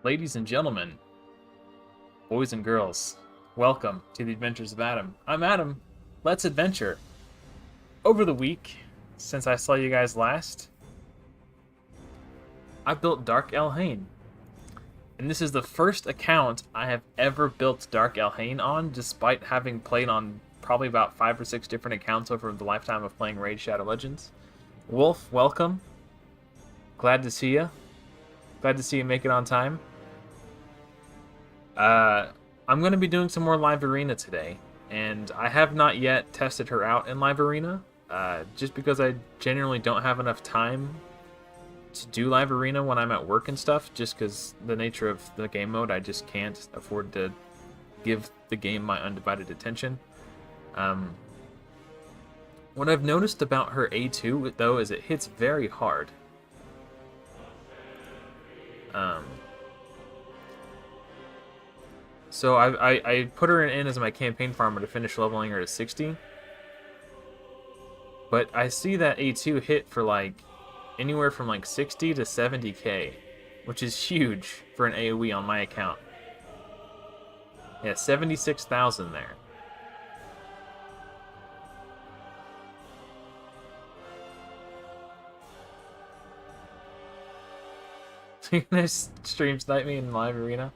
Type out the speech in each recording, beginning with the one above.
Ladies and gentlemen, boys and girls, welcome to the Adventures of Adam. I'm Adam. Let's adventure. Over the week, since I saw you guys last, I built Dark Elhain. And this is the first account I have ever built Dark Elhain on, despite having played on probably about 5 or 6 different accounts over the lifetime of playing Raid Shadow Legends. Wolf, welcome. Glad to see you. Glad to see you make it on time. I'm going to be doing some more Live Arena today, and I have not yet tested her out in Live Arena, just because I generally don't have enough time to do Live Arena when I'm at work and stuff, just because the nature of the game mode, I just can't afford to give the game my undivided attention. What I've noticed about her A2, though, is it hits very hard. So I put her in as my campaign farmer to finish leveling her to 60. But I see that A2 hit for like anywhere from like 60 to 70k, which is huge for an AoE on my account. Yeah, 76,000 there. You're gonna stream snipe me in Live Arena?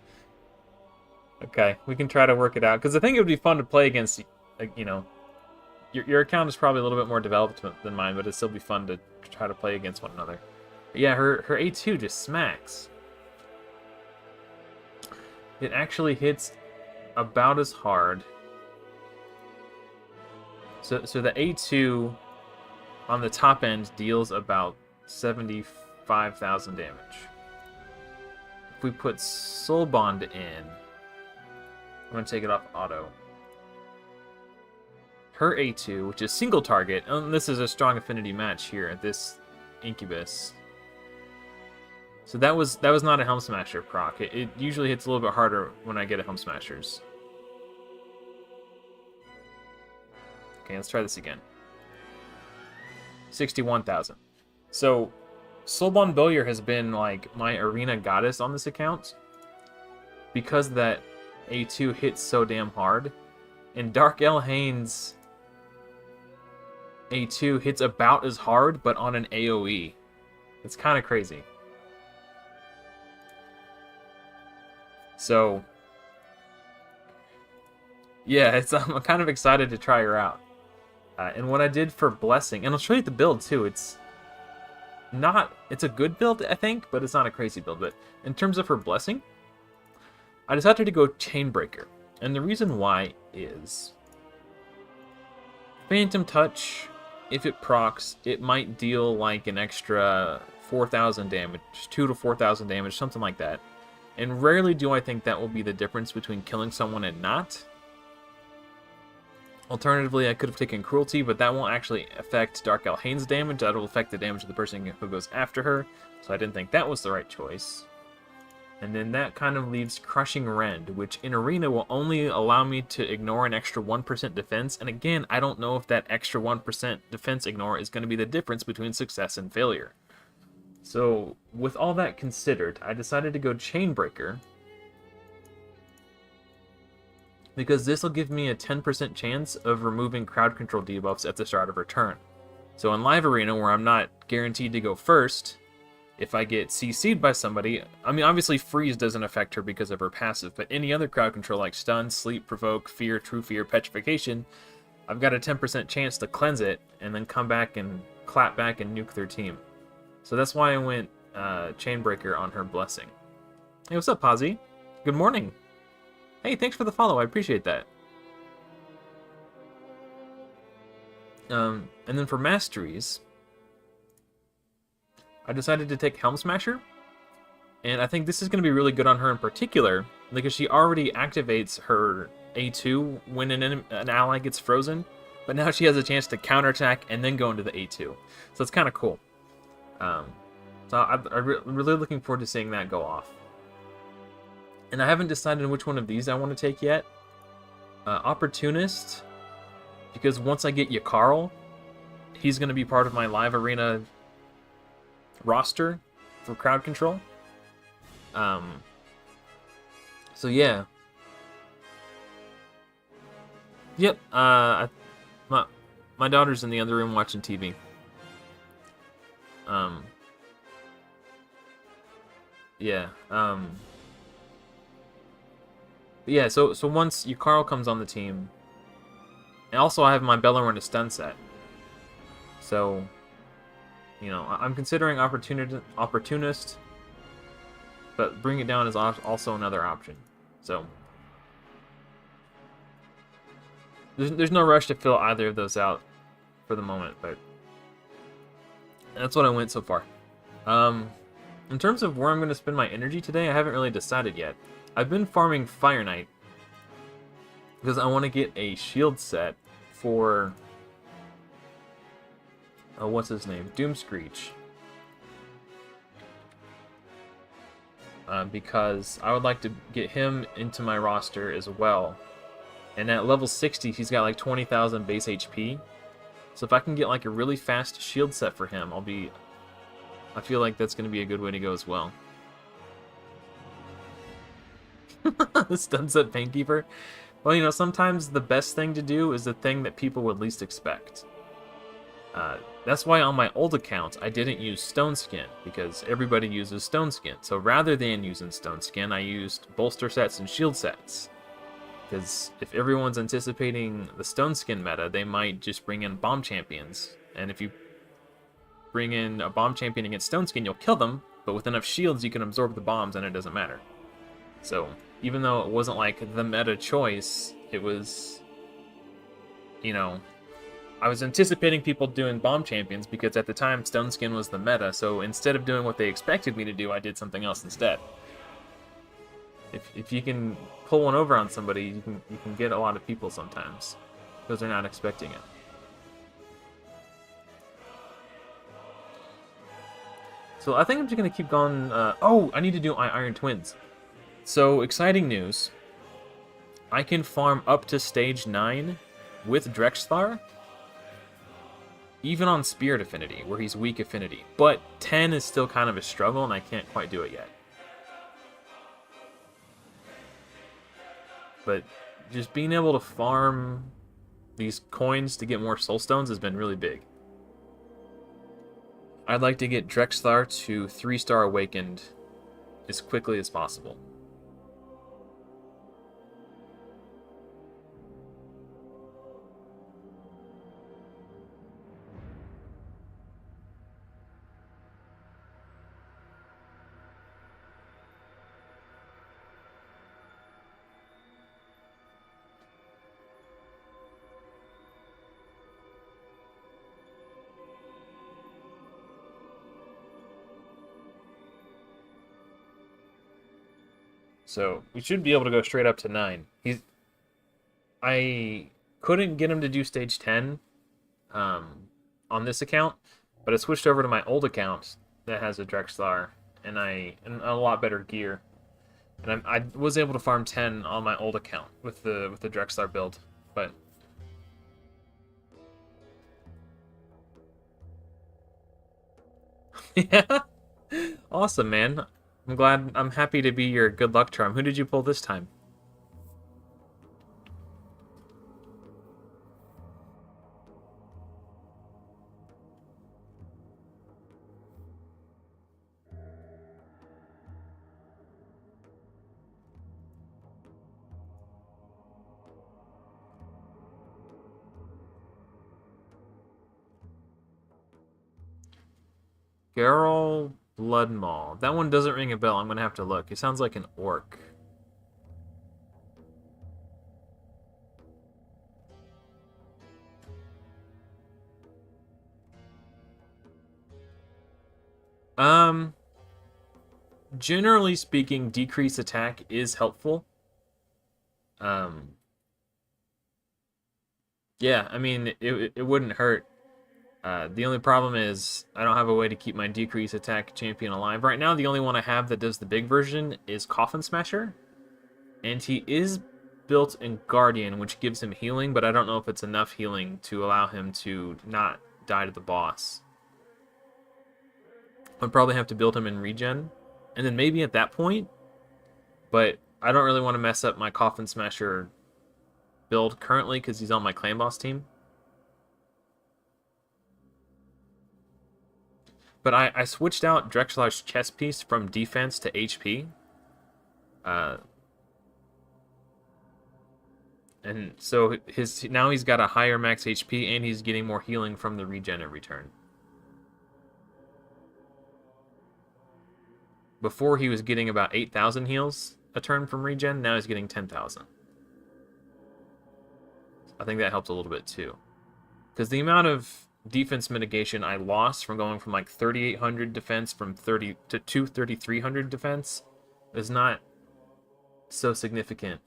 Okay, we can try to work it out, because I think it would be fun to play against, like, you know, your account is probably a little bit more developed than mine, but it'd still be fun to try to play against one another. But yeah, her A2 just smacks. It actually hits about as hard. So the A2 on the top end deals about 75,000 damage. If we put Soul Bond in, I'm going to take it off auto. Her A2, which is single target, and this is a strong affinity match here, this Incubus. So that was not a Helm Smasher proc. It usually hits a little bit harder when I get a Helm Smashers. Okay, let's try this again. 61,000. So Soulbond Bowyer has been like my arena goddess on this account, because that A2 hits so damn hard, and Dark Elhain's A2 hits about as hard, but on an AoE. It's kind of crazy. So, yeah, I'm kind of excited to try her out. And what I did for Blessing, and I'll show you the build too, it's a good build, I think, but it's not a crazy build. But in terms of her Blessing, I decided to go Chainbreaker, and the reason why is Phantom Touch, if it procs, it might deal like an extra 4,000 damage, 2 to 4,000 damage, something like that. And rarely do I think that will be the difference between killing someone and not. Alternatively, I could have taken Cruelty, but that won't actually affect Dark Elhain's damage. That will affect the damage of the person who goes after her, so I didn't think that was the right choice. And then that kind of leaves Crushing Rend, which in Arena will only allow me to ignore an extra 1% defense. And again, I don't know if that extra 1% defense ignore is going to be the difference between success and failure. So, with all that considered, I decided to go Chainbreaker, because this will give me a 10% chance of removing crowd control debuffs at the start of her turn. So in Live Arena, where I'm not guaranteed to go first, if I get CC'd by somebody, I mean, obviously Freeze doesn't affect her because of her passive, but any other crowd control like Stun, Sleep, Provoke, Fear, True Fear, Petrification, I've got a 10% chance to cleanse it, and then come back and clap back and nuke their team. So that's why I went Chainbreaker on her Blessing. Hey, what's up, Pazzi? Good morning. Hey, thanks for the follow, I appreciate that. And then for Masteries, I decided to take Helm Smasher, and I think this is going to be really good on her in particular, because she already activates her A2 when an ally gets frozen, but now she has a chance to counterattack and then go into the A2. So it's kind of cool. So I'm really looking forward to seeing that go off. And I haven't decided which one of these I want to take yet. Opportunist, because once I get Yakarl, he's going to be part of my Live Arena roster for crowd control. So yeah. Yep. My my daughter's in the other room watching TV. Um. Yeah. Yeah. So once Yukaro comes on the team, and also I have my Bellarune to stun set. So, I'm considering opportunist, but bring it down is also another option. So there's no rush to fill either of those out for the moment, but that's what I went so far. In terms of where I'm going to spend my energy today, I haven't really decided yet. I've been farming Fire Knight because I want to get a shield set for what's his name? Doomscreech. Because I would like to get him into my roster as well. And at level 60, he's got like 20,000 base HP. So if I can get like a really fast shield set for him, I feel like that's going to be a good way to go as well. Stun set Painkeeper. Well, sometimes the best thing to do is the thing that people would least expect. That's why on my old account, I didn't use Stone Skin, because everybody uses Stone Skin. So rather than using Stone Skin, I used bolster sets and shield sets. Because if everyone's anticipating the Stone Skin meta, they might just bring in Bomb Champions. And if you bring in a Bomb Champion against Stone Skin, you'll kill them, but with enough shields, you can absorb the bombs and it doesn't matter. So, even though it wasn't like the meta choice, it was, I was anticipating people doing Bomb Champions because at the time Stone Skin was the meta, so instead of doing what they expected me to do, I did something else instead. If you can pull one over on somebody, you can get a lot of people sometimes because they're not expecting it. So I think I'm just going to keep going. Oh, I need to do Iron Twins. So, exciting news. I can farm up to stage 9 with Drexthar, even on Spirit Affinity, where he's weak Affinity. But 10 is still kind of a struggle, and I can't quite do it yet. But just being able to farm these coins to get more Soul Stones has been really big. I'd like to get Drexthar to 3-star Awakened as quickly as possible. So we should be able to go straight up to 9. I couldn't get him to do stage 10 on this account, but I switched over to my old account that has a Drexthar and a lot better gear. And I was able to farm 10 on my old account with the Drexthar build, but yeah, awesome, man. I'm happy to be your good luck charm. Who did you pull this time? Garrel Bloodmaw. That one doesn't ring a bell. I'm going to have to look. It sounds like an orc. Generally speaking, decreased attack is helpful. Yeah, I mean, it wouldn't hurt. The only problem is I don't have a way to keep my decrease attack champion alive. Right now, the only one I have that does the big version is Coffin Smasher. And he is built in Guardian, which gives him healing, but I don't know if it's enough healing to allow him to not die to the boss. I'd probably have to build him in regen, and then maybe at that point, but I don't really want to mess up my Coffin Smasher build currently because he's on my Clan Boss team. But I switched out Drexlar's chest piece from defense to HP. And so now he's got a higher max HP and he's getting more healing from the regen every turn. Before he was getting about 8,000 heals a turn from regen, now he's getting 10,000. I think that helps a little bit too. Because the amount of defense mitigation I lost from going from like 3,800 defense from 30 to 3,300 defense is not so significant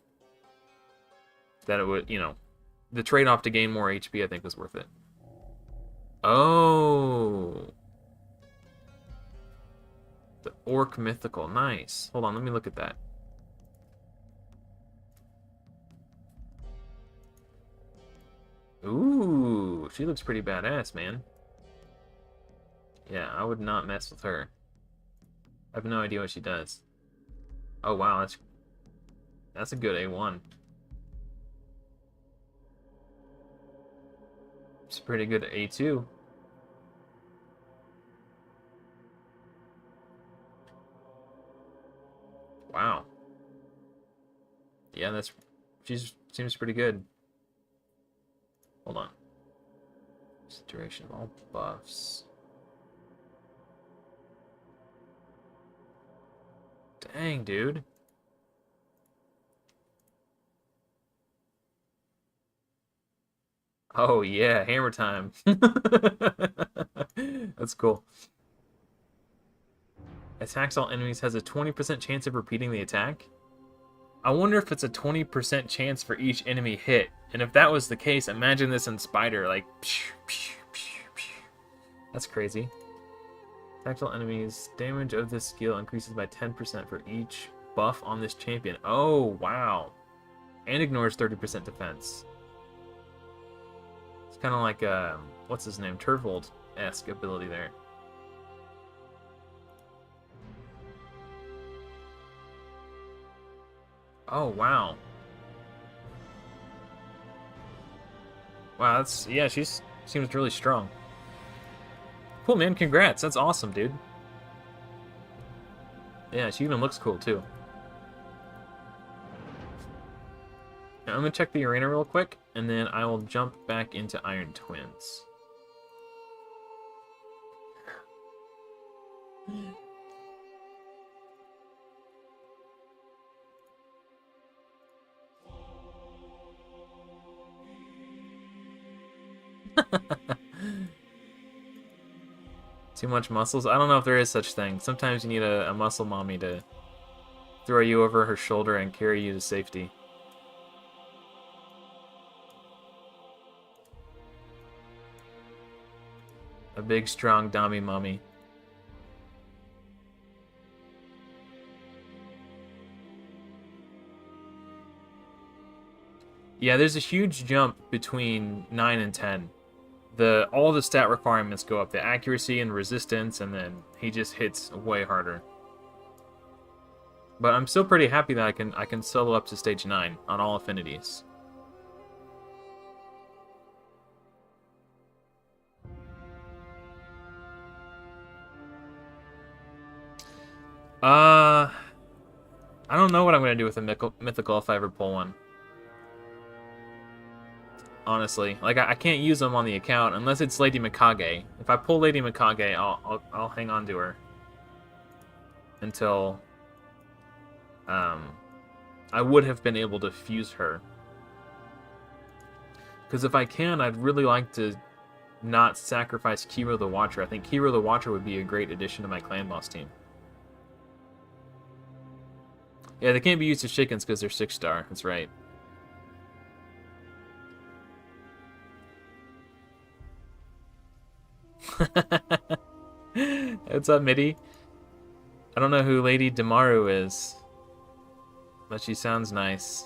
that it would, you know, the trade-off to gain more HP I think was worth it. Oh. The Orc Mythical, nice. Hold on, let me look at that. Ooh, she looks pretty badass, man. Yeah, I would not mess with her. I have no idea what she does. Oh wow, that's a good A1. It's pretty good at A2. Wow. Yeah, she seems pretty good. Hold on. Duration of all buffs. Dang, dude. Oh yeah, hammer time. That's cool. Attacks all enemies has a 20% chance of repeating the attack. I wonder if it's a 20% chance for each enemy hit. And if that was the case, imagine this in Spider, like... That's crazy. Attacks all enemies. Damage of this skill increases by 10% for each buff on this champion. Oh, wow. And ignores 30% defense. It's kind of like, what's his name? Turvold-esque ability there. Oh, wow. Wow, yeah, she seems really strong. Cool, man, congrats. That's awesome, dude. Yeah, she even looks cool, too. Now, I'm gonna check the arena real quick, and then I will jump back into Iron Twins. Too much muscles? I don't know if there is such thing. Sometimes you need a muscle mommy to throw you over her shoulder and carry you to safety. A big, strong Dami mommy. Yeah, there's a huge jump between 9 and 10. All the stat requirements go up, the accuracy and resistance, and then he just hits way harder. But I'm still pretty happy that I can solo up to stage 9 on all affinities. I don't know what I'm gonna do with a mythical if I ever pull one. Honestly, like I can't use them on the account unless it's Lady Mikage. If I pull Lady Mikage, I'll hang on to her until I would have been able to fuse her. Because if I can, I'd really like to not sacrifice Kiro the Watcher. I think Kiro the Watcher would be a great addition to my Clan Boss team. Yeah, they can't be used as chickens because they're 6-star. That's right. What's up, Mitty? I don't know who Lady Damaru is, but she sounds nice.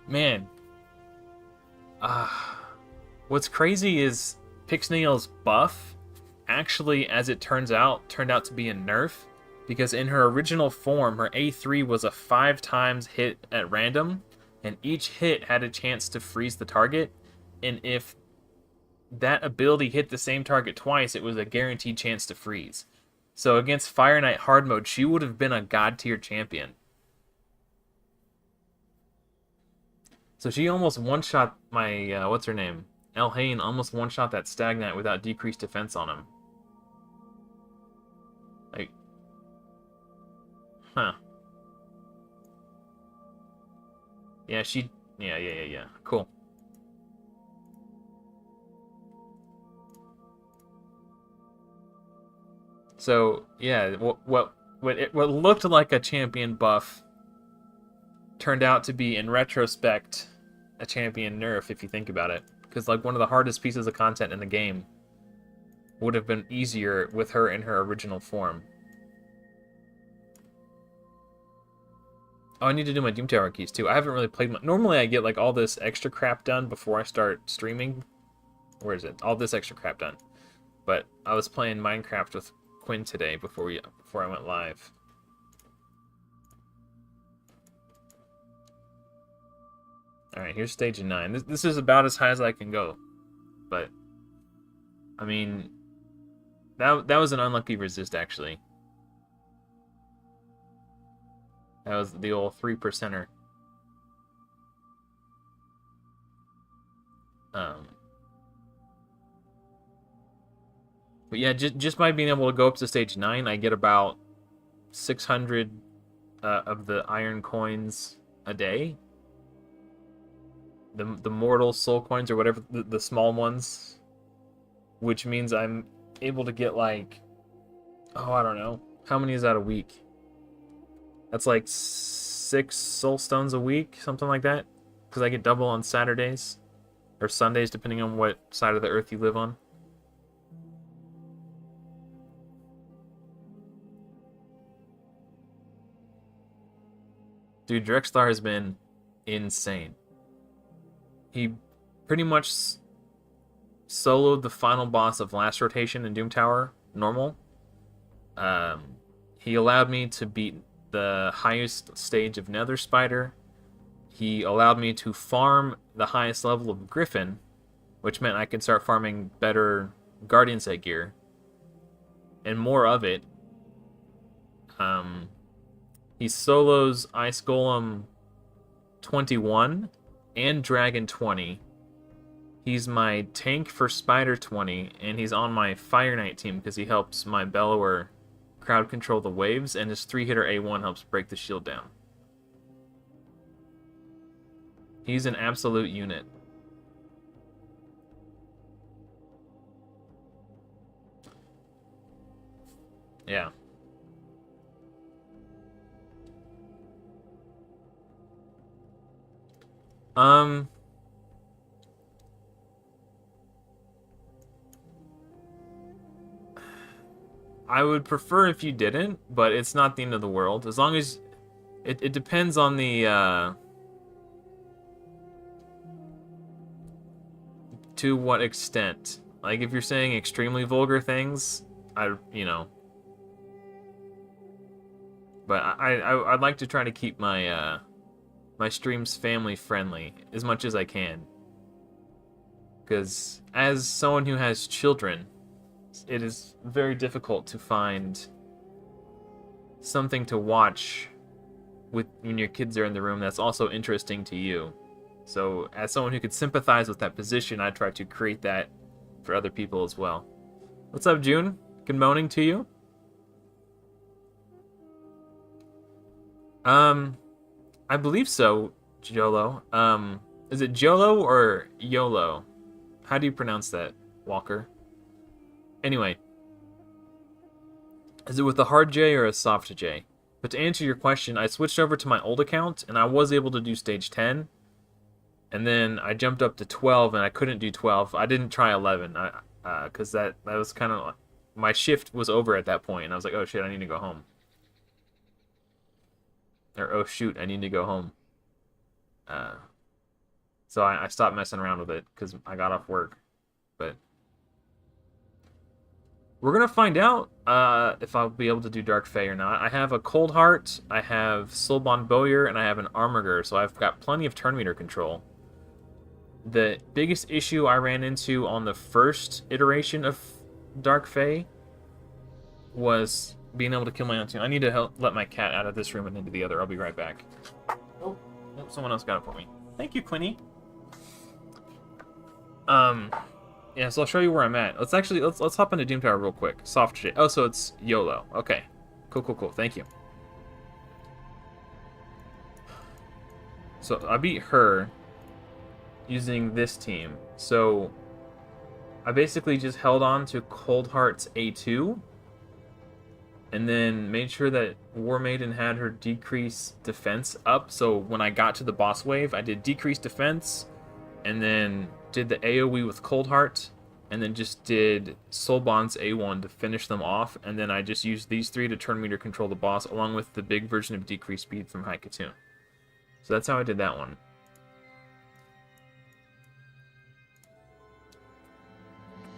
Man. What's crazy is Pixnail's buff actually, as it turns out, turned out to be a nerf, because in her original form, her A3 was a 5 times hit at random, and each hit had a chance to freeze the target, and if that ability hit the same target twice, it was a guaranteed chance to freeze. So against Fire Knight hard mode, she would have been a god tier champion. So she almost one-shot my, what's her name? Elhain almost one-shot that Stag Knight without decreased defense on him. Like, huh. Yeah, yeah. Cool. So, yeah, what looked like a champion buff turned out to be, in retrospect, a champion nerf, if you think about it. Because, like, one of the hardest pieces of content in the game would have been easier with her in her original form. Oh, I need to do my Doom Tower keys, too. I haven't really played much. Normally, I get, like, all this extra crap done before I start streaming. Where is it? All this extra crap done. But I was playing Minecraft with Quinn today before I went live. Alright, here's stage 9. This is about as high as I can go. But, I mean, that was an unlucky resist, actually. That was the old 3%er. But yeah, just by being able to go up to stage 9, I get about 600 of the iron coins a day. The mortal soul coins, or whatever, the small ones. Which means I'm able to get, like, oh, I don't know. How many is that a week? That's like 6 soul stones a week, something like that. Because I get double on Saturdays. Or Sundays, depending on what side of the earth you live on. Dude, Drexlar has been insane. He pretty much soloed the final boss of last rotation in Doom Tower, normal. He allowed me to beat the highest stage of Nether Spider. He allowed me to farm the highest level of Griffin, which meant I could start farming better Guardian Set gear. And more of it. He solos Ice Golem 21 and Dragon 20. He's my tank for Spider 20, and he's on my Fire Knight team because he helps my Bellower crowd control the waves, and his 3-hitter A1 helps break the shield down. He's an absolute unit. Yeah. I would prefer if you didn't, but it's not the end of the world. As long as... It depends on the, to what extent. Like, if you're saying extremely vulgar things, you know... But I'd like to try to keep my, my streams family friendly as much as I can. Because as someone who has children, it is very difficult to find something to watch when your kids are in the room that's also interesting to you. So as someone who could sympathize with that position, I try to create that for other people as well. What's up, June? Good morning to you. I believe so, Jolo. Is it Jolo or YOLO? How do you pronounce that, Walker? Anyway. Is it with a hard J or a soft J? But to answer your question, I switched over to my old account, and I was able to do stage 10. And then I jumped up to 12, and I couldn't do 12. I didn't try 11, because that was kind of... My shift was over at that point, and I was like, oh shit, I need to go home. Or, oh shoot, I need to go home. So I stopped messing around with it, because I got off work. But We're gonna find out if I'll be able to do Dark Fae or not. I have a Cold Heart, I have Soulbond Bowyer, and I have an Armiger, so I've got plenty of turn meter control. The biggest issue I ran into on the first iteration of Dark Fae was being able to kill my own team. I need to let my cat out of this room and into the other. I'll be right back. Oh, nope, someone else got it for me. Thank you, Quinny. Yeah, so I'll show you where I'm at. Let's hop into Doom Tower real quick. Soft shit. Oh, so it's YOLO. Okay. Cool. Thank you. So I beat her using this team. So I basically just held on to Cold Heart's A2 and then made sure that War Maiden had her decrease defense up. So when I got to the boss wave, I did decrease defense and then did the AoE with Cold Heart, and then just did Soulbond's A1 to finish them off, and then I just used these three to turn meter control the boss, along with the big version of decrease speed from Haikatoon. So that's how I did that one.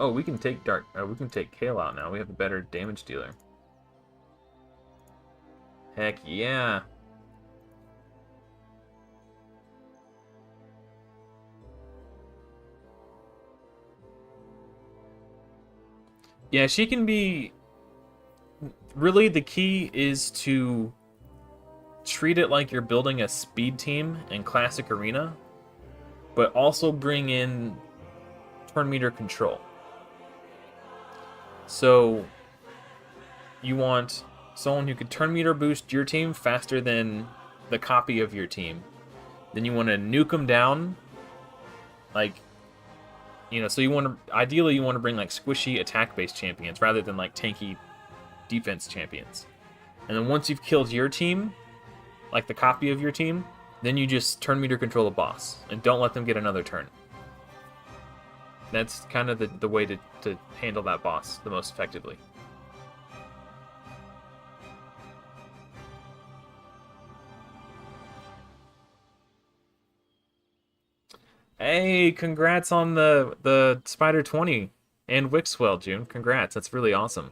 Oh, we can take Kale out now. We have a better damage dealer. Heck yeah. Yeah, she can be... Really, the key is to treat it like you're building a speed team in Classic Arena, but also bring in turn meter control. So, you want someone who could turn meter boost your team faster than the copy of your team. Then you want to nuke them down, like... You know, so ideally you want to bring like squishy attack-based champions rather than like tanky defense champions. And then once you've killed your team, like the copy of your team, then you just turn meter control the boss and don't let them get another turn. That's kind of the way to handle that boss the most effectively. Hey, congrats on the Spider 20 and Wixwell, June. Congrats, that's really awesome.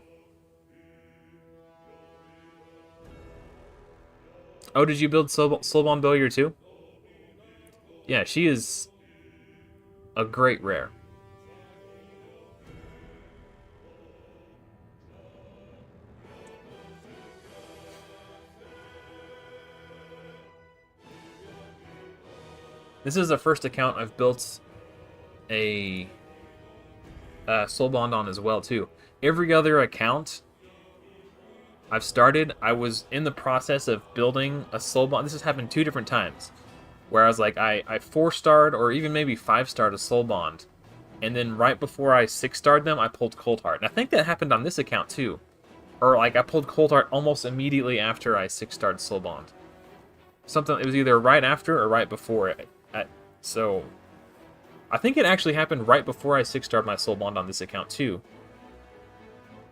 Oh, did you build Soulbond Bowyer too? Yeah, she is a great rare. This is the first account I've built a Soulbond on as well, too. Every other account I've started, I was in the process of building a Soulbond. This has happened 2 different times, where I was like, I 4-starred or even maybe 5-starred a Soulbond, and then right before I 6-starred them, I pulled Cold Heart. And I think that happened on this account, too. Or, like, I pulled Cold Heart almost immediately after I 6-starred Soulbond. It was either right after or right before it. So, I think it actually happened right before I 6-starred my Soulbond on this account too.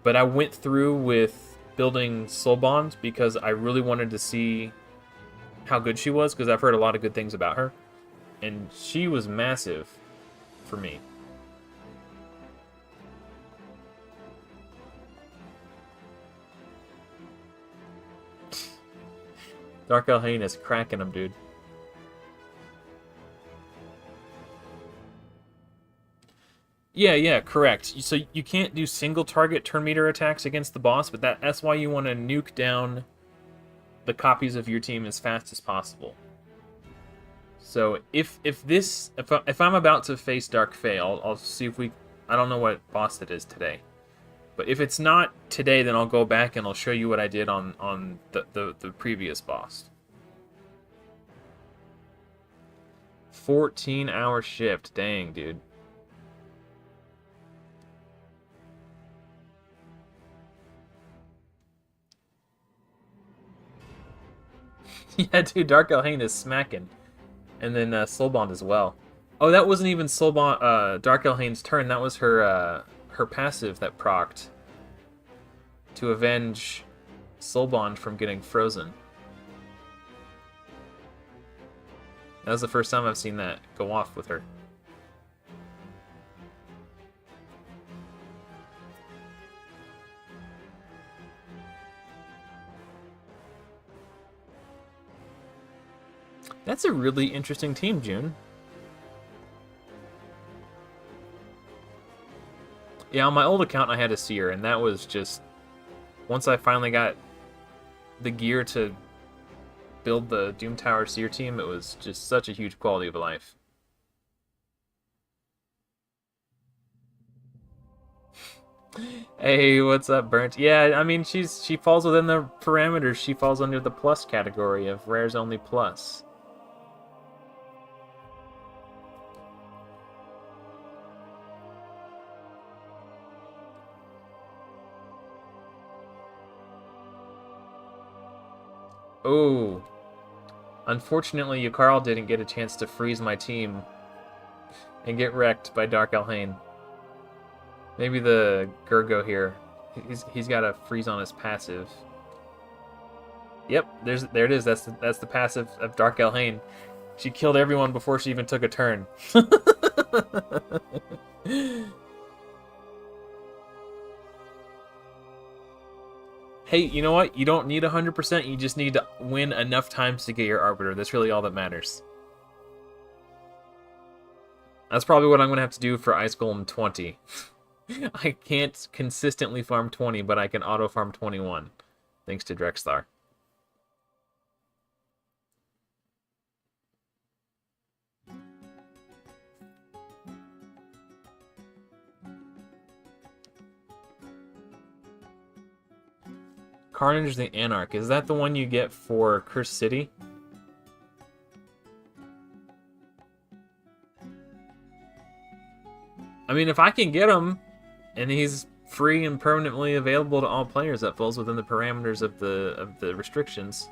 But I went through with building Soulbond because I really wanted to see how good she was, because I've heard a lot of good things about her. And she was massive for me. Dark Elhain is cracking them, dude. Yeah, correct. So you can't do single target turn meter attacks against the boss, but that's why you want to nuke down the copies of your team as fast as possible. So if I'm about to face Dark Fae, I'll see if I don't know what boss it is today. But if it's not today, then I'll go back and I'll show you what I did on the previous boss. 14-hour shift, dang, dude. Yeah, dude, Dark Elhain is smacking. And then Soulbond as well. Oh, that wasn't even Soulbond, Dark Elhain's turn. That was her passive that procced to avenge Soulbond from getting frozen. That was the first time I've seen that go off with her. That's a really interesting team, June. Yeah, on my old account I had a seer, and that was just... Once I finally got the gear to build the Doom Tower seer team, it was just such a huge quality of life. Hey, what's up, Burnt? Yeah, I mean, she falls within the parameters. She falls under the plus category of rares only plus. Oh, unfortunately, Yukarl didn't get a chance to freeze my team and get wrecked by Dark Elhain. Maybe the Gurgo here. He's got a freeze on his passive. Yep, there it is. That's the passive of Dark Elhain. She killed everyone before she even took a turn. Hey, you know what? You don't need 100%. You just need to win enough times to get your Arbiter. That's really all that matters. That's probably what I'm going to have to do for Ice Golem 20. I can't consistently farm 20, but I can auto-farm 21. Thanks to Drexthar. Carnage the Anarch. Is that the one you get for Cursed City? I mean, if I can get him, and he's free and permanently available to all players, that falls within the parameters of the restrictions.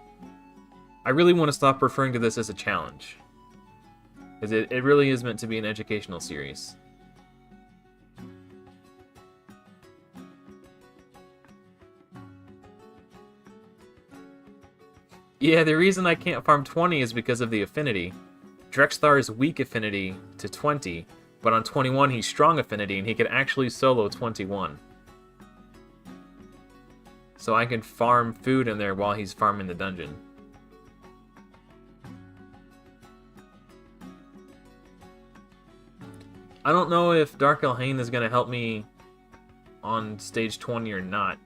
I really want to stop referring to this as a challenge, because it really is meant to be an educational series. Yeah, the reason I can't farm 20 is because of the affinity. Drexthar is weak affinity to 20, but on 21 he's strong affinity, and he can actually solo 21. So I can farm food in there while he's farming the dungeon. I don't know if Dark Elhain is going to help me on stage 20 or not.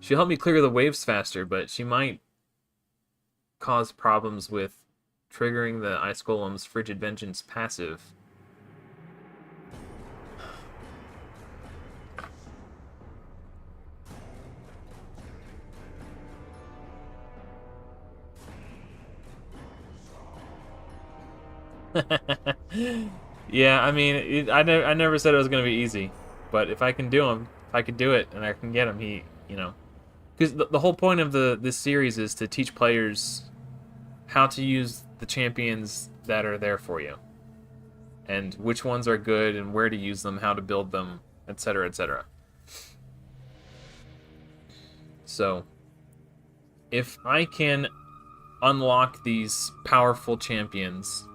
She'll help me clear the waves faster, but she might cause problems with triggering the Ice Golem's Frigid Vengeance passive. Yeah, I mean, I never said it was going to be easy, but if I can do him, if I can do it, and I can get him, because the whole point of this series is to teach players how to use the champions that are there for you, and which ones are good, and where to use them, how to build them, etc., etc. So, if I can unlock these powerful champions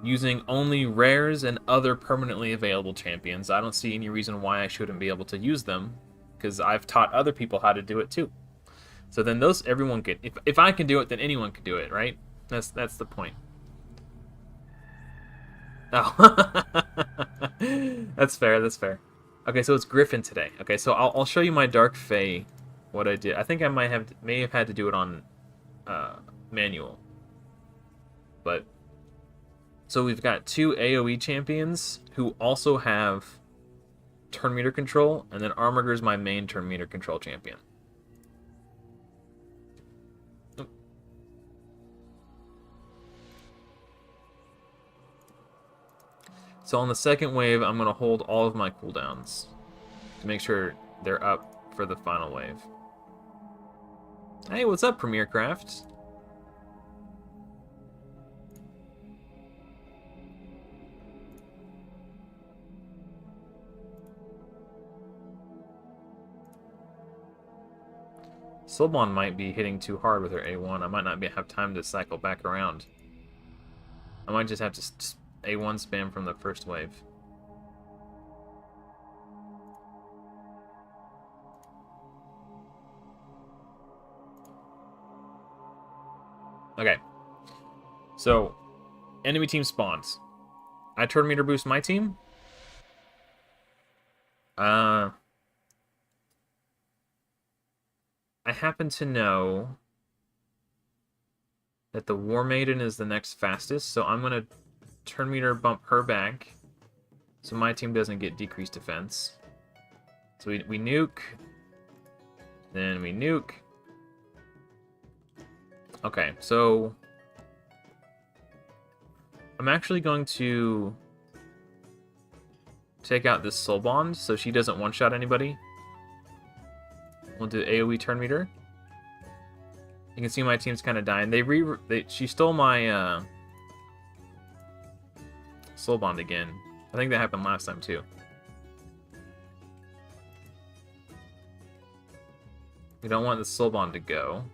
using only rares and other permanently available champions, I don't see any reason why I shouldn't be able to use them, because I've taught other people how to do it too. So then everyone can, if I can do it, then anyone can do it, right? That's the point. Oh, that's fair. That's fair. Okay, so it's Griffin today. Okay, so I'll show you my Dark Fae, what I did. I think I may have had to do it on manual, but so we've got two AoE champions who also have turn meter control, and then Armiger's my main turn meter control champion. So on the second wave, I'm going to hold all of my cooldowns to make sure they're up for the final wave. Hey, what's up, Premier Craft? Silbon might be hitting too hard with her A1. I might not have time to cycle back around. I might just have to A1 spam from the first wave. Okay. So, enemy team spawns. I turn meter boost my team. I happen to know that the War Maiden is the next fastest, so I'm gonna turn meter bump her back, so my team doesn't get decreased defense. So we nuke, then we nuke. Okay, so I'm actually going to take out this Soul Bond so she doesn't one-shot anybody. We'll do AoE turn meter. You can see my team's kind of dying. She stole my Soul Bond again. I think that happened last time too. We don't want the Soul Bond to go.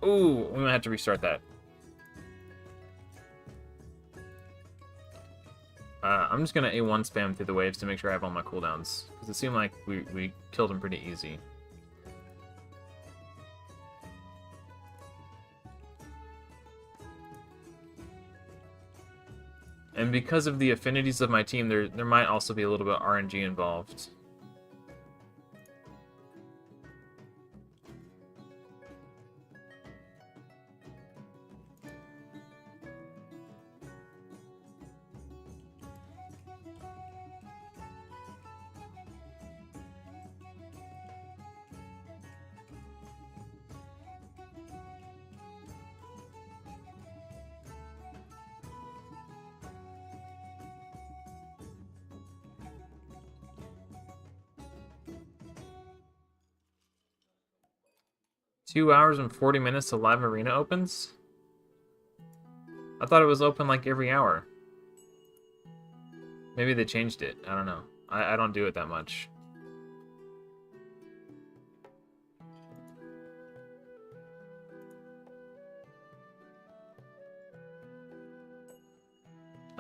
Ooh, we might have to restart that. I'm just gonna A1 spam through the waves to make sure I have all my cooldowns, because it seemed like we killed him pretty easy. And because of the affinities of my team, there might also be a little bit of RNG involved. Two hours and 40 minutes till Live Arena opens? I thought it was open like every hour. Maybe they changed it. I don't know. I don't do it that much.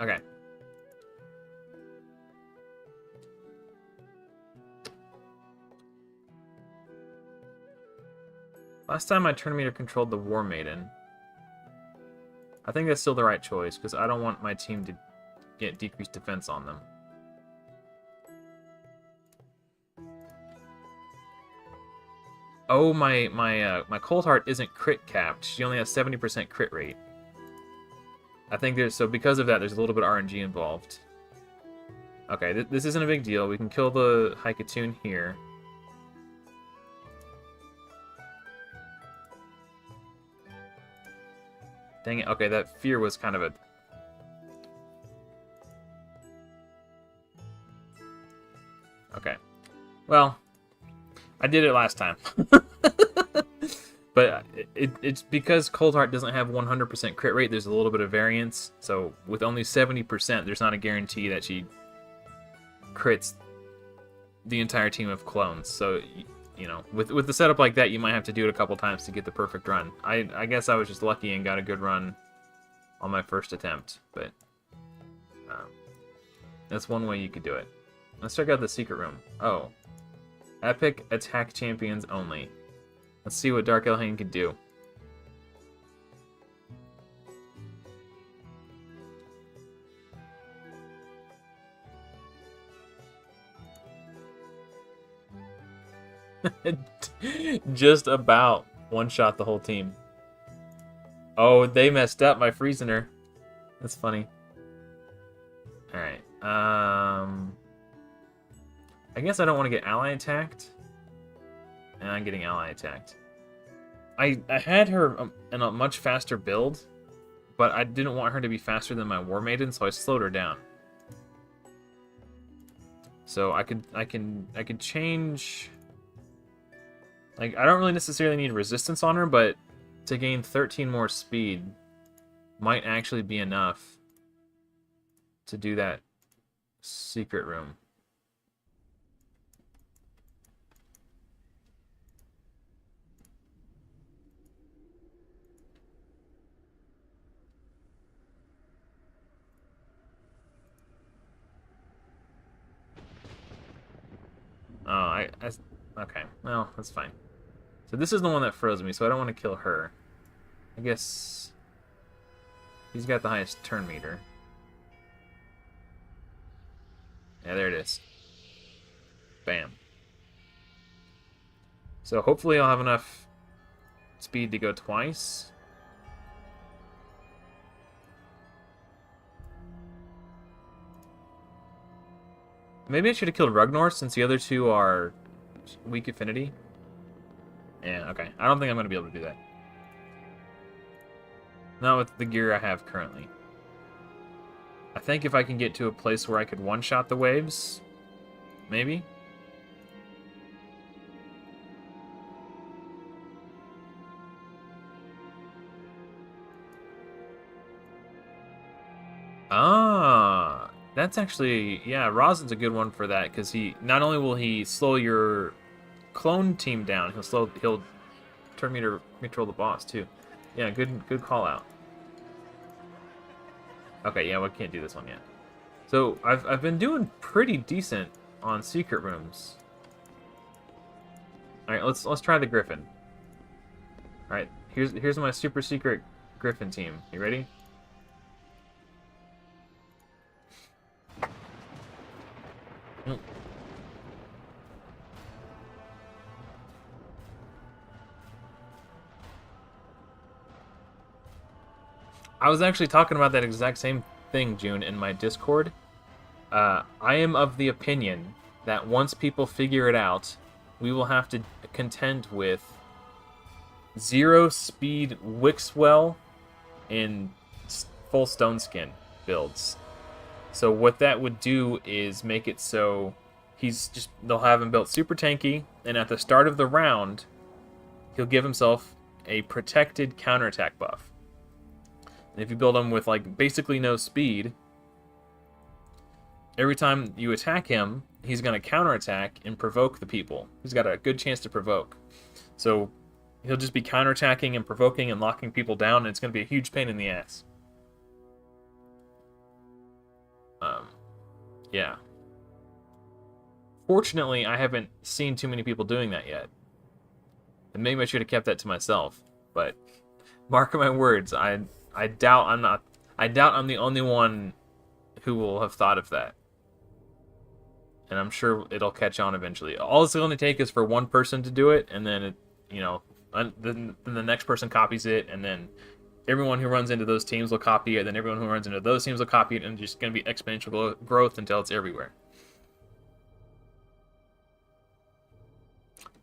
Okay. Last time I turn meter controlled the War Maiden. I think that's still the right choice, because I don't want my team to get decreased defense on them. Oh, my Cold Heart isn't crit capped. She only has 70% crit rate. I think so because of that, there's a little bit of RNG involved. Okay, this isn't a big deal. We can kill the Haikatoon here. Dang it. Okay, that fear was kind of a... Okay. Well, I did it last time. But it's because Cold Heart doesn't have 100% crit rate, there's a little bit of variance. So with only 70%, there's not a guarantee that she crits the entire team of clones. So, you know, with the setup like that, you might have to do it a couple times to get the perfect run. I guess I was just lucky and got a good run on my first attempt, but that's one way you could do it. Let's check out the secret room. Oh, epic attack champions only. Let's see what Dark Elhain can do. Just about one-shot the whole team. Oh, they messed up by freezing her. That's funny. Alright. I guess I don't want to get ally attacked. And I'm getting ally attacked. I had her in a much faster build, but I didn't want her to be faster than my War Maiden, so I slowed her down. So I could change. Like, I don't really necessarily need resistance on her, but to gain 13 more speed might actually be enough to do that secret room. Oh, okay. Well, that's fine. So this is the one that froze me, so I don't want to kill her. I guess he's got the highest turn meter. Yeah, there it is. Bam. So hopefully I'll have enough speed to go twice. Maybe I should have killed Ragnar since the other two are weak affinity. Yeah, okay. I don't think I'm going to be able to do that. Not with the gear I have currently. I think if I can get to a place where I could one-shot the waves, maybe? Ah, that's actually, yeah, Rosin's a good one for that, because he, not only will he slow your clone team down, he'll turn me to control the boss, too. Yeah, good call out. Okay, yeah, we can't do this one yet. So, I've been doing pretty decent on secret rooms. Alright, let's try the Griffin. Alright, here's my super secret Griffin team. You ready? I was actually talking about that exact same thing, June, in my Discord. I am of the opinion that once people figure it out, we will have to contend with 0 speed Wixwell in full stone skin builds. So what that would do is make it so they'll have him built super tanky, and at the start of the round, he'll give himself a protected counterattack buff. And if you build him with like basically no speed, every time you attack him, he's going to counterattack and provoke the people. He's got a good chance to provoke. So he'll just be counterattacking and provoking and locking people down, and it's going to be a huge pain in the ass. Yeah. Fortunately, I haven't seen too many people doing that yet. And maybe I should have kept that to myself. But mark my words, I doubt I'm the only one who will have thought of that. And I'm sure it'll catch on eventually. All it's going to take is for one person to do it, and then then the next person copies it, and then everyone who runs into those teams will copy it, then everyone who runs into those teams will copy it, and it's just going to be exponential growth until it's everywhere.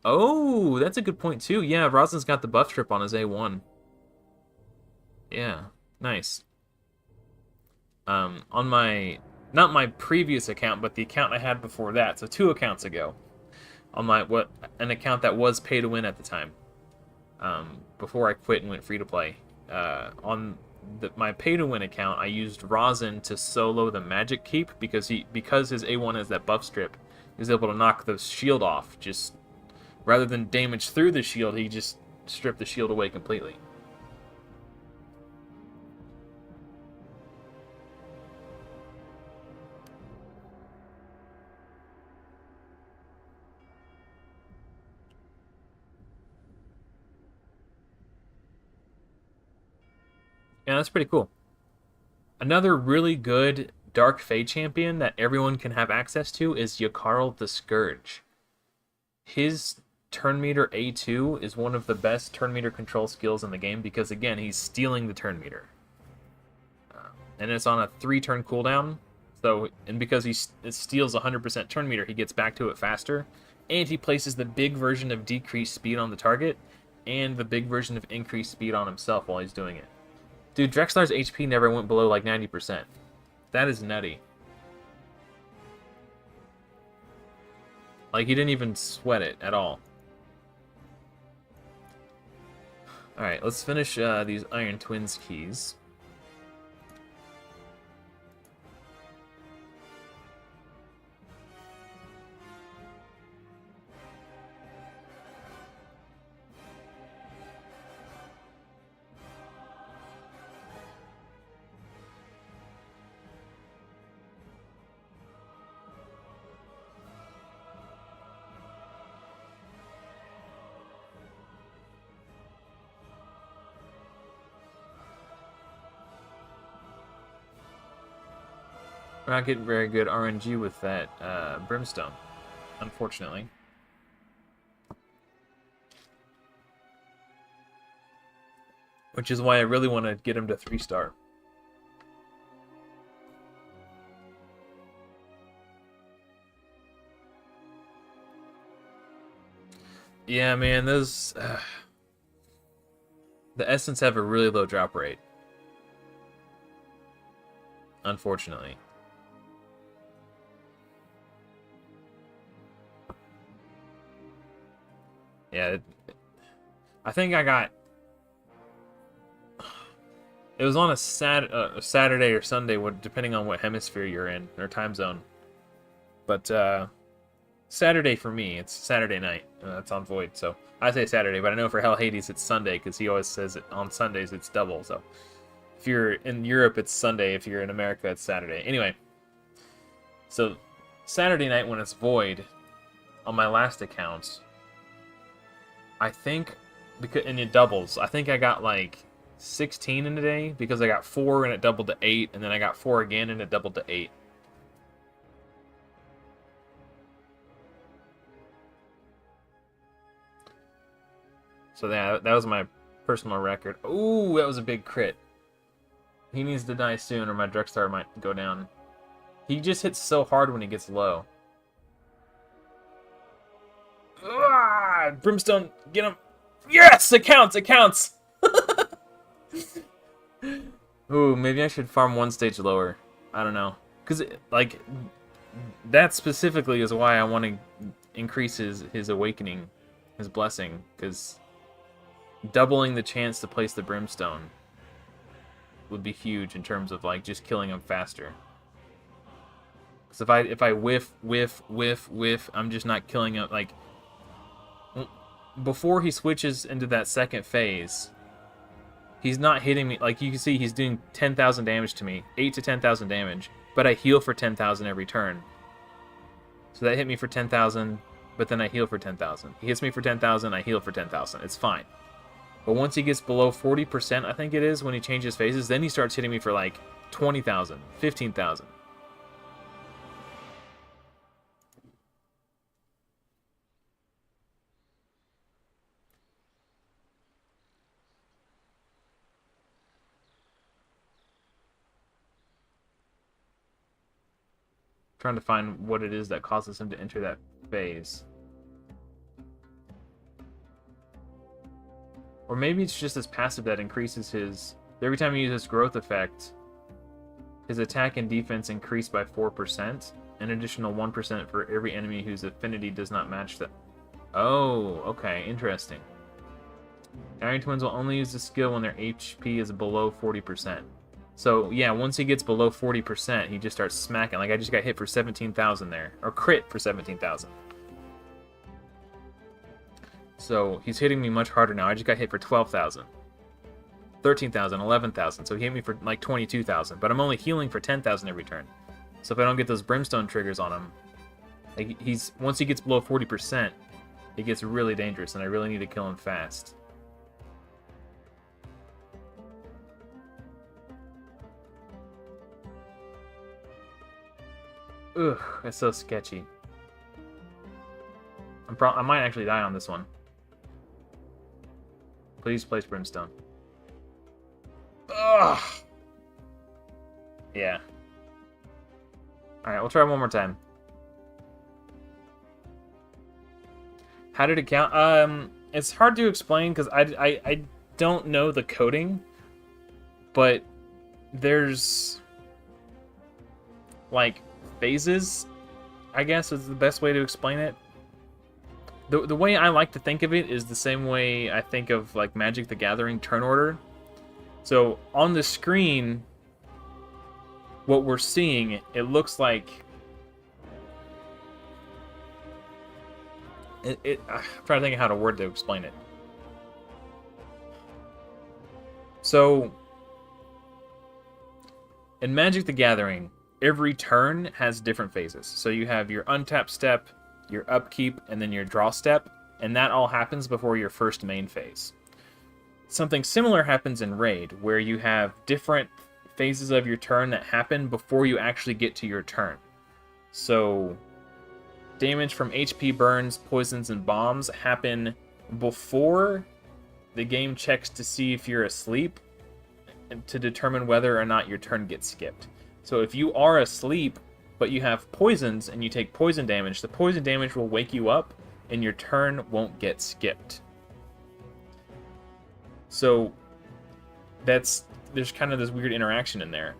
Oh, that's a good point too. Yeah, Rosin's got the buff strip on his A1. Yeah, nice. On my, not my previous account, but the account I had before that, so 2 accounts ago, on an account that was pay to win at the time, before I quit and went free to play. On my pay to win account, I used Rosin to solo the magic keep because his A1 has that buff strip. He was able to knock the shield off, just rather than damage through the shield. He just stripped the shield away completely. Yeah, that's pretty cool. Another really good Dark Fae champion that everyone can have access to is Yakarl the Scourge. His turn meter A2 is one of the best turn meter control skills in the game because, again, he's stealing the turn meter. And it's on a 3-turn cooldown, and because it steals 100% turn meter, he gets back to it faster, and he places the big version of decreased speed on the target, and the big version of increased speed on himself while he's doing it. Dude, Drexlar's HP never went below like 90%. That is nutty. Like, he didn't even sweat it at all. Alright, let's finish these Iron Twins keys. We're not getting very good RNG with that Brimstone, unfortunately. Which is why I really want to get him to 3-star. Yeah, man, those... the Essence have a really low drop rate. Unfortunately. Yeah, I think I got... It was on a Saturday or Sunday, depending on what hemisphere you're in, or time zone. But Saturday for me, it's Saturday night. That's on Void, so I say Saturday, but I know for Hell Hades it's Sunday, because he always says it on Sundays it's double, so... If you're in Europe, it's Sunday. If you're in America, it's Saturday. Anyway, so Saturday night when it's Void, on my last account, I think, and it doubles, I think I got like 16 in a day, because I got 4 and it doubled to 8, and then I got 4 again and it doubled to 8. So that was my personal record. Ooh, that was a big crit. He needs to die soon or my Drugstore might go down. He just hits so hard when he gets low. Ah, Brimstone, get him. Yes, it counts, it counts. Ooh, maybe I should farm 1 stage lower. I don't know. Because, like, that specifically is why I want to increase his awakening, his blessing. Because doubling the chance to place the Brimstone would be huge in terms of like just killing him faster. Because if I whiff, I'm just not killing him. Like before he switches into that second phase, he's not hitting me. Like you can see, he's doing 10,000 damage to me, 8 to 10,000 damage. But I heal for 10,000 every turn. So that hit me for 10,000, but then I heal for 10,000. He hits me for 10,000, I heal for 10,000. It's fine. But once he gets below 40%, I think it is, when he changes phases, then he starts hitting me for like 20,000, 15,000. Trying to find what it is that causes him to enter that phase. Or maybe it's just his passive that increases his... Every time he uses growth effect, his attack and defense increase by 4%, an additional 1% for every enemy whose affinity does not match that. Oh, okay, interesting. Iron Twins will only use the skill when their HP is below 40%. So, yeah, once he gets below 40%, he just starts smacking. Like, I just got hit for 17,000 there. Or crit for 17,000. So he's hitting me much harder now. I just got hit for 12,000, 13,000, 11,000. So he hit me for like 22,000. But I'm only healing for 10,000 every turn. So if I don't get those Brimstone triggers on him, like once he gets below 40%, it gets really dangerous, and I really need to kill him fast. Ugh, that's so sketchy. I might actually die on this one. Please place Brimstone. Ugh. Yeah. Alright, we'll try one more time. How did it count? It's hard to explain because I don't know the coding, but there's like phases, I guess is the best way to explain it. The way I like to think of it is the same way I think of like Magic the Gathering turn order. So on the screen, what we're seeing, it looks like I'm trying to think of how to word to explain it. So in Magic the Gathering, every turn has different phases. So you have your untap step, your upkeep, and then your draw step, and that all happens before your first main phase. Something similar happens in Raid, where you have different phases of your turn that happen before you actually get to your turn. So damage from HP burns, poisons, and bombs happen before the game checks to see if you're asleep and to determine whether or not your turn gets skipped. So if you are asleep, but you have poisons and you take poison damage, the poison damage will wake you up and your turn won't get skipped. So there's kind of this weird interaction in there.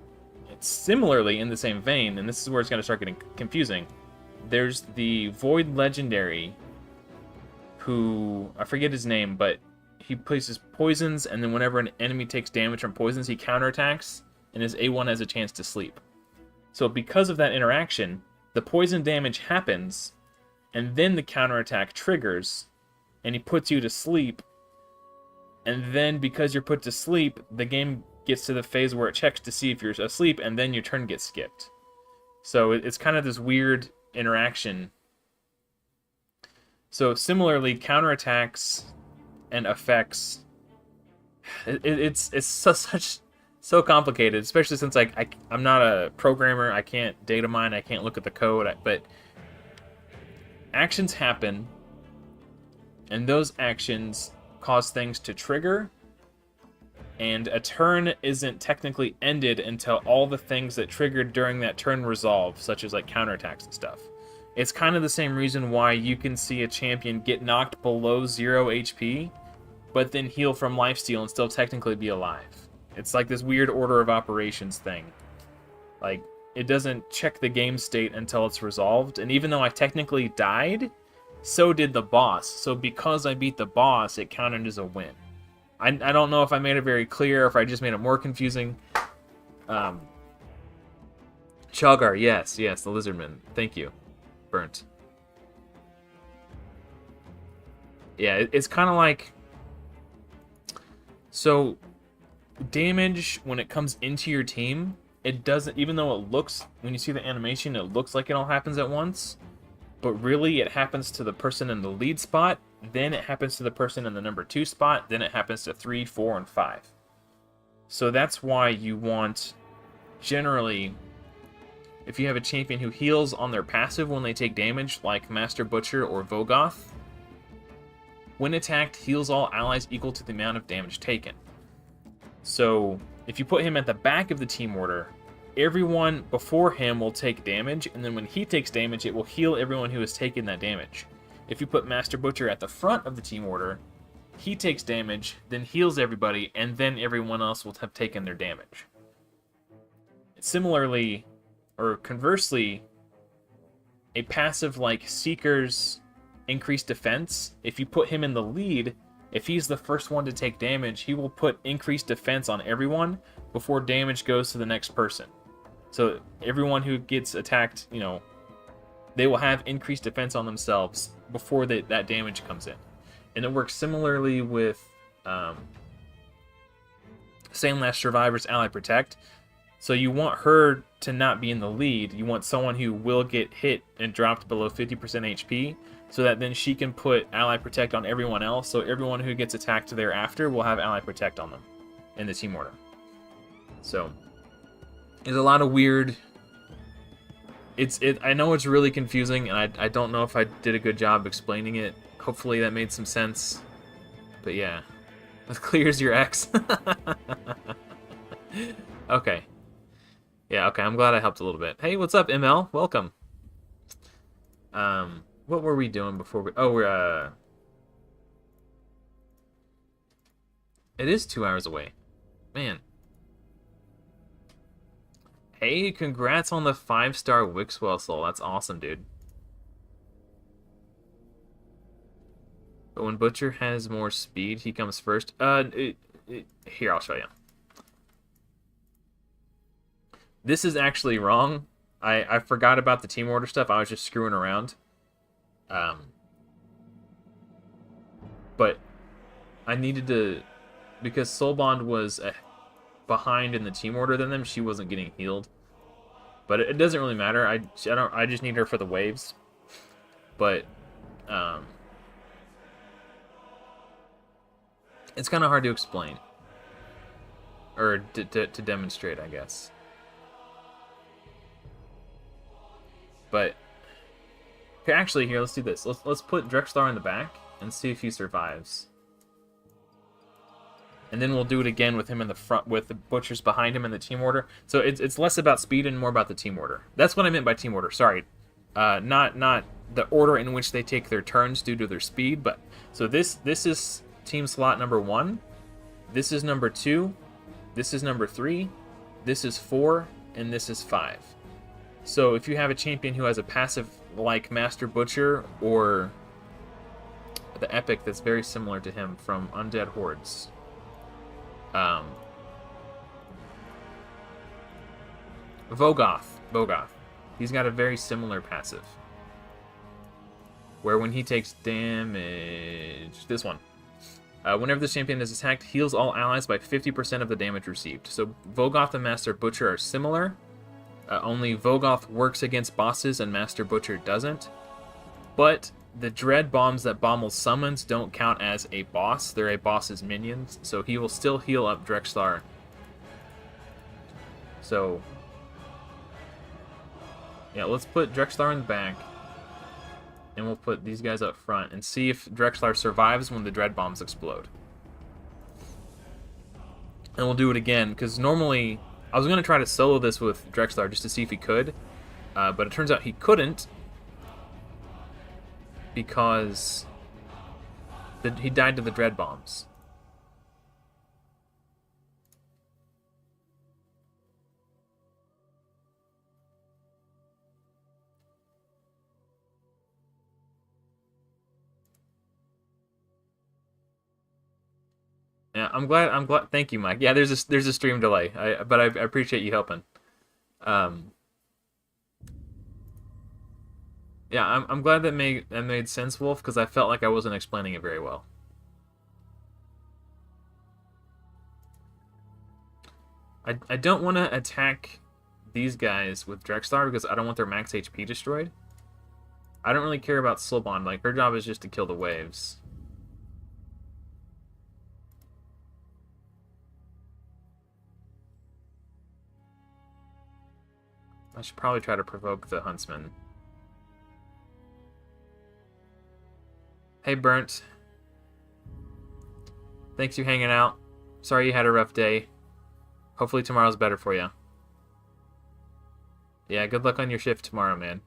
It's similarly in the same vein, and this is where it's going to start getting confusing. There's the Void Legendary, who, I forget his name, but he places poisons, and then whenever an enemy takes damage from poisons, he counterattacks, and his A1 has a chance to sleep. So because of that interaction, the poison damage happens, and then the counterattack triggers, and he puts you to sleep, and then because you're put to sleep, the game gets to the phase where it checks to see if you're asleep, and then your turn gets skipped. So it's kind of this weird interaction. So similarly, counterattacks and effects, it's so complicated, especially since I'm not a programmer. I can't data mine, I can't look at the code, but actions happen, and those actions cause things to trigger, and a turn isn't technically ended until all the things that triggered during that turn resolve, such as like counterattacks and stuff. It's kind of the same reason why you can see a champion get knocked below 0 HP, but then heal from lifesteal and still technically be alive. It's like this weird order of operations thing. Like, it doesn't check the game state until it's resolved, and even though I technically died, so did the boss. So because I beat the boss, it counted as a win. I don't know if I made it very clear, or if I just made it more confusing. Chagar, yes, the Lizardman. Thank you. Burnt. Yeah, it's kind of like... So, damage, when it comes into your team, it doesn't... Even though it looks... When you see the animation, it looks like it all happens at once. But really, it happens to the person in the lead spot, then it happens to the person in the number 2 spot, then it happens to 3, 4, and 5. So that's why you want, generally, if you have a champion who heals on their passive when they take damage, like Master Butcher or Vogoth, when attacked, heals all allies equal to the amount of damage taken. So if you put him at the back of the team order, everyone before him will take damage, and then when he takes damage, it will heal everyone who has taken that damage. If you put Master Butcher at the front of the team order, he takes damage, then heals everybody, and then everyone else will have taken their damage. Similarly, or conversely, a passive like Seeker's increased defense, if you put him in the lead, if he's the first one to take damage, he will put increased defense on everyone before damage goes to the next person. So everyone who gets attacked, they will have increased defense on themselves before that damage comes in. And it works similarly with Sandlash Survivor's Ally Protect. So you want her to not be in the lead. You want someone who will get hit and dropped below 50% HP, so that then she can put Ally Protect on everyone else, so everyone who gets attacked thereafter will have Ally Protect on them in the team order. So there's a lot of weird... I know it's really confusing, and I don't know if I did a good job explaining it. Hopefully that made some sense. But yeah. That clears your X. Okay. Yeah, okay, I'm glad I helped a little bit. Hey, what's up, ML? Welcome. What were we doing before we... Oh, we're, It is 2 hours away. Man. Hey, congrats on the 5-star Wixwell soul. That's awesome, dude. But when Butcher has more speed, he comes first. Here, I'll show you. This is actually wrong. I forgot about the team order stuff. I was just screwing around. But I needed to... Because Soulbond was behind in the team order than them, she wasn't getting healed. But it doesn't really matter. I just need her for the waves. But it's kind of hard to explain. Or to demonstrate, I guess. But okay, actually, here, let's do this. Let's put Drexlar in the back and see if he survives. And then we'll do it again with him in the front, with the butchers behind him in the team order. So it's less about speed and more about the team order. That's what I meant by team order. Sorry, not the order in which they take their turns due to their speed. But so this is team slot number 1. This is number 2. This is number 3. This is 4, and this is 5. So if you have a champion who has a passive like Master Butcher or the Epic that's very similar to him from Undead Hordes. Vogoth. He's got a very similar passive. Where when he takes damage... This one. Whenever the champion is attacked, heals all allies by 50% of the damage received. So Vogoth and Master Butcher are similar. Only Vogoth works against bosses and Master Butcher doesn't. But the Dread Bombs that Bommel summons don't count as a boss. They're a boss's minions. So he will still heal up Drexlar. So, yeah, let's put Drexlar in the back. And we'll put these guys up front and see if Drexlar survives when the Dread Bombs explode. And we'll do it again, because normally... I was going to try to solo this with Drexlar just to see if he could, but it turns out he couldn't because he died to the Dread Bombs. Yeah, I'm glad. Thank you, Mike. Yeah, there's a stream delay, but I appreciate you helping. Yeah, I'm glad that made sense, Wolf, because I felt like I wasn't explaining it very well. I don't want to attack these guys with Drexlar because I don't want their max HP destroyed. I don't really care about Slowbond. Like, her job is just to kill the waves. I should probably try to provoke the Huntsman. Hey, Burnt. Thanks for hanging out. Sorry you had a rough day. Hopefully tomorrow's better for you. Yeah, good luck on your shift tomorrow, man.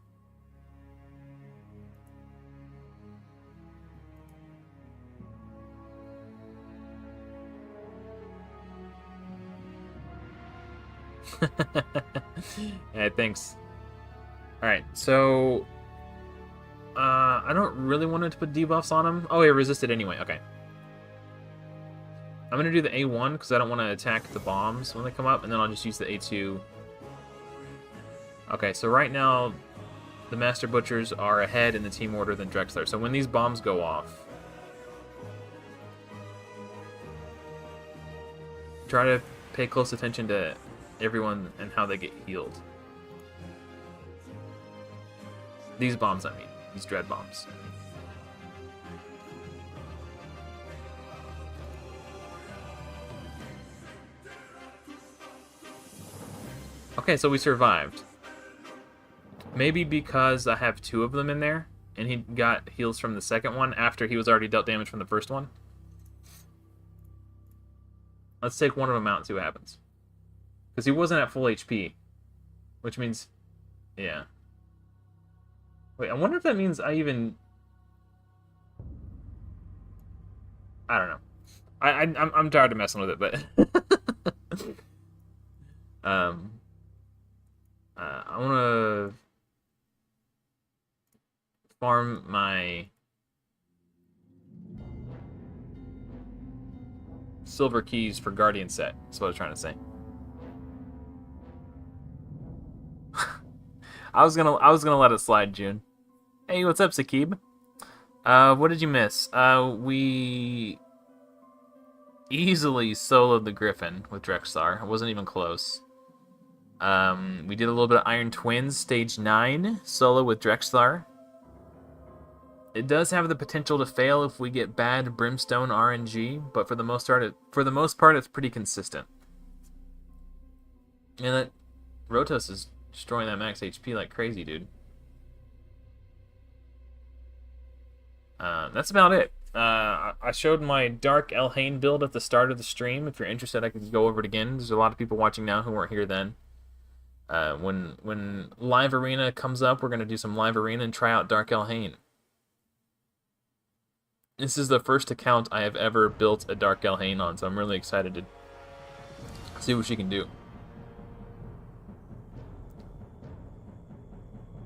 Yeah, thanks. Alright, so... I don't really want to put debuffs on him. Oh, he resisted anyway. Okay. I'm going to do the A1 because I don't want to attack the bombs when they come up, and then I'll just use the A2. Okay, so right now, the Master Butchers are ahead in the team order than Drexlar. So when these bombs go off, try to pay close attention to everyone and how they get healed. These bombs, I mean. These Dread Bombs. Okay, so we survived. Maybe because I have 2 of them in there, and he got heals from the second one after he was already dealt damage from the first one. Let's take one of them out and see what happens. Because he wasn't at full HP. Which means... yeah. Wait, I wonder if that means I even... I don't know. I'm tired of messing with it, but... I want to farm my silver keys for Guardian set. That's what I was trying to say. I was gonna let it slide, June. Hey, what's up, Sakib? What did you miss? We easily soloed the Griffin with Drexlar. It wasn't even close. We did a little bit of Iron Twins, stage 9, solo with Drexlar. It does have the potential to fail if we get bad Brimstone RNG, but for the most part, it's pretty consistent. Man, that Rotos is destroying that max HP like crazy, dude. That's about it. I showed my Dark Elhain build at the start of the stream. If you're interested, I could go over it again. There's a lot of people watching now who weren't here then. When Live Arena comes up, we're going to do some Live Arena and try out Dark Elhain. This is the first account I have ever built a Dark Elhain on, so I'm really excited to see what she can do.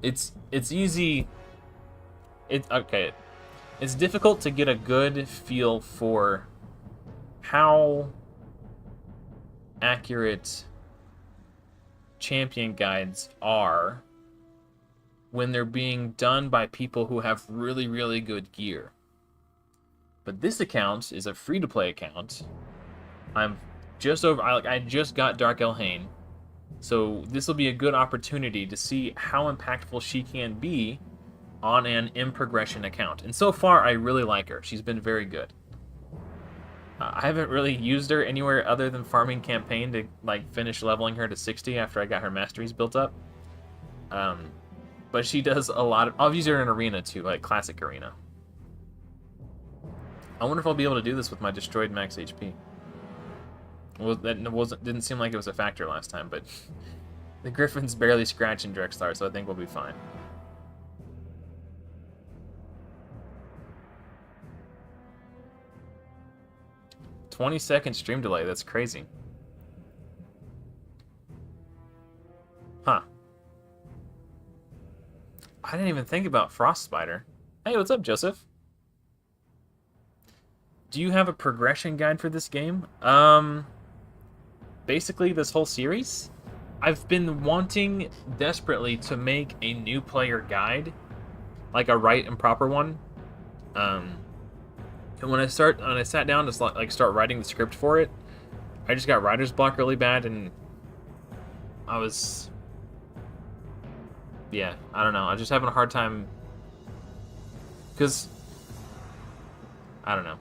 It's easy. Okay. It's difficult to get a good feel for how accurate champion guides are when they're being done by people who have really, really good gear. But this account is a free-to-play account. I just got Dark Elhain, so this will be a good opportunity to see how impactful she can be on an in-progression account. And so far, I really like her. She's been very good. I haven't really used her anywhere other than farming campaign to finish leveling her to 60 after I got her masteries built up. But she does a lot of... I'll use her in arena too, like classic arena. I wonder if I'll be able to do this with my destroyed max HP. Well, that didn't seem like it was a factor last time, but the Griffin's barely scratching Drexlar, so I think we'll be fine. 20-second stream delay, that's crazy. Huh. I didn't even think about Frost Spider. Hey, what's up, Joseph? Do you have a progression guide for this game? Basically this whole series? I've been wanting desperately to make a new player guide, like a right and proper one. And when I sat down to start writing the script for it, I just got writer's block really bad, and I was, yeah, I don't know. I was just having a hard time, because, I don't know.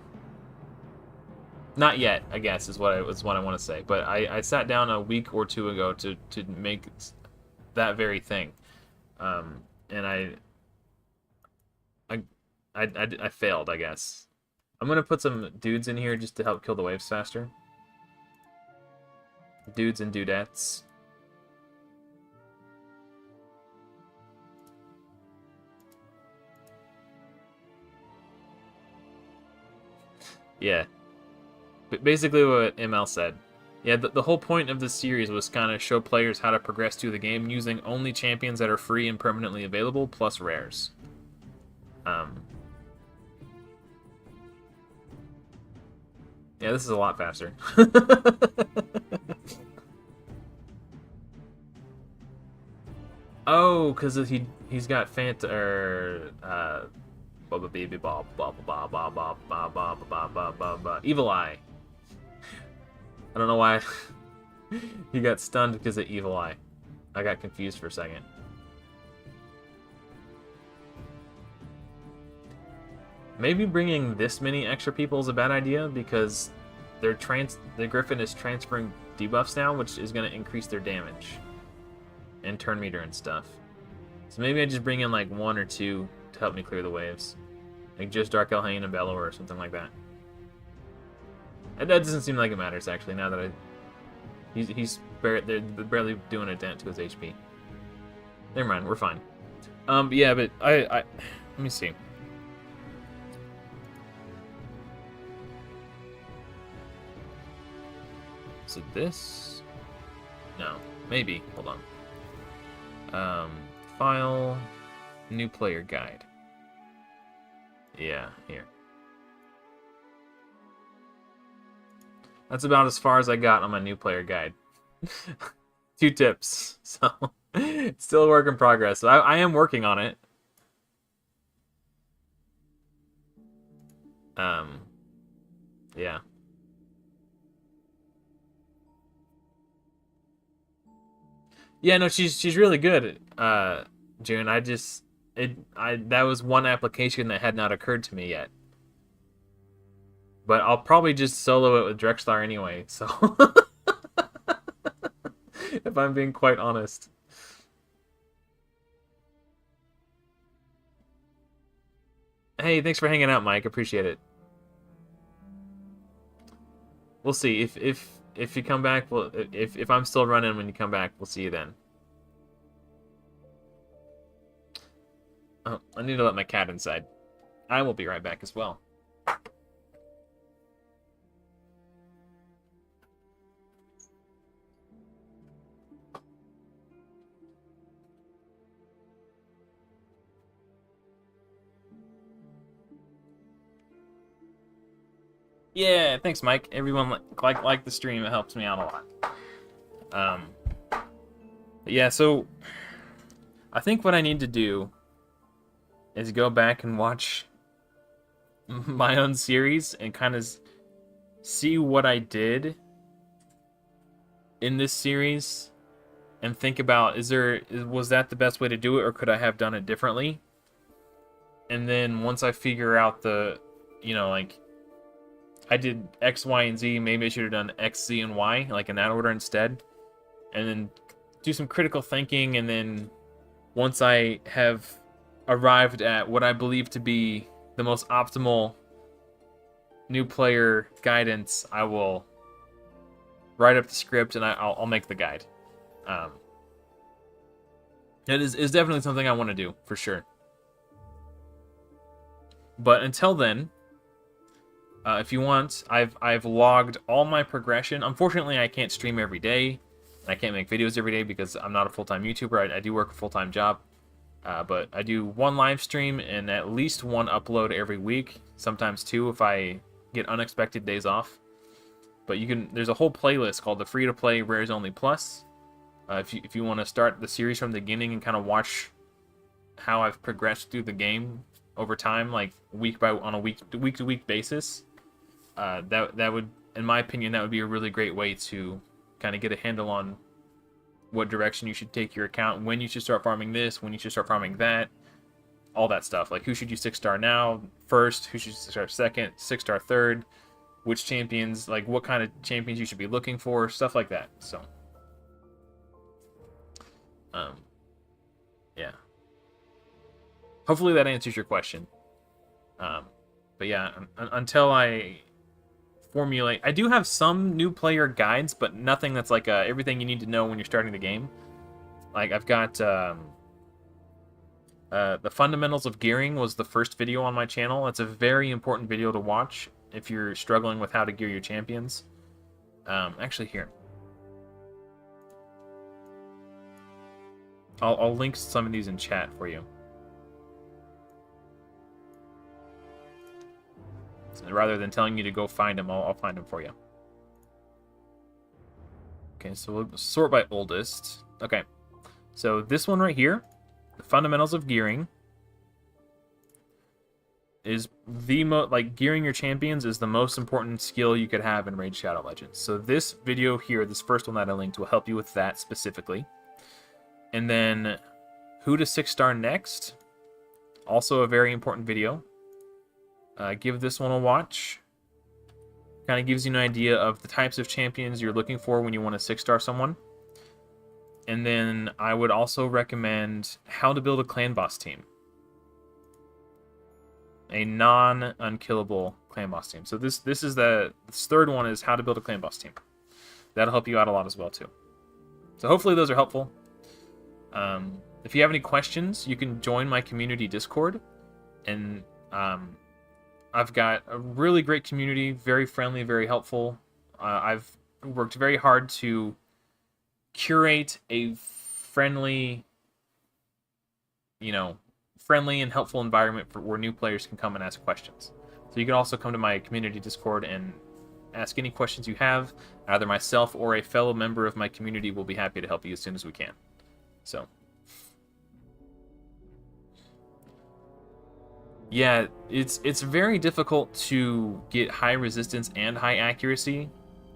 Not yet, I guess, is what I want to say. But I sat down a week or two ago to make that very thing, and I failed, I guess. I'm gonna put some dudes in here just to help kill the waves faster. Dudes and dudettes. Yeah. But basically what ML said. Yeah, the whole point of this series was kind of show players how to progress through the game using only champions that are free and permanently available, plus rares. Yeah, this is a lot faster. Oh, because he's got Fanta Evil Eye. I don't know why he got stunned because of Evil Eye. I got confused for a second. Maybe bringing this many extra people is a bad idea because the Griffin is transferring debuffs now, which is going to increase their damage and turn meter and stuff. So maybe I just bring in like 1 or 2 to help me clear the waves, like just Dark Elhain and Bellower or something like that. That doesn't seem like it matters actually. Now that they're barely doing a dent to his HP. Never mind, we're fine. Yeah, but let me see. So this, no, maybe. Hold on. File, new player guide. Yeah, here. That's about as far as I got on my new player guide. 2 tips, so it's still a work in progress. So I am working on it. Yeah. Yeah, no, she's really good, June. That was one application that had not occurred to me yet. But I'll probably just solo it with Drexlar anyway, so if I'm being quite honest. Hey, thanks for hanging out, Mike. Appreciate it. We'll see if you come back. Well, if I'm still running when you come back, we'll see you then. Oh, I need to let my cat inside. I will be right back as well. Yeah, thanks, Mike. Everyone like the stream. It helps me out a lot. Yeah, so I think what I need to do is go back and watch my own series and kind of see what I did in this series and think about, was that the best way to do it, or could I have done it differently? And then once I figure out like, I did X, Y, and Z, maybe I should have done X, Z, and Y, like in that order instead. And then do some critical thinking, and then once I have arrived at what I believe to be the most optimal new player guidance, I will write up the script and I'll make the guide. It is definitely something I want to do, for sure. But until then, if you want, I've logged all my progression. Unfortunately, I can't stream every day. I can't make videos every day because I'm not a full-time YouTuber. I do work a full-time job. But I do one live stream and at least one upload every week. Sometimes two if I get unexpected days off. But there's a whole playlist called the Free-to-Play Rares Only Plus. If you want to start the series from the beginning and kind of watch how I've progressed through the game over time, like on a week-to-week basis, that would, in my opinion, that would be a really great way to kind of get a handle on what direction you should take your account, when you should start farming this, when you should start farming that, all that stuff. Like, who should you 6-star now first, who should 6-star second, 6-star third, which champions, like what kind of champions you should be looking for, stuff like that. So, yeah. Hopefully that answers your question. But yeah, until I formulate, I do have some new player guides, but nothing that's like everything you need to know when you're starting the game. Like, I've got the fundamentals of gearing was the first video on my channel. It's a very important video to watch if you're struggling with how to gear your champions. Actually, here, I'll link some of these in chat for you. Rather than telling you to go find them, I'll find them for you. Okay, so we'll sort by oldest. Okay, so this one right here, the fundamentals of gearing, is the gearing your champions is the most important skill you could have in Raid Shadow Legends. So this video here, this first one that I linked, will help you with that specifically. And then who to 6-star next, also a very important video. Give this one a watch. Kind of gives you an idea of the types of champions you're looking for when you want to 6-star someone. And then I would also recommend how to build a clan boss team. A non-unkillable clan boss team. So this third one is how to build a clan boss team. That'll help you out a lot as well too. So hopefully those are helpful. If you have any questions, you can join my community Discord, and I've got a really great community, very friendly, very helpful. I've worked very hard to curate a friendly, friendly and helpful environment where new players can come and ask questions. So you can also come to my community Discord and ask any questions you have. Either myself or a fellow member of my community will be happy to help you as soon as we can. So, yeah, it's very difficult to get high resistance and high accuracy,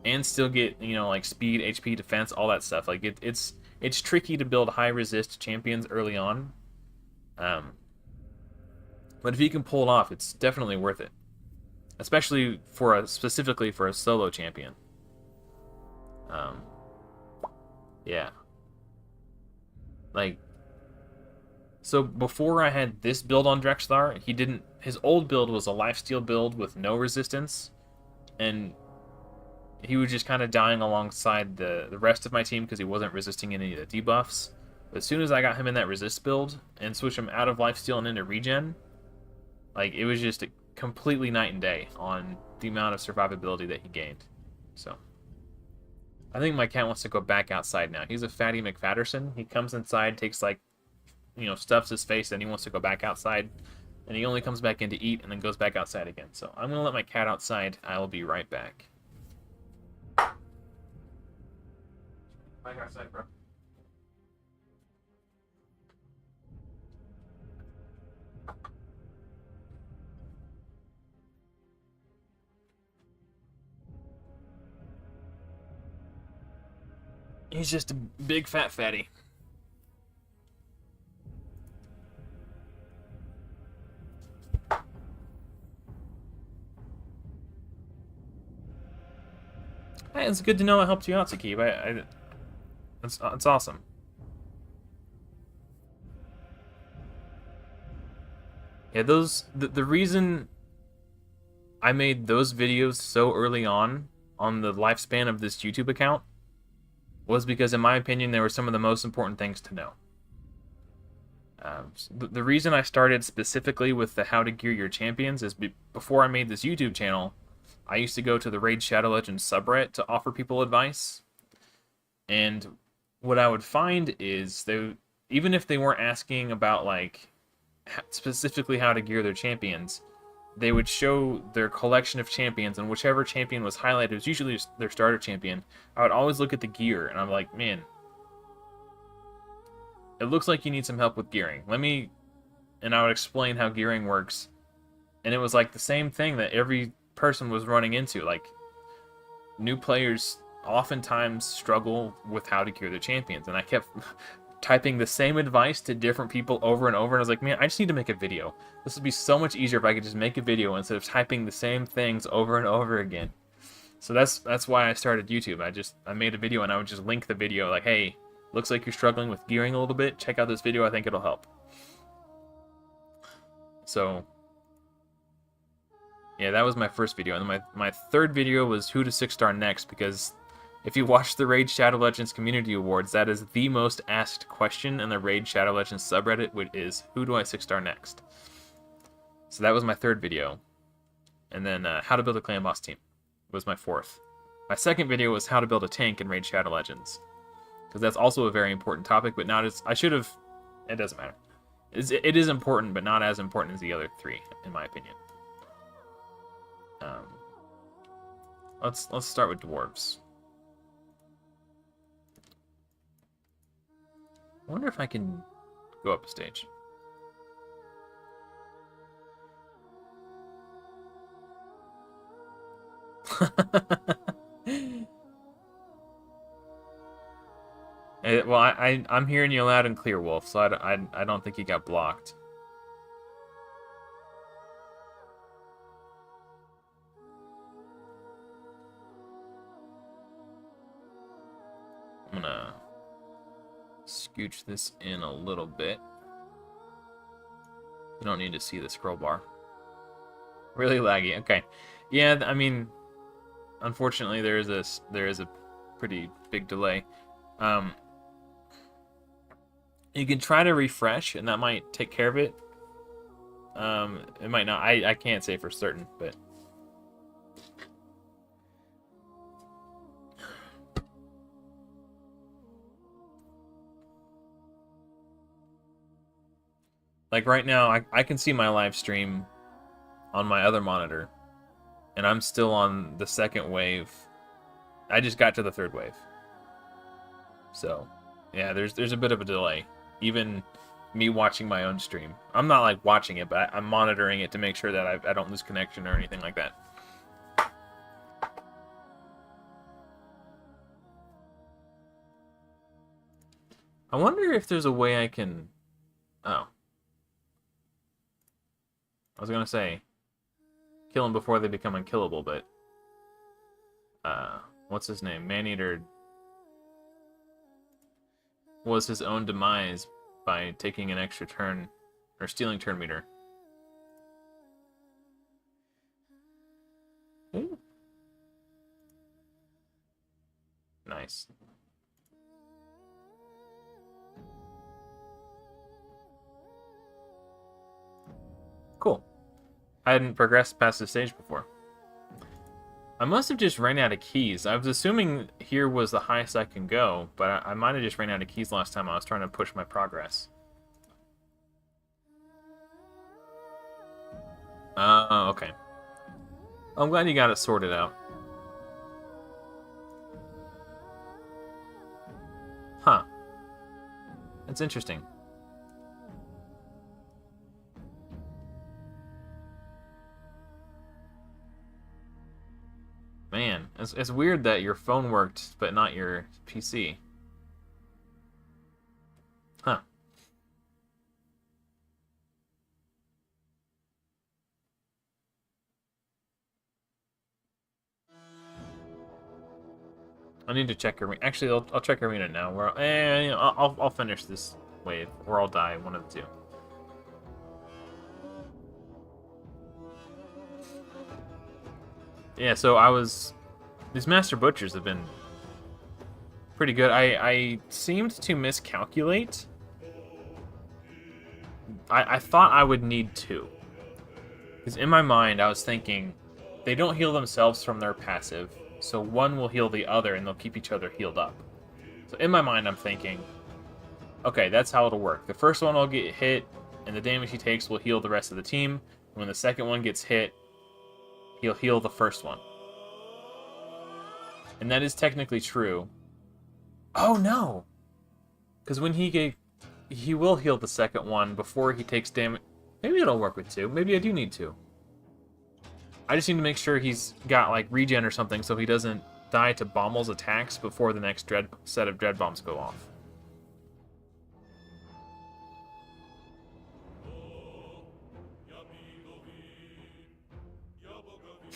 and still get like speed, HP, defense, all that stuff. Like it's tricky to build high resist champions early on. But if you can pull it off, it's definitely worth it, especially specifically for a solo champion. Yeah. Like, so before I had this build on Drexthar, he didn't. His old build was a lifesteal build with no resistance, and he was just kind of dying alongside the rest of my team because he wasn't resisting any of the debuffs. But as soon as I got him in that resist build and switched him out of lifesteal and into regen, like it was just a completely night and day on the amount of survivability that he gained. So I think my cat wants to go back outside now. He's a fatty McFatterson. He comes inside, takes like, stuffs his face, and he wants to go back outside. And he only comes back in to eat and then goes back outside again. So I'm going to let my cat outside. I will be right back. Back outside, bro. He's just a big fat fatty. Hey, it's good to know I helped you out, Sakib. It's awesome. Yeah, the reason I made those videos so early on the lifespan of this YouTube account was because, in my opinion, they were some of the most important things to know. The reason I started specifically with the how to gear your champions is before I made this YouTube channel, I used to go to the Raid Shadow Legends subreddit to offer people advice. And what I would find is even if they weren't asking about like specifically how to gear their champions, they would show their collection of champions, and whichever champion was highlighted was usually their starter champion. I would always look at the gear, and I'm like, man, it looks like you need some help with gearing. And I would explain how gearing works, and it was like the same thing that every person was running into. Like, new players oftentimes struggle with how to gear their champions, and I kept typing the same advice to different people over and over, and I was like, man, I just need to make a video. This would be so much easier if I could just make a video instead of typing the same things over and over again. So that's why I started YouTube. I made a video, and I would just link the video like, hey, looks like you're struggling with gearing a little bit. Check out this video. I think it'll help. So yeah, that was my first video. And then my third video was who to 6-star next, because if you watch the Raid Shadow Legends Community Awards, that is the most asked question in the Raid Shadow Legends subreddit, which is, who do I 6-star next? So that was my third video. And then how to build a clan boss team was my fourth. My second video was how to build a tank in Raid Shadow Legends, because that's also a very important topic, but not as... It doesn't matter. It is important, but not as important as the other three, in my opinion. Let's start with dwarves. I wonder if I can go up a stage. Well, I'm hearing you loud and clear, Wolf, so I don't think you got blocked. I'm gonna scooch this in a little bit. You don't need to see the scroll bar. Really laggy. Okay. Yeah, I mean, unfortunately, there is a pretty big delay. You can try to refresh, and that might take care of it. It might not. I can't say for certain, but like right now, I can see my live stream on my other monitor, and I'm still on the second wave. I just got to the third wave. So, yeah, there's a bit of a delay. Even me watching my own stream. I'm not like watching it, but I'm monitoring it to make sure that I don't lose connection or anything like that. I wonder if there's a way I can... Oh. I was gonna say, kill them before they become unkillable, but... what's his name? Maneater... was his own demise by taking an extra turn, or stealing turn meter. Ooh. Nice. Cool. I hadn't progressed past this stage before. I must have just ran out of keys. I was assuming here was the highest I can go, but I might have just ran out of keys last time I was trying to push my progress. Oh, okay. I'm glad you got it sorted out. Huh. That's interesting. Man, it's weird that your phone worked, but not your PC. Huh. I need to check arena. Actually, I'll check arena now. You know, I'll finish this wave, or I'll die. One of the two. Yeah, so these Master Butchers have been pretty good. I seemed to miscalculate. I thought I would need two. Because in my mind, I was thinking, they don't heal themselves from their passive, so one will heal the other, and they'll keep each other healed up. So in my mind, I'm thinking, okay, that's how it'll work. The first one will get hit, and the damage he takes will heal the rest of the team. When the second one gets hit, he'll heal the first one. And that is technically true. Oh, no! Because when he will heal the second one before he takes damage. Maybe it'll work with two. Maybe I do need two. I just need to make sure he's got, like, regen or something so he doesn't die to Bommel's attacks before the next set of Dread Bombs go off.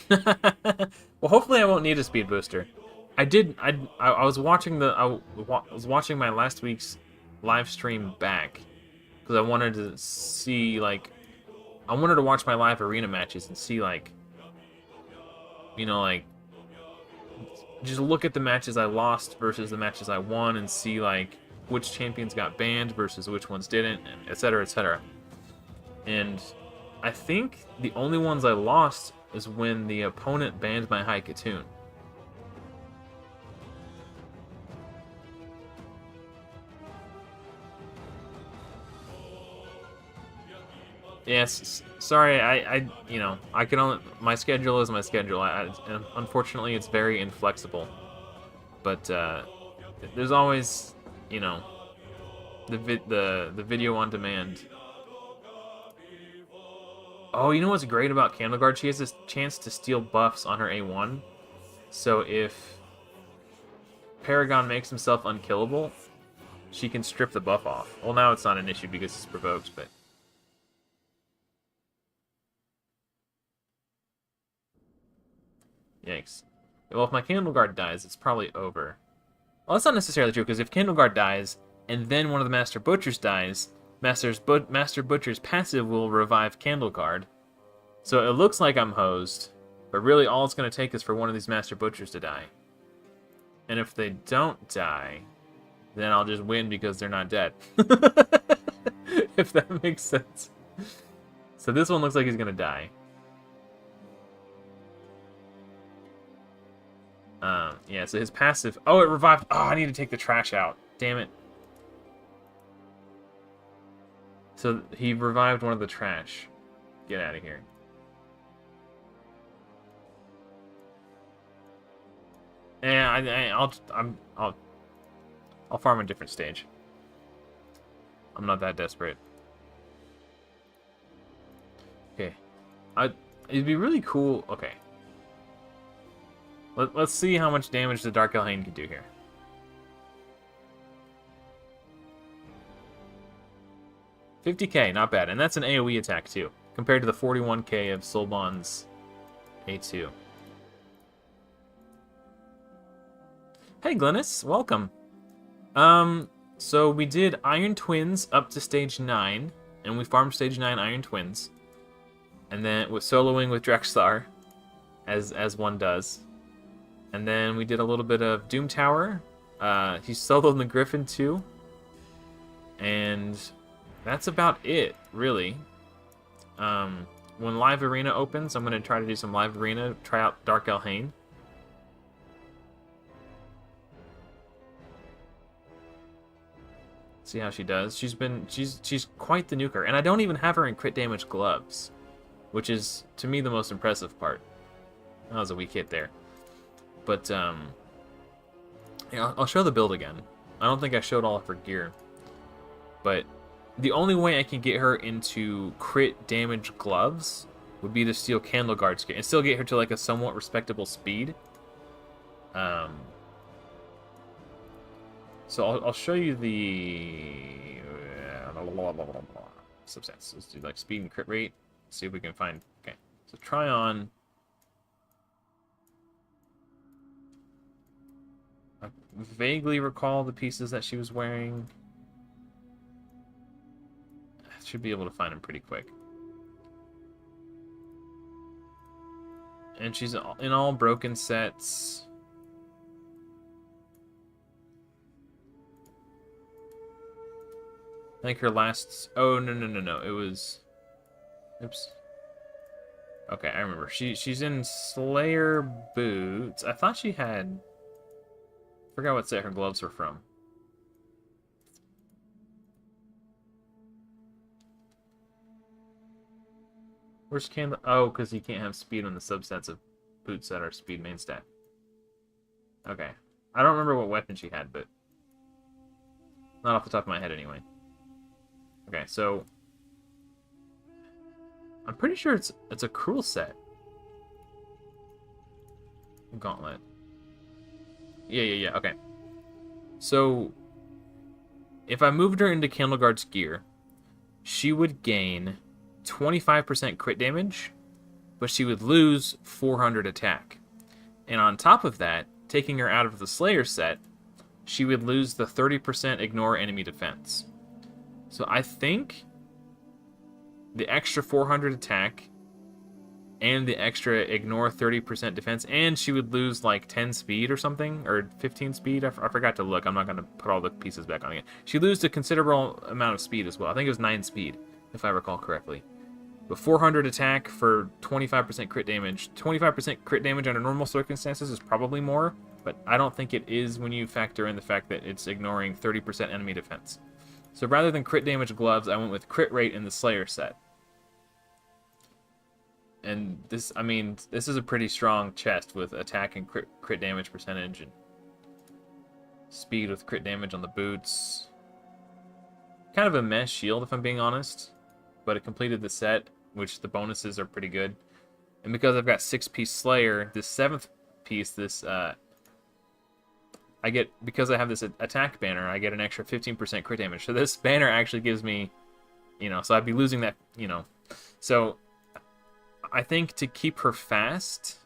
Well, hopefully I won't need a speed booster. I was watching my last week's live stream back because I wanted to see, like, I wanted to watch my live arena matches and see, like, you know, like, just look at the matches I lost versus the matches I won and see, like, which champions got banned versus which ones didn't, and etc., etc. And I think the only ones I lost is when the opponent banned my High Katoon. Yes, sorry, you know, I can only, my schedule is my schedule. And unfortunately, it's very inflexible. But there's always, you know, the video on demand. Oh, you know what's great about Candleguard? She has this chance to steal buffs on her A1. So if Paragon makes himself unkillable, she can strip the buff off. Well, now it's not an issue because it's provoked, but... Yikes. Well, if my Candleguard dies, it's probably over. Well, that's not necessarily true, because if Candleguard dies, and then one of the Master Butchers dies, Master Butcher's passive will revive Candleguard. So it looks like I'm hosed, but really all it's going to take is for one of these Master Butchers to die. And if they don't die, then I'll just win because they're not dead. If that makes sense. So this one looks like he's going to die. Yeah, so his passive... Oh, it revived... Oh, I need to take the trash out. Damn it. So he revived one of the trash. Get out of here. Yeah, I'll farm a different stage. I'm not that desperate. Okay. It'd be really cool... Okay. Let's see how much damage the Dark Elhain can do here. $50k, not bad. And that's an AoE attack, too, compared to the 41k of Soulbon's A2. Hey, Glennis, welcome. So we did Iron Twins up to stage 9, and we farmed stage 9 Iron Twins. And then with soloing with Drexthar, as one does. And then we did a little bit of Doom Tower. He soloed in the Griffin too. And that's about it, really. When Live Arena opens, I'm going to try to do some Live Arena, try out Dark Elhain. See how she does. She's quite the nuker, and I don't even have her in crit damage gloves, which is to me the most impressive part. That was a weak hit there, but yeah, I'll show the build again. I don't think I showed all of her gear, but the only way I can get her into crit damage gloves would be to steal Candle Guard's gear and still get her to like a somewhat respectable speed. So I'll show you the subsets. Let's do like speed and crit rate. See if we can find. Okay, so try on. I vaguely recall the pieces that she was wearing. I should be able to find them pretty quick. And she's in all broken sets. I think her last... Oh, no. It was... Oops. Okay, I remember. She's in Slayer boots. I thought she had... I forgot what set her gloves were from. Where's Candle? Oh, because you can't have speed on the subsets of boots that are speed main stat. Okay. I don't remember what weapon she had, but... Not off the top of my head, anyway. Okay, so... I'm pretty sure it's a cruel set. Gauntlet. Yeah, okay. So... If I moved her into Candleguard's gear, she would gain 25% crit damage, but she would lose 400 attack. And on top of that, taking her out of the Slayer set, she would lose the 30% ignore enemy defense. So I think the extra 400 attack and the extra ignore 30% defense, and she would lose like 10 speed or something, or 15 speed. I forgot to look. I'm not going to put all the pieces back on again. She loses a considerable amount of speed as well. I think it was 9 speed, if I recall correctly. But 400 attack for 25% crit damage. 25% crit damage under normal circumstances is probably more, but I don't think it is when you factor in the fact that it's ignoring 30% enemy defense. So rather than crit damage gloves, I went with crit rate in the Slayer set. And this, I mean, this is a pretty strong chest with attack and crit damage percentage and speed with crit damage on the boots. Kind of a mess shield, if I'm being honest, but it completed the set, which the bonuses are pretty good. And because I've got 6-piece Slayer, this 7th piece, this I get, because I have this attack banner, I get an extra 15% crit damage. So this banner actually gives me, so I'd be losing that, So I think to keep her fast,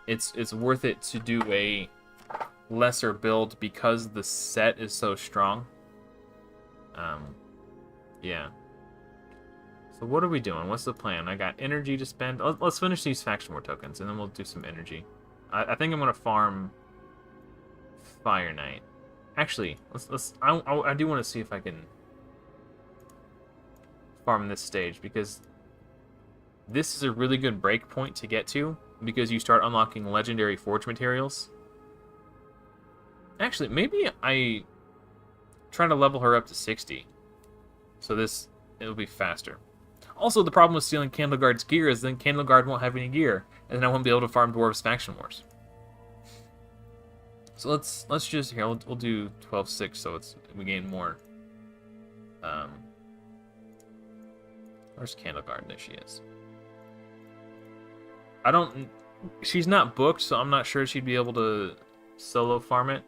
it's worth it to do a lesser build because the set is so strong. Yeah. So what are we doing? What's the plan? I got energy to spend. Let's finish these faction war tokens, and then we'll do some energy. I think I'm gonna farm Fire Knight. Actually, I do want to see if I can farm this stage, because this is a really good break point to get to, because you start unlocking legendary forge materials. Actually, maybe I try to level her up to 60. So it'll be faster. Also, the problem with stealing Candleguard's gear is then Candleguard won't have any gear, and then I won't be able to farm Dwarves Faction Wars. So let's just here. We'll do 12-6, so we gain more. Where's Candleguard? There she is. She's not booked, so I'm not sure she'd be able to solo farm it.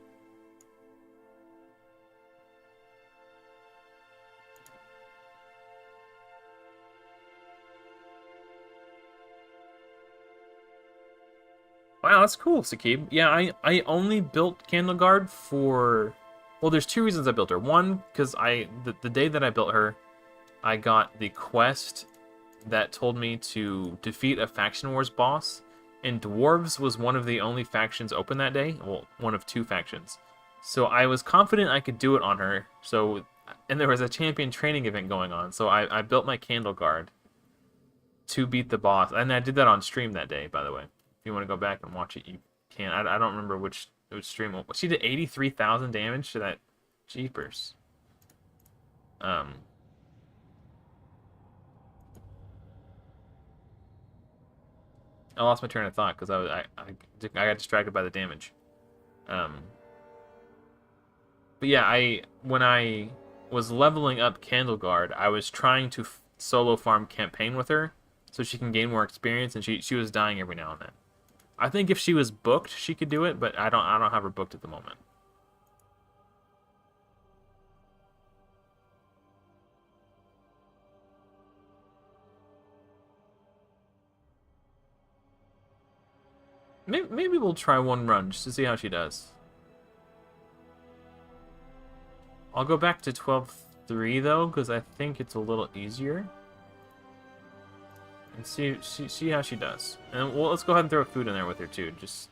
Wow, that's cool, Sakib. Yeah, I only built Candleguard for Well, there's two reasons I built her. One, because the day that I built her, I got the quest that told me to defeat a Faction Wars boss, and Dwarves was one of the only factions open that day. Well, one of two factions. So I was confident I could do it on her. So, and there was a champion training event going on, so I built my Candle Guard to beat the boss. And I did that on stream that day, by the way. If you want to go back and watch it, you can. I don't remember which stream. She did 83,000 damage to that. Jeepers. I lost my train of thought because I got distracted by the damage. But yeah, when I was leveling up Candle Guard, I was trying to solo farm campaign with her so she can gain more experience, and she was dying every now and then. I think if she was booked, she could do it, but I don't have her booked at the moment. Maybe we'll try one run just to see how she does. I'll go back to 12.3 though, because I think it's a little easier. And see how she does. And well, let's go ahead and throw food in there with her too. Just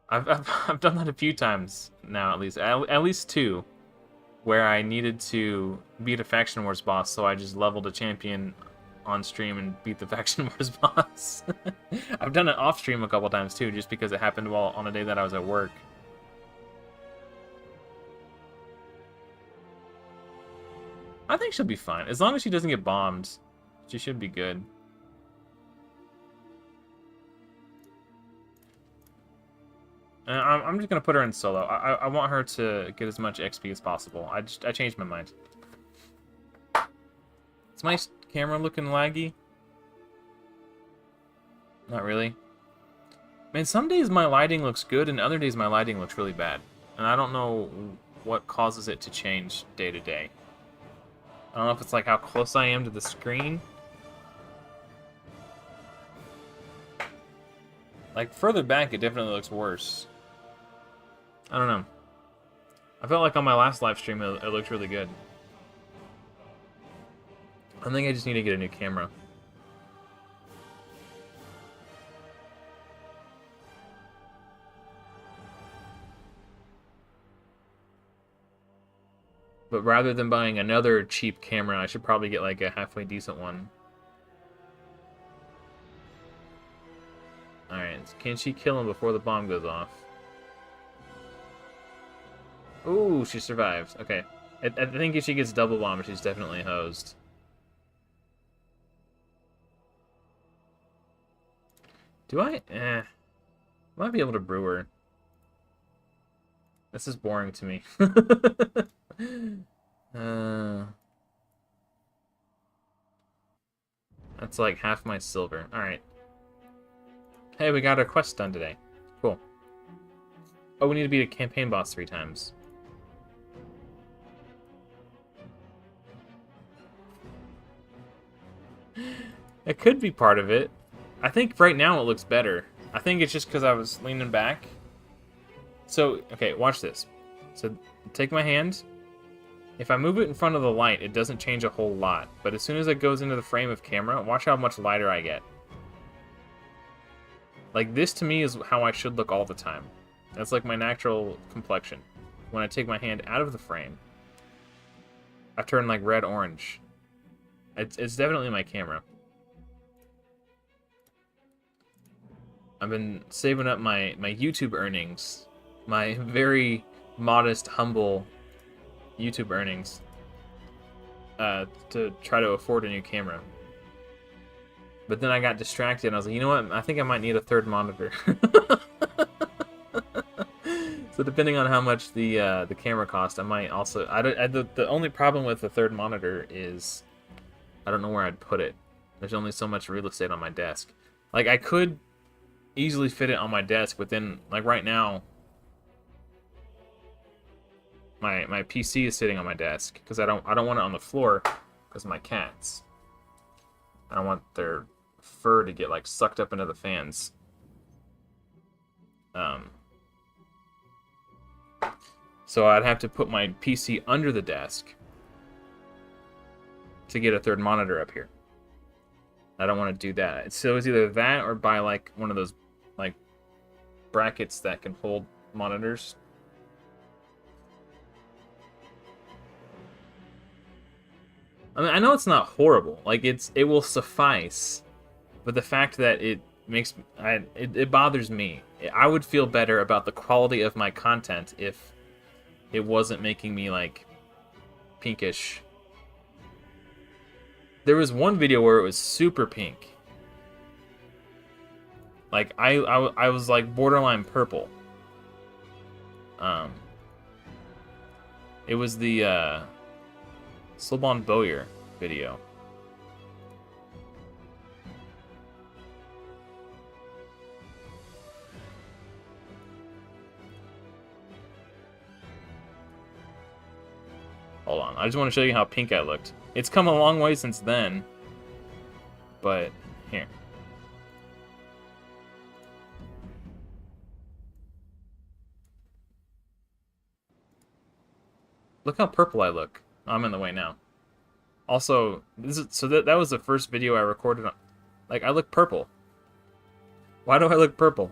I've done that a few times now, at least two, where I needed to beat a Faction Wars boss, so I just leveled a champion on stream and beat the Faction Wars boss. I've done it off stream a couple times too, just because it happened while on a day that I was at work. I think she'll be fine. As long as she doesn't get bombed, she should be good. I'm just going to put her in solo. I want her to get as much XP as possible. I changed my mind. Is my camera looking laggy? Not really. Man, some days my lighting looks good, and other days my lighting looks really bad. And I don't know what causes it to change day to day. I don't know if it's like how close I am to the screen. Like, further back, it definitely looks worse. I don't know. I felt like on my last live stream, it looked really good. I think I just need to get a new camera. But rather than buying another cheap camera, I should probably get like a halfway decent one. Alright, can she kill him before the bomb goes off? Ooh, she survives. Okay. I think if she gets double bombed, she's definitely hosed. Do I? Might be able to brew her. This is boring to me. That's like half my silver. Alright. Hey, we got our quest done today. Cool. Oh, we need to beat a campaign boss 3 times. It could be part of it. I think right now it looks better. I think it's just because I was leaning back. So, okay, watch this. So, take my hand. If I move it in front of the light, it doesn't change a whole lot. But as soon as it goes into the frame of camera, watch how much lighter I get. Like, this to me is how I should look all the time. That's like my natural complexion. When I take my hand out of the frame, I turn like red-orange. It's definitely my camera. I've been saving up my YouTube earnings. My very modest, humble YouTube earnings. To try to afford a new camera. But then I got distracted and I was like, you know what? I think I might need a third monitor. So depending on how much the camera cost, I might also... the only problem with the third monitor is I don't know where I'd put it. There's only so much real estate on my desk. Like, I could easily fit it on my desk, but then, like, right now, my PC is sitting on my desk because I don't want it on the floor because of my cats. I don't want their fur to get like sucked up into the fans. So I'd have to put my PC under the desk to get a third monitor up here. I don't want to do that. So it's either that or buy like one of those like brackets that can hold monitors. I mean, I know it's not horrible. Like it will suffice, but the fact that it makes it bothers me. I would feel better about the quality of my content if it wasn't making me like pinkish. There was one video where it was super pink. Like I was like borderline purple. It was the Slobon Bowyer video. Hold on, I just want to show you how pink I looked. It's come a long way since then, but here. Look how purple I look. I'm in the way now. Also, that was the first video I recorded on. Like, I look purple. Why do I look purple?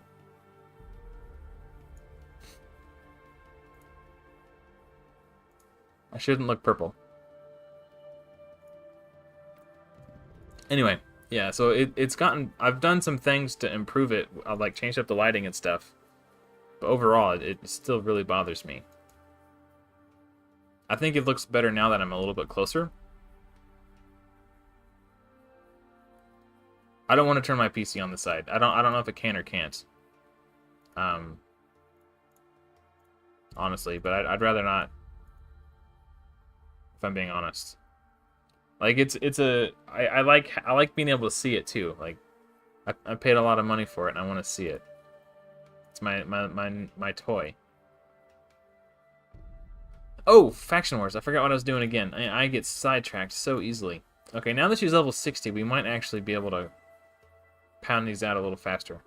I shouldn't look purple. Anyway, yeah, so it's gotten... I've done some things to improve it. I've, like, changed up the lighting and stuff. But overall, it still really bothers me. I think it looks better now that I'm a little bit closer. I don't want to turn my PC on the side. I don't know if it can or can't. Honestly, but I'd rather not. If I'm being honest. Like I like being able to see it too. Like I paid a lot of money for it and I want to see it. It's my toy. Oh, Faction Wars. I forgot what I was doing again. I get sidetracked so easily. Okay, now that she's level 60, we might actually be able to pound these out a little faster.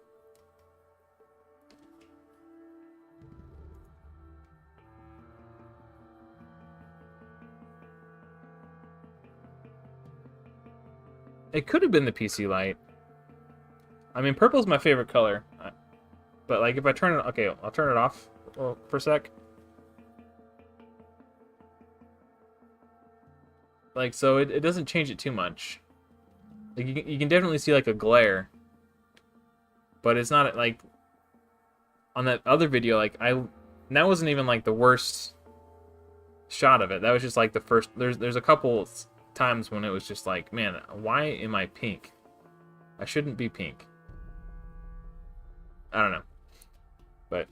It could have been the PC light. I mean, purple's my favorite color. But, like, if I turn it... Okay, I'll turn it off for a sec. Like, so it doesn't change it too much. Like, you can definitely see, like, a glare. But it's not, like... On that other video, like, that wasn't even, like, the worst shot of it. That was just, like, the first... There's a couple times when it was just like, man, why am I pink? I shouldn't be pink. I don't know. But...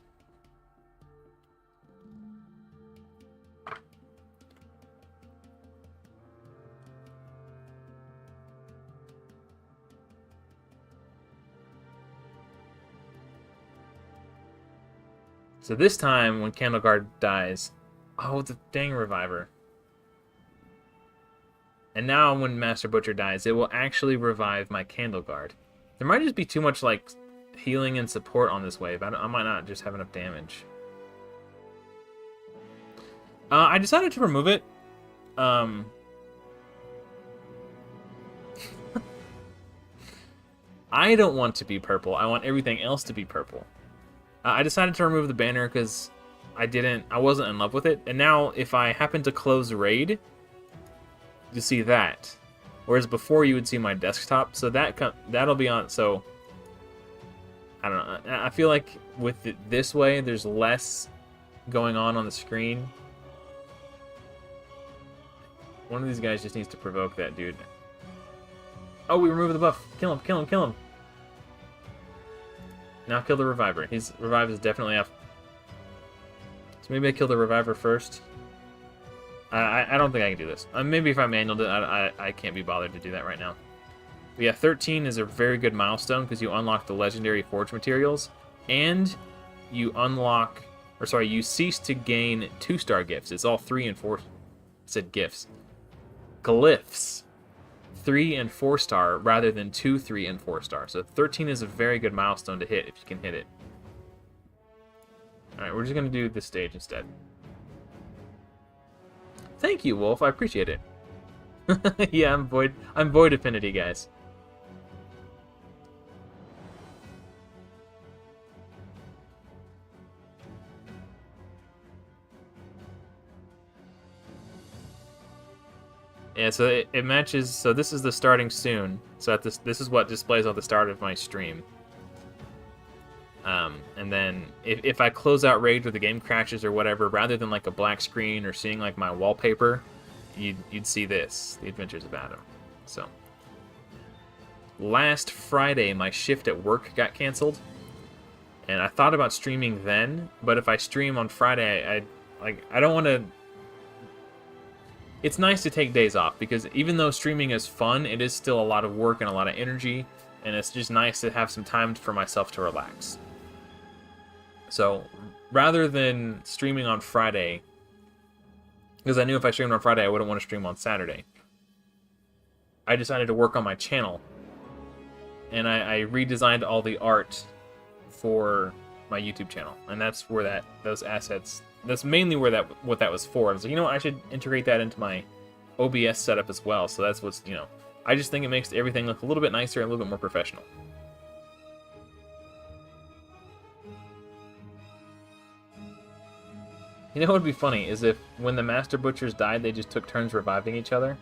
So this time, when Candleguard dies... Oh, the dang Reviver. And now when Master Butcher dies, it will actually revive my Candleguard. There might just be too much, like, healing and support on this wave. I might not just have enough damage. I decided to remove it. I don't want to be purple. I want everything else to be purple. I decided to remove the banner because I wasn't in love with it. And now, if I happen to close raid, you see that. Whereas before, you would see my desktop. So that'll be on. So I don't know. I feel like with it this way, there's less going on the screen. One of these guys just needs to provoke that dude. Oh, we removed the buff. Kill him, kill him, kill him. Now kill the Reviver. His Revive is definitely up. So maybe I kill the Reviver first. I don't think I can do this. Maybe if I manualed it, I can't be bothered to do that right now. But yeah, 13 is a very good milestone because you unlock the legendary forge materials, and you unlock, or sorry, you cease to gain 2-star gifts. It's all 3 and 4. I said gifts. Glyphs. 3 and 4 star rather than 2, 3, and 4 star. So 13 is a very good milestone to hit if you can hit it. Alright, we're just going to do this stage instead. Thank you, Wolf. I appreciate it. Yeah, I'm Void Affinity, guys. Yeah, so it matches. So this is the starting soon. So at this is what displays at the start of my stream. And then if I close out Rage or the game crashes or whatever, rather than like a black screen or seeing like my wallpaper, you'd see this, The Adventures of Adam. So last Friday, my shift at work got canceled, and I thought about streaming then. But if I stream on Friday, I don't want to. It's nice to take days off, because even though streaming is fun, it is still a lot of work and a lot of energy, and it's just nice to have some time for myself to relax. So rather than streaming on Friday, because I knew if I streamed on Friday I wouldn't want to stream on Saturday, I decided to work on my channel, and I redesigned all the art for my YouTube channel, and that's where those assets. That's mainly what that was for. I was like, you know what, I should integrate that into my OBS setup as well. So that's what's, I just think it makes everything look a little bit nicer and a little bit more professional. You know what would be funny is if when the Master Butchers died, they just took turns reviving each other.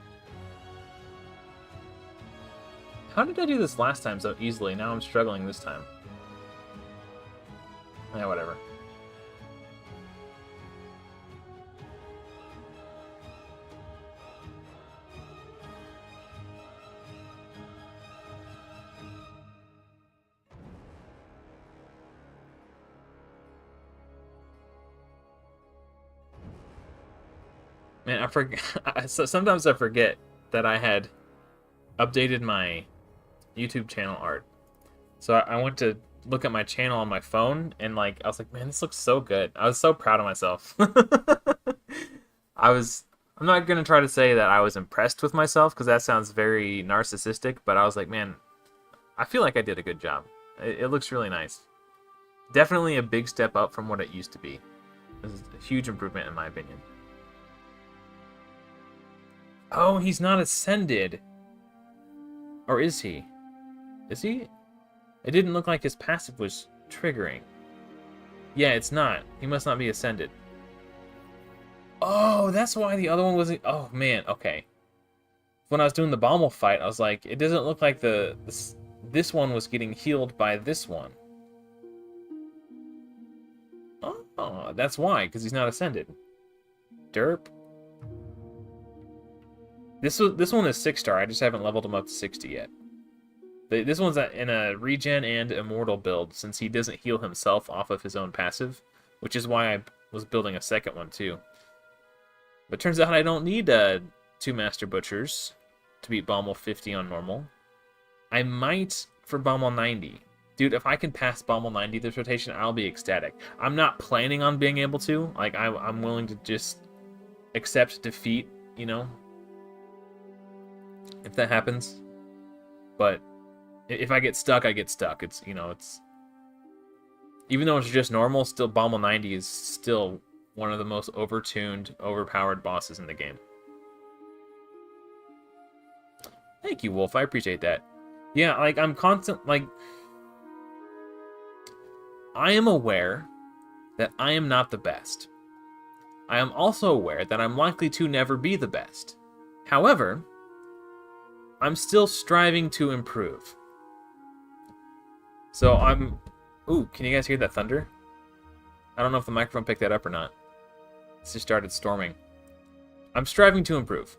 How did I do this last time so easily? Now I'm struggling this time. Yeah, whatever. Man, I forget. Sometimes I forget that I had updated my YouTube channel art. So I went to look at my channel on my phone, and I was like, man, this looks so good. I was so proud of myself. I'm not gonna try to say that I was impressed with myself, because that sounds very narcissistic. But I was like, man, I feel like I did a good job. It looks really nice. Definitely a big step up from what it used to be. This is a huge improvement in my opinion. Oh, he's not ascended. Or is he? Is he? It didn't look like his passive was triggering. Yeah, it's not. He must not be ascended. Oh, that's why the other one wasn't. Oh, man, okay. When I was doing the Bommel fight, I was like, it doesn't look like this one was getting healed by this one. Oh, that's why, because he's not ascended. Derp. This one is 6-star. I just haven't leveled him up to 60 yet. This one's in a regen and immortal build, since he doesn't heal himself off of his own passive, which is why I was building a second one too. But turns out I don't need 2 Master Butchers to beat Bommel 50 on normal. I might for Bommel 90. Dude, if I can pass Bommel 90 this rotation, I'll be ecstatic. I'm not planning on being able to. I'm willing to just accept defeat, if that happens. But if I get stuck, I get stuck. It's even though it's just normal, still Bommel 90 is still one of the most overtuned, overpowered bosses in the game. Thank you, Wolf. I appreciate that. Yeah, I'm constant, I am aware that I am not the best. I am also aware that I'm likely to never be the best. However, I'm still striving to improve. So ooh, can you guys hear that thunder? I don't know if the microphone picked that up or not. It just started storming. I'm striving to improve.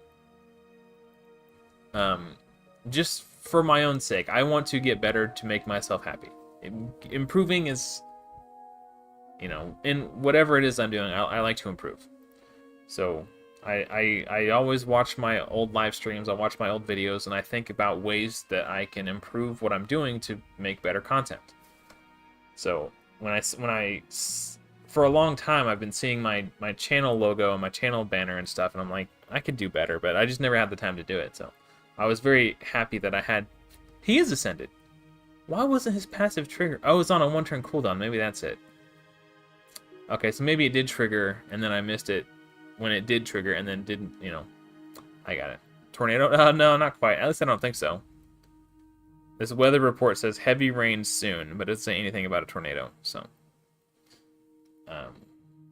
Just for my own sake. I want to get better to make myself happy. Improving is, in whatever it is I'm doing, I like to improve. So I always watch my old live streams, I watch my old videos, and I think about ways that I can improve what I'm doing to make better content. So when I for a long time I've been seeing my channel logo and my channel banner and stuff, and I'm like, I could do better, but I just never had the time to do it. So I was very happy that I had... He is Ascended. Why wasn't his passive trigger? Oh, it's on a 1-turn cooldown. Maybe that's it. Okay, so maybe it did trigger, and then I missed it when it did trigger, and then didn't, you know. I got it. Tornado? No, not quite. At least I don't think so. This weather report says heavy rain soon, but it doesn't say anything about a tornado, so.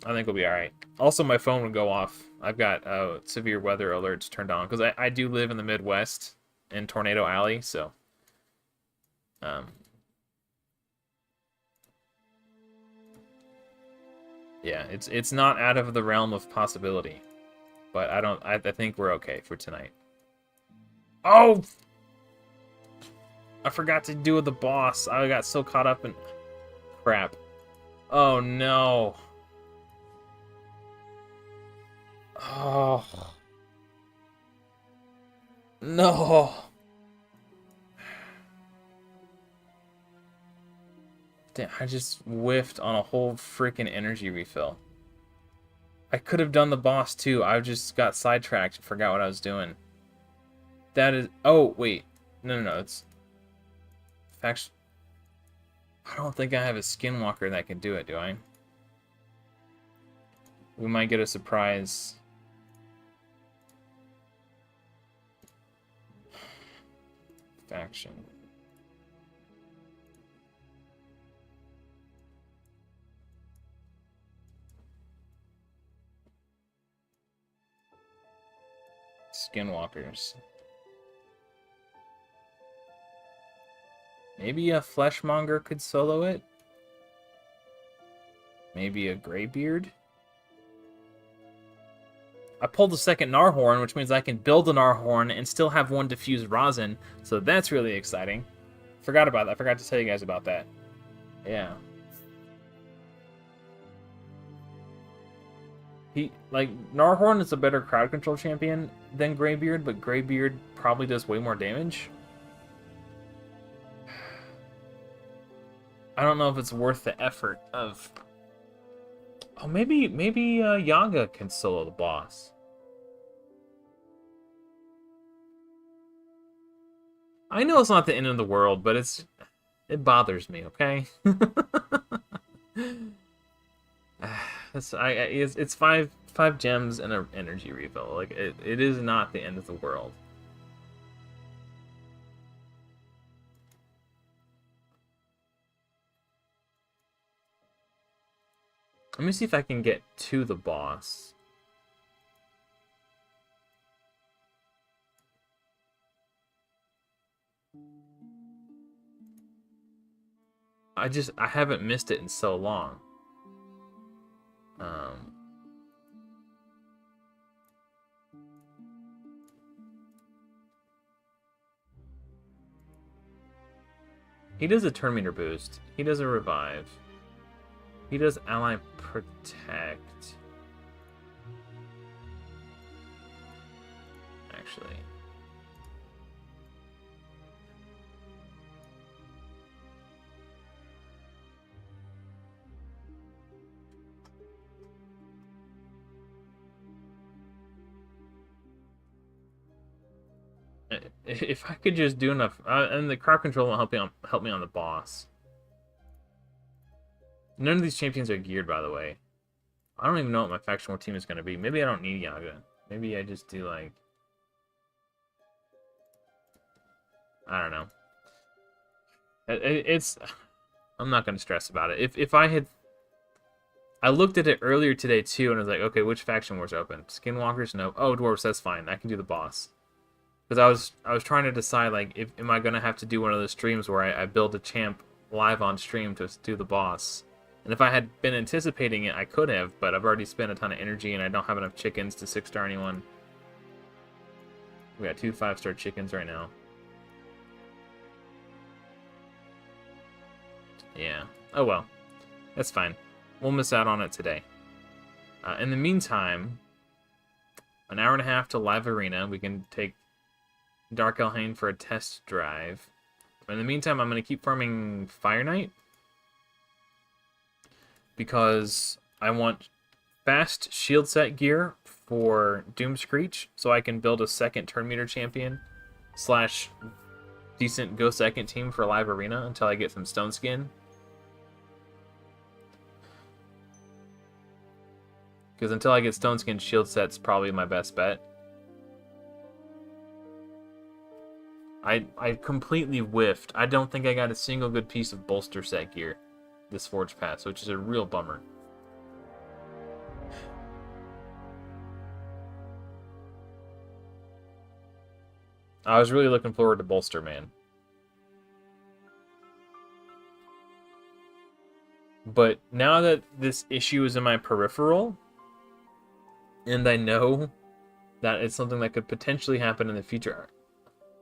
I think we'll be alright. Also, my phone would go off. I've got severe weather alerts turned on, because I do live in the Midwest, in Tornado Alley, so. Yeah, it's not out of the realm of possibility, but I think we're okay for tonight. Oh! I forgot to do with the boss. I got so caught up in... Crap. Oh, no. Oh. No. Damn, I just whiffed on a whole freaking energy refill. I could have done the boss, too. I just got sidetracked and forgot what I was doing. That is... Oh, wait. No. It's... Faction... I don't think I have a skinwalker that can do it, do I? We might get a surprise. Faction. Skinwalkers. Maybe a Fleshmonger could solo it? Maybe a Greybeard? I pulled a second Narhorn, which means I can build a Narhorn and still have one diffuse rosin, so that's really exciting. Forgot about that. I forgot to tell you guys about that. Yeah. Narhorn is a better crowd control champion than Greybeard, but Greybeard probably does way more damage. I don't know if it's worth the effort of... Oh, maybe Yaga can solo the boss. I know it's not the end of the world, but it bothers me, okay? It's five gems and an energy refill. Like it is not the end of the world. Let me see if I can get to the boss. I haven't missed it in so long. He does a turn meter boost. He does a revive. He does ally protect. Actually. If I could just do enough, and the crowd control won't help me on the boss. None of these champions are geared, by the way. I don't even know what my faction war team is going to be. Maybe I don't need Yaga. Maybe I just do like... I don't know. It's... I'm not going to stress about it. If I had... I looked at it earlier today too, and I was like, okay, which faction war's open? Skinwalkers? No. Oh, Dwarves, that's fine. I can do the boss. Because I was trying to decide, like, am I going to have to do one of those streams where I build a champ live on stream to do the boss? And if I had been anticipating it, I could have, but I've already spent a ton of energy and I don't have enough chickens to 6-star anyone. We got 2 5-star chickens right now. Yeah. Oh well. That's fine. We'll miss out on it today. In the meantime, an hour and a half to live arena. We can take Dark Elhain for a test drive. In the meantime, I'm going to keep farming Fire Knight, because I want fast shield set gear for Doom Screech, so I can build a second turn meter champion slash decent go second team for live arena until I get some stone skin. Because until I get stone skin, shield set's probably my best bet. I completely whiffed. I don't think I got a single good piece of bolster set gear this Forge Pass, which is a real bummer. I was really looking forward to bolster, man. But now that this issue is in my peripheral, and I know that it's something that could potentially happen in the future,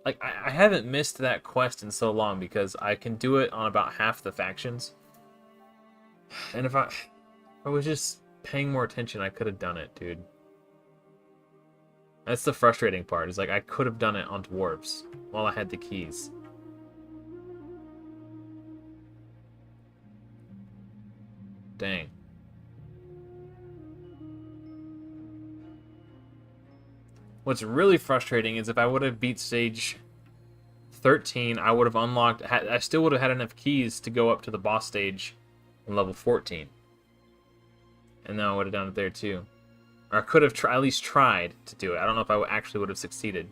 like, I haven't missed that quest in so long because I can do it on about half the factions. And if I was just paying more attention, I could have done it, dude. That's the frustrating part, is like I could have done it on dwarves while I had the keys. Dang. What's really frustrating is if I would have beat stage 13, I would have unlocked... I still would have had enough keys to go up to the boss stage in level 14. And then I would have done it there too. Or I could have at least tried to do it. I don't know if I actually would have succeeded.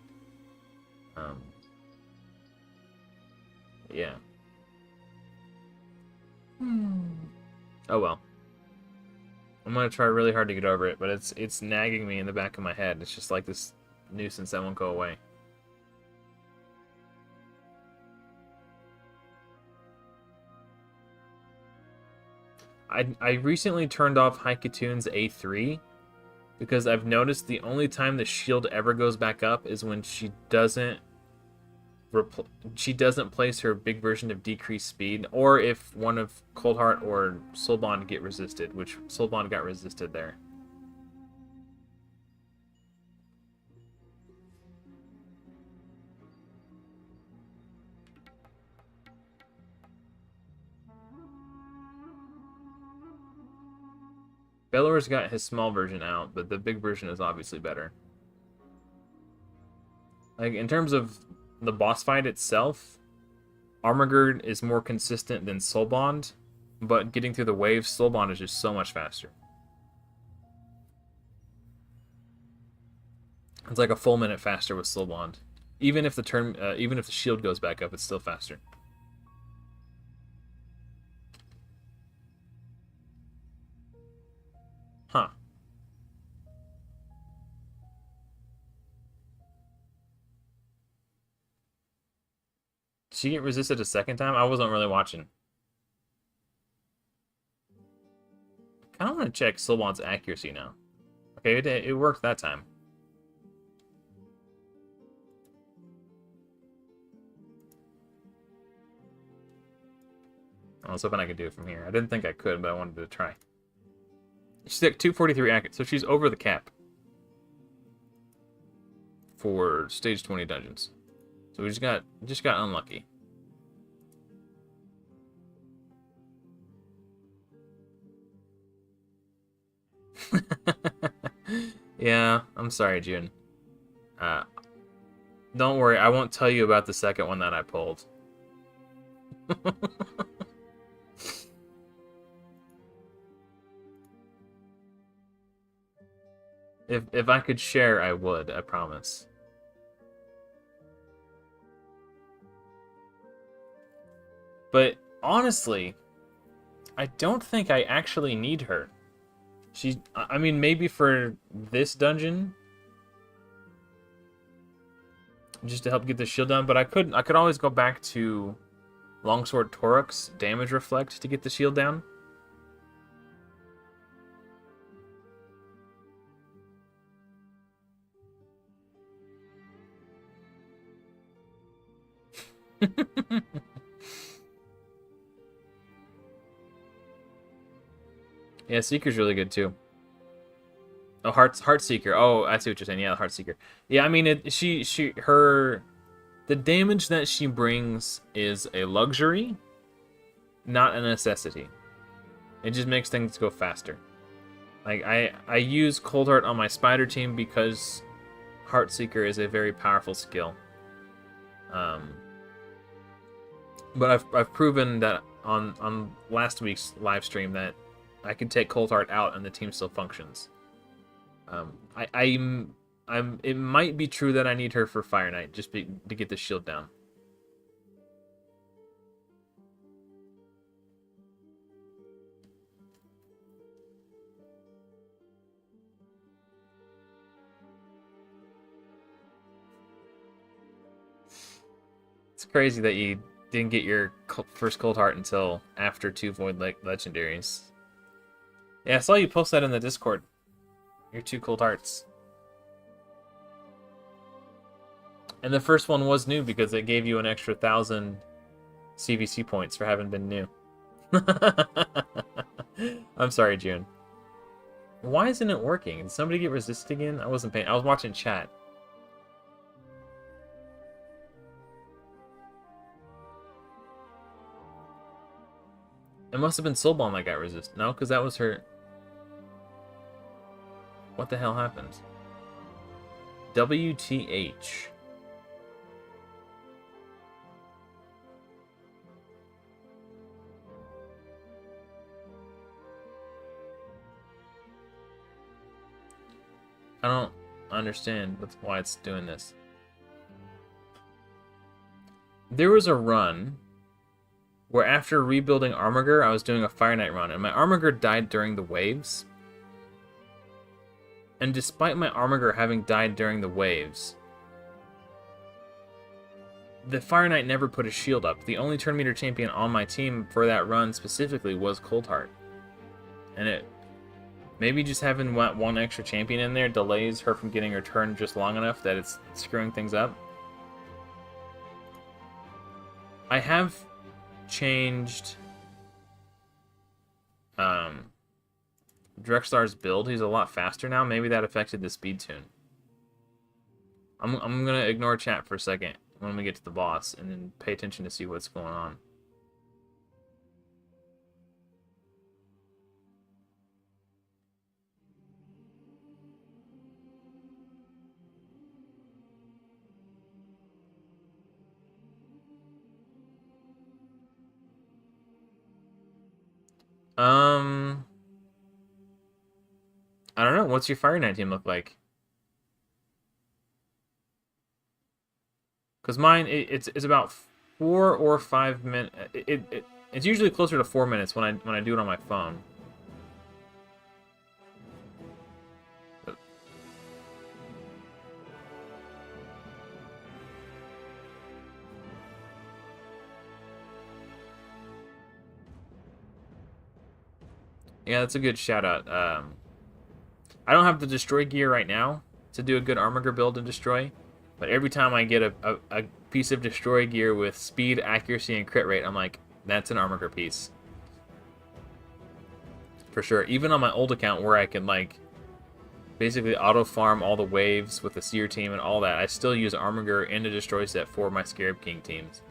Yeah. Oh well. I'm gonna try really hard to get over it, but it's nagging me in the back of my head. It's just like this nuisance that won't go away. I recently turned off Haikitune's A3 because I've noticed the only time the shield ever goes back up is when she doesn't place her big version of decreased speed, or if one of Coldheart or Soulbond get resisted, which Soulbond got resisted there. Belor's got his small version out, but the big version is obviously better. Like, in terms of the boss fight itself, Armorgird is more consistent than Soulbond, but getting through the waves, Soulbond is just so much faster. It's like a full minute faster with Soulbond. Even if the shield goes back up, it's still faster. Huh. Did she get resisted a second time? I wasn't really watching. I kind of want to check Soulbond's accuracy now. Okay, it worked that time. I was hoping I could do it from here. I didn't think I could, but I wanted to try. She's at 243 accurate, so she's over the cap for stage 20 dungeons. So we just got unlucky. Yeah, I'm sorry, June. Don't worry, I won't tell you about the second one that I pulled. If I could share, I would, I promise. But honestly, I don't think I actually need her. I mean, maybe for this dungeon, just to help get the shield down, but I could always go back to Longsword Torok's damage reflect to get the shield down. Yeah, Seeker's really good too. Oh, Heartseeker. Oh, I see what you're saying. Yeah, Heartseeker. Yeah, I mean, the damage that she brings is a luxury, not a necessity. It just makes things go faster. Like, I use Coldheart on my spider team because Heartseeker is a very powerful skill. But I've proven that on last week's live stream that I can take Cold Heart out and the team still functions. It might be true that I need her for Fire Knight just to get the shield down. It's crazy that you didn't get your first Cold Heart until after 2 Void Legendaries. Yeah, I saw you post that in the Discord. Your 2 Cold Hearts. And the first one was new because it gave you an extra 1,000 CVC points for having been new. I'm sorry, June. Why isn't it working? Did somebody get resisted again? I wasn't paying. I was watching chat. It must have been Soulbomb that got resisted. No, because that was her. What the hell happened? WTH. I don't understand why it's doing this. There was a run where after rebuilding Armiger, I was doing a Fire Knight run, and my Armiger died during the waves. And despite my Armiger having died during the waves, the Fire Knight never put a shield up. The only turn meter champion on my team for that run specifically was Coldheart. And it maybe just having one extra champion in there delays her from getting her turn just long enough that it's screwing things up. I have changed Drexlar's build. He's a lot faster now. Maybe that affected the speed tune. I'm gonna ignore chat for a second when we get to the boss and then pay attention to see what's going on. I don't know. What's your Fire Knight team look like? Because mine, it's about 4 or 5 minutes. It's usually closer to 4 minutes when I do it on my phone. Yeah, that's a good shout out. I don't have the destroy gear right now to do a good Armiger build and destroy, but every time I get a piece of destroy gear with speed, accuracy, and crit rate, I'm like, that's an Armiger piece. For sure. Even on my old account where I can like basically auto farm all the waves with the Seer team and all that, I still use Armiger and a destroy set for my Scarab King teams.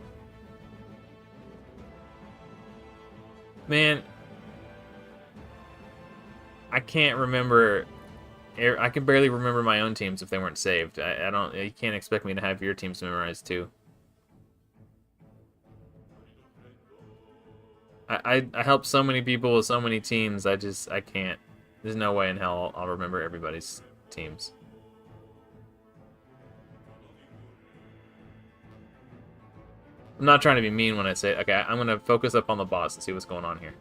Man, I can't remember. I can barely remember my own teams if they weren't saved. I don't. You can't expect me to have your teams memorized too. I help so many people with so many teams. I can't. There's no way in hell I'll remember everybody's teams. I'm not trying to be mean when I say, okay, I'm gonna focus up on the boss and see what's going on here.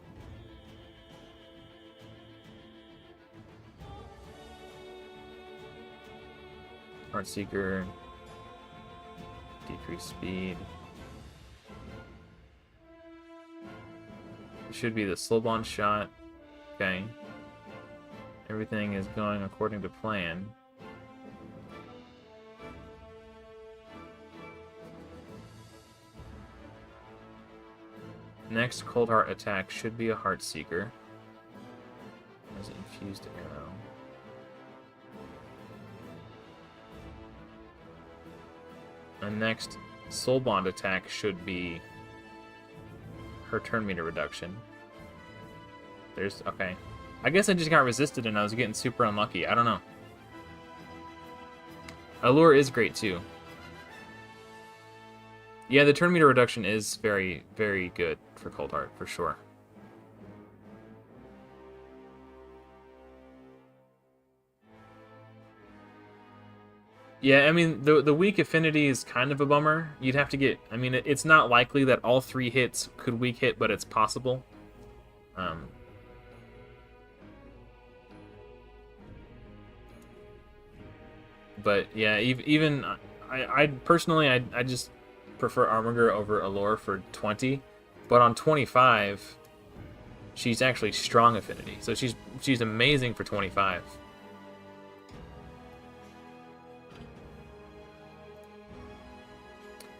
Heartseeker, decrease speed. It should be the Slowbond shot. Okay. Everything is going according to plan. Next Cold Heart attack should be a Heartseeker. There's an infused arrow. And next Soulbond attack should be her turn meter reduction. There's, okay. I guess I just got resisted and I was getting super unlucky. I don't know. Allure is great too. Yeah, the turn meter reduction is very, very good for Cold Heart, for sure. Yeah, I mean, the weak affinity is kind of a bummer. You'd have to get... I mean, it's not likely that all 3 hits could weak hit, but it's possible. But yeah, even... I personally, I just prefer Armiger over Allure for 20. But on 25, she's actually strong affinity. So she's amazing for 25.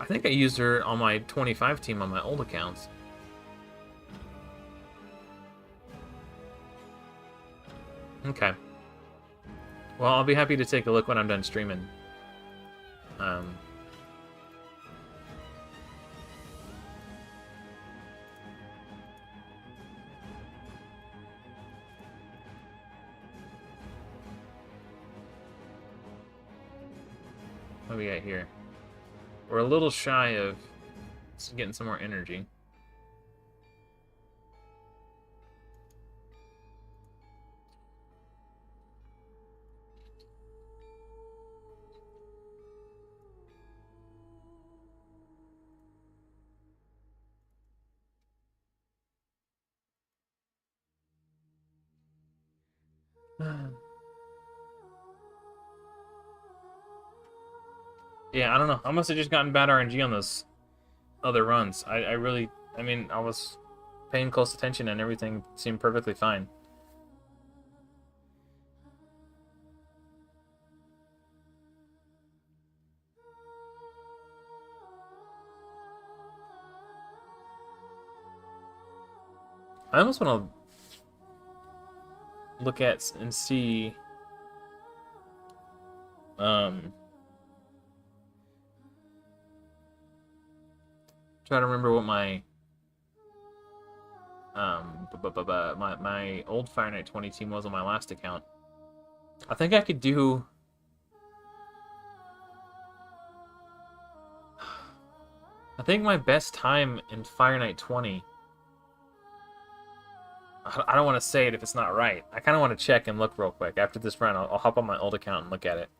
I think I used her on my 25 team on my old accounts. Okay. Well, I'll be happy to take a look when I'm done streaming. What do we got here? We're a little shy of getting some more energy. Yeah, I don't know. I must have just gotten bad RNG on those other runs. I really... I mean, I was paying close attention and everything seemed perfectly fine. I almost want to look at and see... try to remember what my my old Fire Knight 20 team was on my last account. I think I could do... I think my best time in Fire Knight 20... I don't want to say it if it's not right. I kind of want to check and look real quick. After this run, I'll hop on my old account and look at it.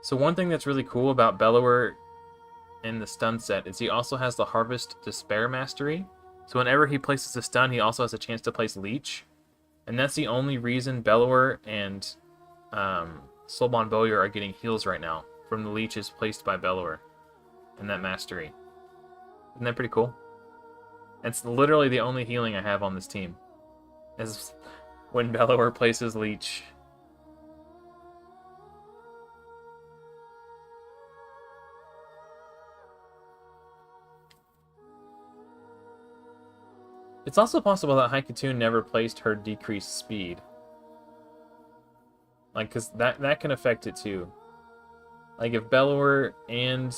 So one thing that's really cool about Bellower in the stun set is he also has the Harvest Despair mastery. So whenever he places a stun, he also has a chance to place Leech. And that's the only reason Bellower and Soulbond Bowyer are getting heals right now from the Leeches placed by Bellower in that mastery. Isn't that pretty cool? It's literally the only healing I have on this team, is when Bellower places Leech. It's also possible that Haikatoon never placed her decreased speed. Like, because that can affect it too. Like, if Bellower and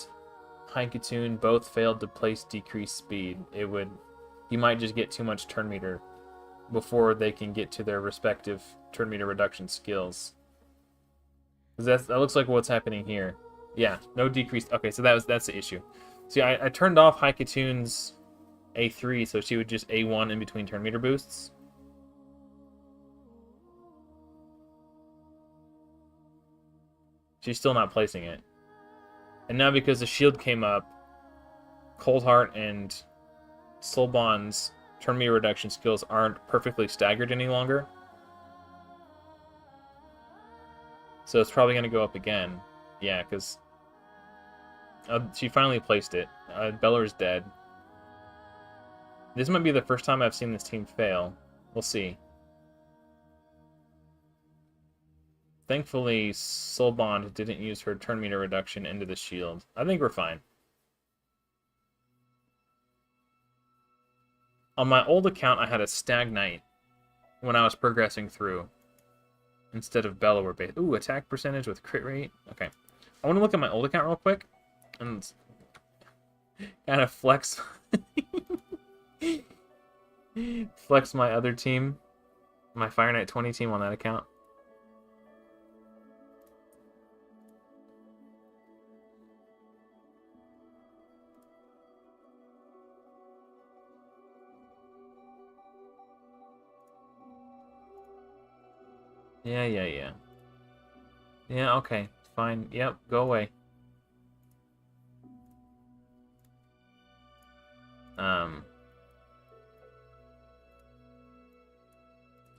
Haikatoon both failed to place decreased speed, you might just get too much turn meter before they can get to their respective turn meter reduction skills. Because that looks like what's happening here. Yeah, no decreased. Okay, so that's the issue. See, I turned off Haikatoon's A3, so she would just A1 in between turn meter boosts. She's still not placing it. And now because the shield came up, Coldheart and Soulbond's turn meter reduction skills aren't perfectly staggered any longer. So it's probably going to go up again. Yeah, because she finally placed it. Bellower's dead. This might be the first time I've seen this team fail. We'll see. Thankfully, Soulbond didn't use her turn meter reduction into the shield. I think we're fine. On my old account, I had a Stag Knight when I was progressing through, instead of Bellower base. Ooh, attack percentage with crit rate. Okay. I want to look at my old account real quick and kind of flex. Flex my other team, my Fire Knight 20 team on that account. Yeah, yeah, yeah. Yeah, okay. Fine. Yep, go away.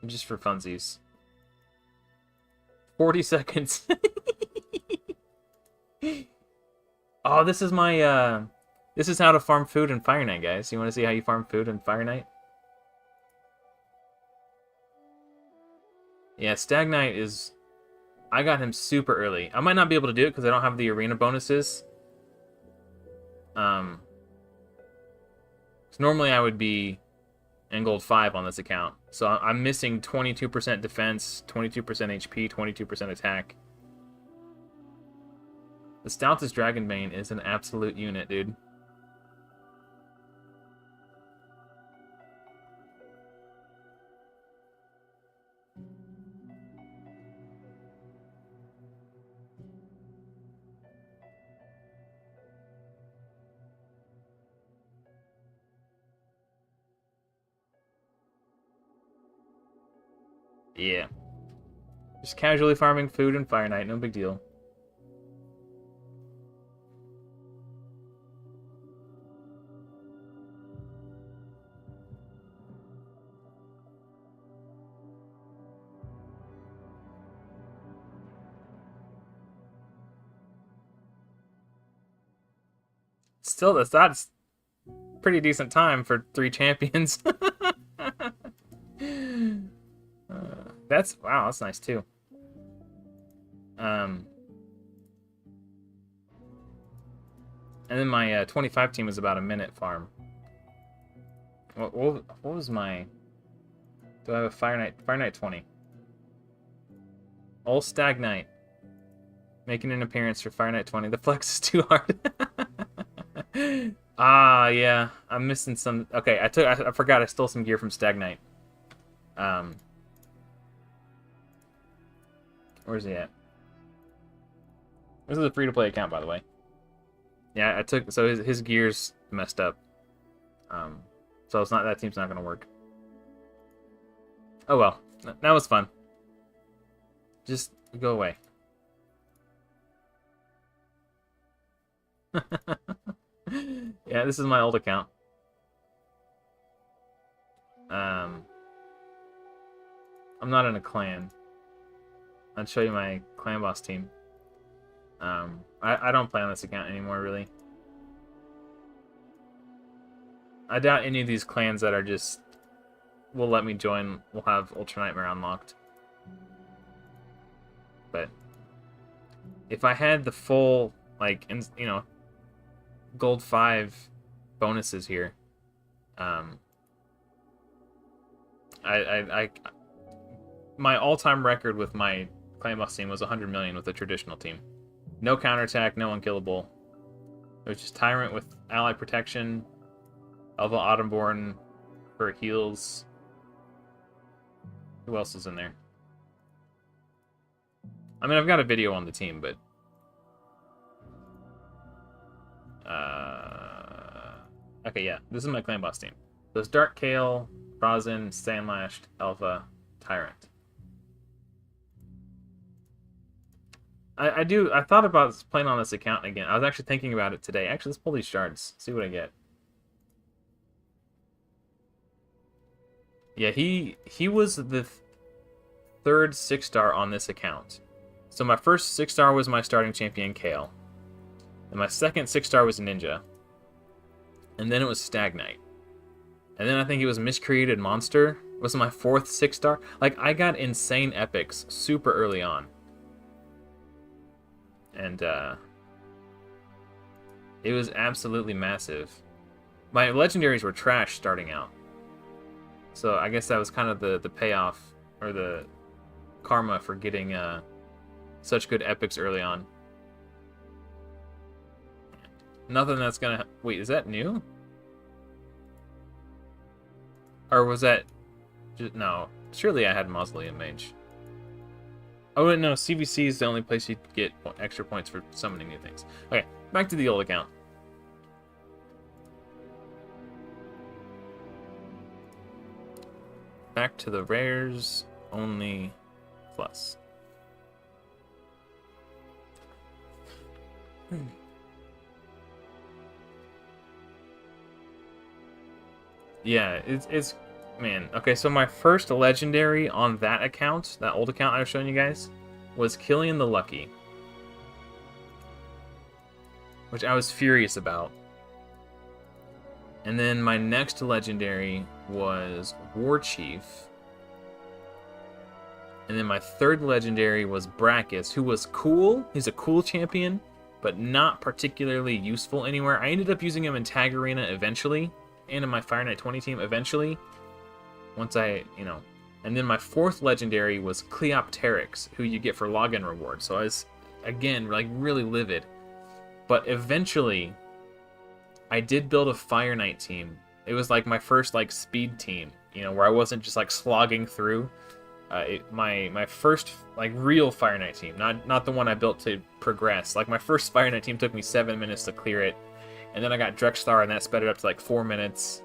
Just for funsies. 40 seconds. Oh, this is my, this is how to farm food in Fire Knight, guys. You want to see how you farm food in Fire Knight? Yeah, Stag Knight is... I got him super early. I might not be able to do it because I don't have the arena bonuses. So normally I would be in gold 5 on this account. So I'm missing 22% defense, 22% HP, 22% attack. The stoutest Dragonbane is an absolute unit, dude. Yeah. Just casually farming food in Fire Knight, no big deal. Still, that's pretty decent time for 3 champions. That's wow, that's nice too. And then my 25 team was about a minute farm. What was my? Do I have a Fire Knight? Fire Knight 20. Old Stag Knight making an appearance for Fire Knight 20. The flex is too hard. Ah, yeah, I'm missing some. Okay, I forgot I stole some gear from Stag Knight. Where's he at? This is a free-to-play account, by the way. Yeah, so his gear's messed up. So it's not that team's not gonna work. Oh well, that was fun. Just go away. Yeah, this is my old account. I'm not in a clan. I'll show you my clan boss team. I don't play on this account anymore, really. I doubt any of these clans that are just will let me join will have Ultra Nightmare unlocked. But if I had the full, like, you know, gold 5 bonuses here, my all-time record with my clan boss team was 100 million with a traditional team. No counterattack, no unkillable. It was just Tyrant with ally protection, Elva Autumnborn for heals. Who else is in there? I mean, I've got a video on the team, but... Okay, yeah. This is my clan boss team. So it's Dark Kale, Rosin, Sandlashed, Elva, Tyrant. I thought about playing on this account again. I was actually thinking about it today. Actually, let's pull these shards. See what I get. Yeah, he was the third 6-star on this account. So my first 6-star was my starting champion, Kale. And my second 6-star was Ninja. And then it was Stag Knight. And then I think it was Miscreated Monster. Was my fourth 6-star. Like, I got insane epics super early on. And, it was absolutely massive. My legendaries were trash starting out. So I guess that was kind of the payoff, or the karma for getting, such good epics early on. Nothing that's gonna... Wait, is that new? Or was that... No. Surely I had Mausoleum Mage. Oh, no. CVC is the only place you get extra points for summoning new things. Okay, back to the old account. Back to the rares only plus. Yeah, it's man. Okay, so my first legendary on that account, that old account I was showing you guys, was Killian the Lucky, which I was furious about. And then my next legendary was War Chief. And then my third legendary was Brachus, who was cool. He's a cool champion, but not particularly useful anywhere. I ended up using him in Tag Arena eventually, and in my Fire Knight 20 team eventually. Once I, And then my fourth legendary was Cleopteryx, who you get for login rewards. So I was, again, like really livid. But eventually, I did build a Fire Knight team. It was like my first like speed team, where I wasn't just like slogging through. My first like real Fire Knight team, not the one I built to progress. Like my first Fire Knight team took me 7 minutes to clear it, and then I got Drexstar, and that sped it up to like 4 minutes.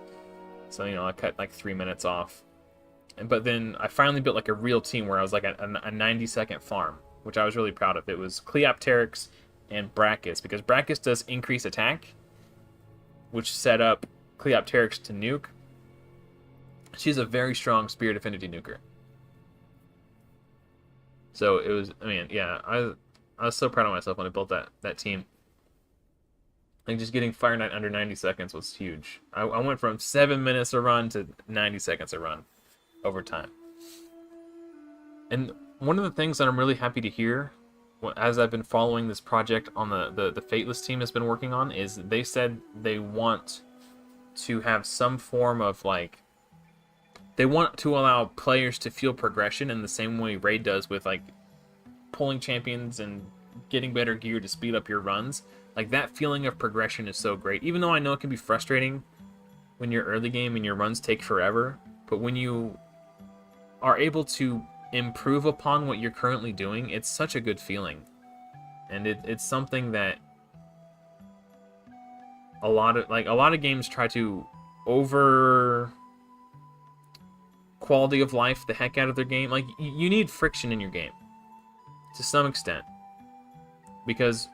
So I cut like 3 minutes off. But then I finally built like a real team where I was like a 90-second farm, which I was really proud of. It was Cleopteryx and Brachus, because Brachus does increase attack, which set up Cleopteryx to nuke. She's a very strong Spirit Affinity nuker. So it was, I was so proud of myself when I built that team. Like just getting Fire Knight under 90 seconds was huge. I went from 7 minutes a run to 90 seconds a run over time. And one of the things that I'm really happy to hear, as I've been following this project on the Fateless team has been working on, is they said they want to have some form of like, they want to allow players to feel progression in the same way Raid does with like pulling champions and getting better gear to speed up your runs. Like that feeling of progression is so great. Even though I know it can be frustrating when you're early game and your runs take forever, but when you are able to improve upon what you're currently doing, it's such a good feeling. And it's something that a lot of games try to over quality of life the heck out of their game. Like you need friction in your game to some extent, because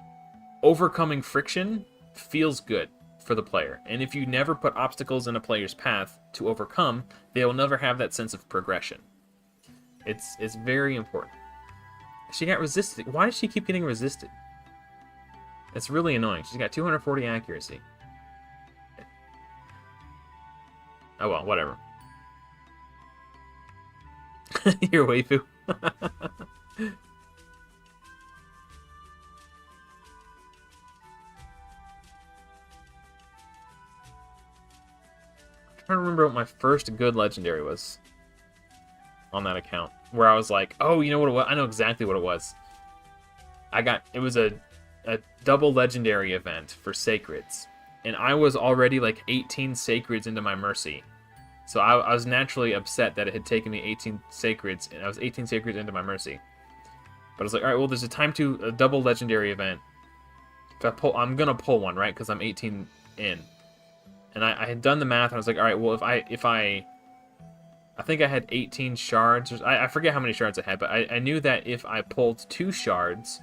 overcoming friction feels good for the player. And if you never put obstacles in a player's path to overcome, they will never have that sense of progression. It's very important. She got resisted. Why does she keep getting resisted? It's really annoying. She's got 240 accuracy. Oh well, whatever. Your waifu. I'm trying to remember what my first good legendary was on that account, where I was like, oh, you know what it was? I know exactly what it was. It was a double legendary event for Sacreds, and I was already like 18 Sacreds into my Mercy. So I was naturally upset that it had taken me 18 Sacreds, and I was 18 Sacreds into my Mercy. But I was like, alright, well, there's a double legendary event. I'm gonna pull one, right? Because I'm 18 in. And I had done the math, and I was like, alright, well, if I think I had 18 shards. I forget how many shards I had, but I knew that if I pulled 2 shards,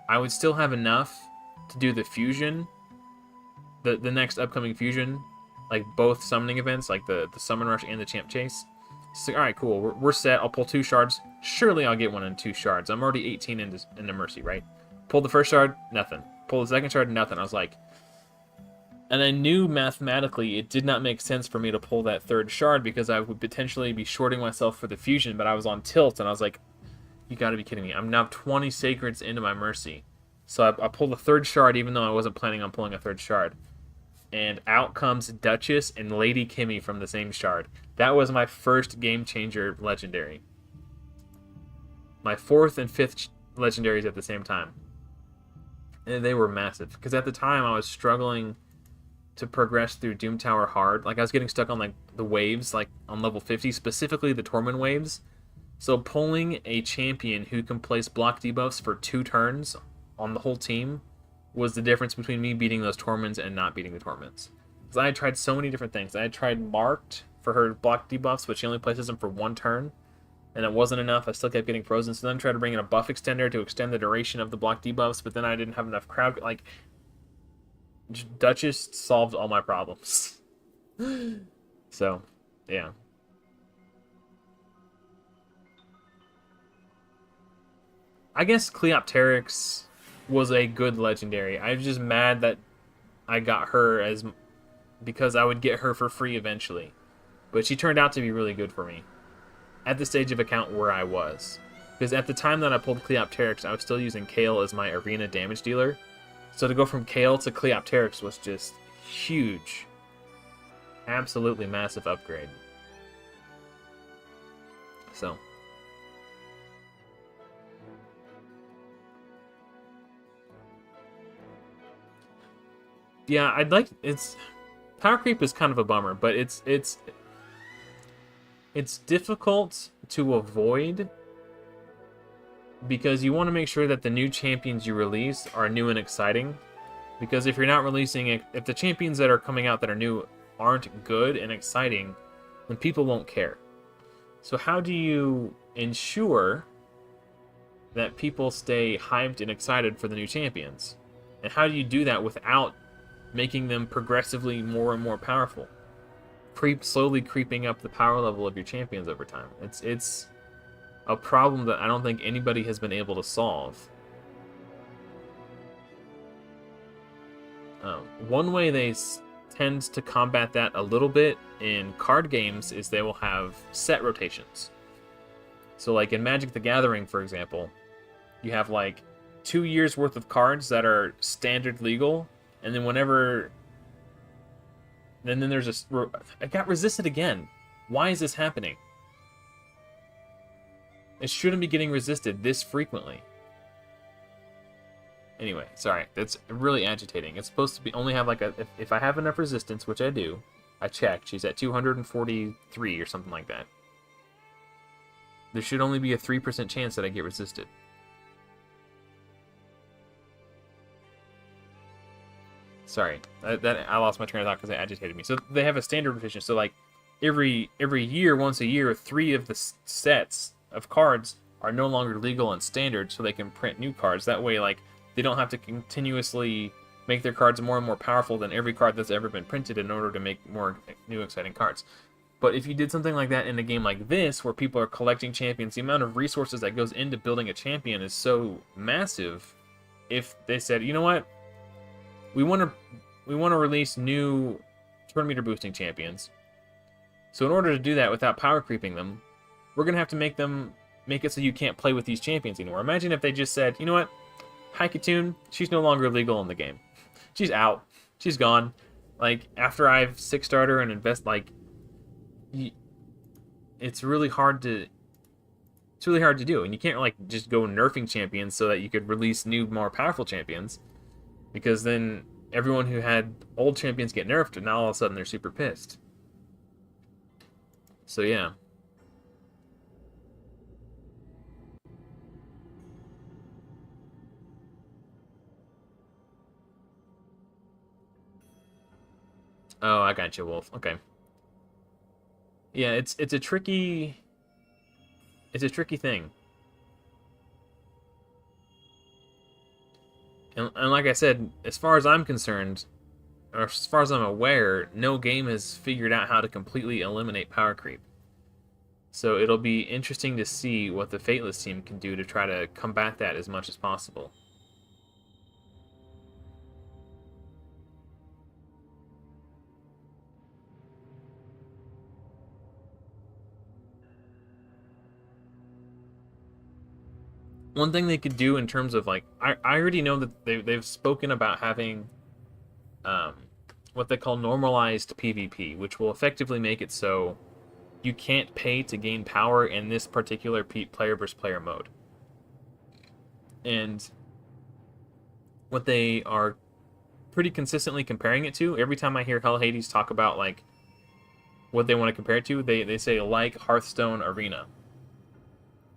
I would still have enough to do the fusion, the next upcoming fusion, like both summoning events, like the Summon Rush and the Champ Chase. It's like, alright, cool, we're set. I'll pull 2 shards. Surely I'll get one in 2 shards. I'm already 18 into Mercy, right? Pull the first shard, nothing. Pull the second shard, nothing. I was like... And I knew mathematically it did not make sense for me to pull that 3rd shard because I would potentially be shorting myself for the fusion, but I was on tilt, and I was like, you gotta be kidding me. I'm now 20 Sacreds into my Mercy. So I pulled the 3rd shard even though I wasn't planning on pulling a 3rd shard. And out comes Duchess and Lady Kimmy from the same shard. That was my first game changer legendary. My 4th and 5th legendaries at the same time. And they were massive. Because at the time I was struggling to progress through Doom Tower hard. Like I was getting stuck on like the waves, like on level 50, specifically the Torment waves. So pulling a champion who can place block debuffs for 2 turns on the whole team was the difference between me beating those Torments and not beating the Torments. Because I had tried so many different things. I had tried Marked for her block debuffs, but she only places them for 1 turn. And it wasn't enough. I still kept getting frozen. So then I tried to bring in a buff extender to extend the duration of the block debuffs, but then I didn't have enough crowd. Like, Duchess solved all my problems. So, yeah. I guess Cleopteryx was a good legendary. I was just mad that I got her because I would get her for free eventually. But she turned out to be really good for me at the stage of account where I was. Because at the time that I pulled Cleopteryx, I was still using Kale as my arena damage dealer. So to go from Kale to Cleopteryx was just huge. Absolutely massive upgrade. So. Yeah, power creep is kind of a bummer, but it's difficult to avoid because you want to make sure that the new champions you release are new and exciting. Because if you're not releasing it, if the champions that are coming out that are new aren't good and exciting, then people won't care. So how do you ensure that people stay hyped and excited for the new champions? And how do you do that without making them progressively more and more powerful? Slowly creeping up the power level of your champions over time. It's a problem that I don't think anybody has been able to solve. One way they tend to combat that a little bit in card games is they will have set rotations. So like in Magic the Gathering, for example, you have like 2 years worth of cards that are standard legal, and then then there's I got resisted again. Why is this happening? It shouldn't be getting resisted this frequently. Anyway, sorry. That's really agitating. It's supposed to be only have like if I have enough resistance, which I do. I checked. She's at 243 or something like that. There should only be a 3% chance that I get resisted. Sorry, I lost my train of thought because it agitated me. So they have a standard rotation. So like every year, once a year, 3 of the sets of cards are no longer legal and standard, so they can print new cards. That way, like they don't have to continuously make their cards more and more powerful than every card that's ever been printed in order to make more new exciting cards. But if you did something like that in a game like this, where people are collecting champions, the amount of resources that goes into building a champion is so massive. If they said, you know what, we want to release new turn meter boosting champions. So in order to do that without power creeping them, we're gonna have to make it so you can't play with these champions anymore. Imagine if they just said, you know what, Haikatune, she's no longer legal in the game. She's out. She's gone. Like after I've 6-starred her and invest, like it's really hard to do, and you can't like just go nerfing champions so that you could release new, more powerful champions. Because then everyone who had old champions get nerfed, and now all of a sudden they're super pissed. So yeah. Oh, I got you, Wolf. Okay. Yeah, it's a tricky thing. And like I said, as far as I'm concerned, or as far as I'm aware, no game has figured out how to completely eliminate power creep. So it'll be interesting to see what the Fateless team can do to try to combat that as much as possible. One thing they could do in terms of like, I already know that they've spoken about having what they call normalized PvP, which will effectively make it so you can't pay to gain power in this particular player versus player mode. And what they are pretty consistently comparing it to. Every time I hear Hell Hades talk about like what they want to compare it to, they say like Hearthstone Arena.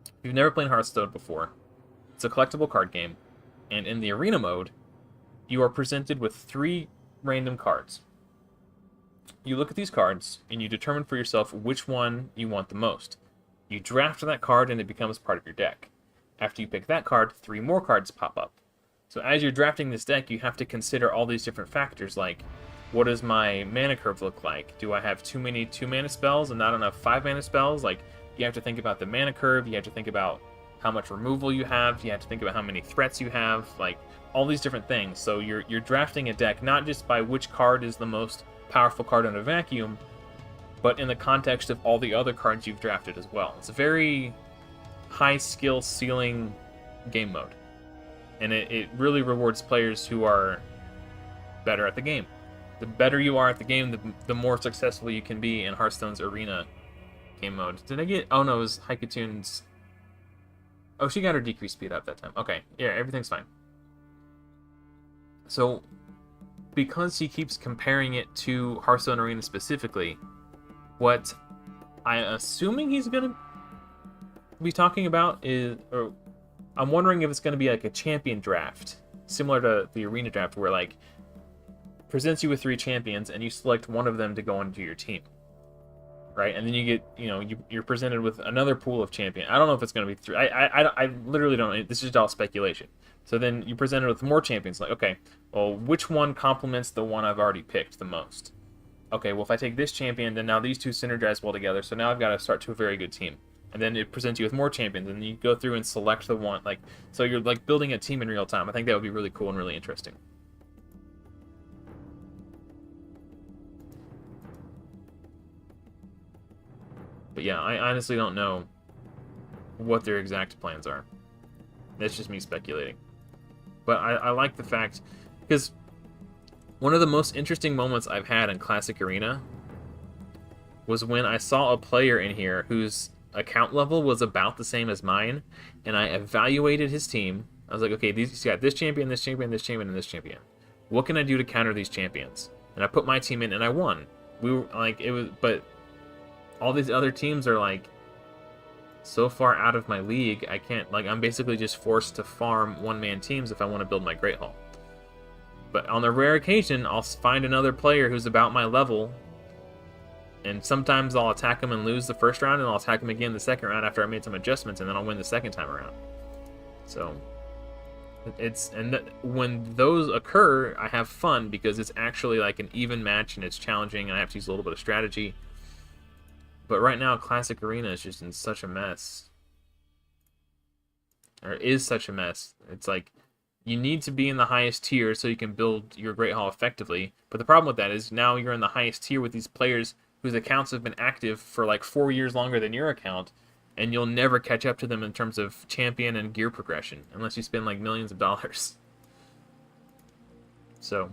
If you've never played Hearthstone before, it's a collectible card game, and in the arena mode, you are presented with 3 random cards. You look at these cards, and you determine for yourself which one you want the most. You draft that card, and it becomes part of your deck. After you pick that card, 3 more cards pop up. So as you're drafting this deck, you have to consider all these different factors, like, what does my mana curve look like? Do I have too many 2-mana spells and not enough 5-mana spells? Like, you have to think about the mana curve, you have to think about how much removal you have, you have to think about how many threats you have, like, all these different things. So you're drafting a deck not just by which card is the most powerful card in a vacuum, but in the context of all the other cards you've drafted as well. It's a very high skill ceiling game mode, and it really rewards players who are better at the game. The better you are at the game, the more successful you can be in Hearthstone's arena game mode. Did I get... Oh no, it was Haikatoon's... Oh, she got her decreased speed up that time. Okay, yeah, everything's fine. So, because he keeps comparing it to Hearthstone Arena specifically, what I'm assuming he's going to be talking about is... Or I'm wondering if it's going to be like a champion draft, similar to the arena draft, where like presents you with 3 champions and you select one of them to go into your team, right? And then you get, you're presented with another pool of champions. I don't know if it's going to be 3. I literally don't know. This is just all speculation. So then you're presented with more champions. Like, okay, well, which one complements the one I've already picked the most? Okay, well, if I take this champion, then now these 2 synergize well together. So now I've got to start to a very good team. And then it presents you with more champions, and you go through and select the one. Like, so you're like building a team in real time. I think that would be really cool and really interesting. But yeah, I honestly don't know what their exact plans are. That's just me speculating. But I like the fact, because one of the most interesting moments I've had in Classic Arena was when I saw a player in here whose account level was about the same as mine, and I evaluated his team. I was like, okay, he's got this champion, this champion, this champion, and this champion. What can I do to counter these champions? And I put my team in, and I won. We were like, it was, but all these other teams are like so far out of my league. I can't, like, I'm basically just forced to farm one-man teams if I want to build my Great Hall. But on the rare occasion, I'll find another player who's about my level, and sometimes I'll attack him and lose the first round, and I'll attack him again the second round after I made some adjustments, and then I'll win the second time around. So when those occur, I have fun because it's actually like an even match and it's challenging, and I have to use a little bit of strategy. But right now, Classic Arena is just in such a mess. Or is such a mess. It's like, you need to be in the highest tier so you can build your Great Hall effectively. But the problem with that is now you're in the highest tier with these players whose accounts have been active for like 4 years longer than your account, and you'll never catch up to them in terms of champion and gear progression, unless you spend like millions of dollars. So,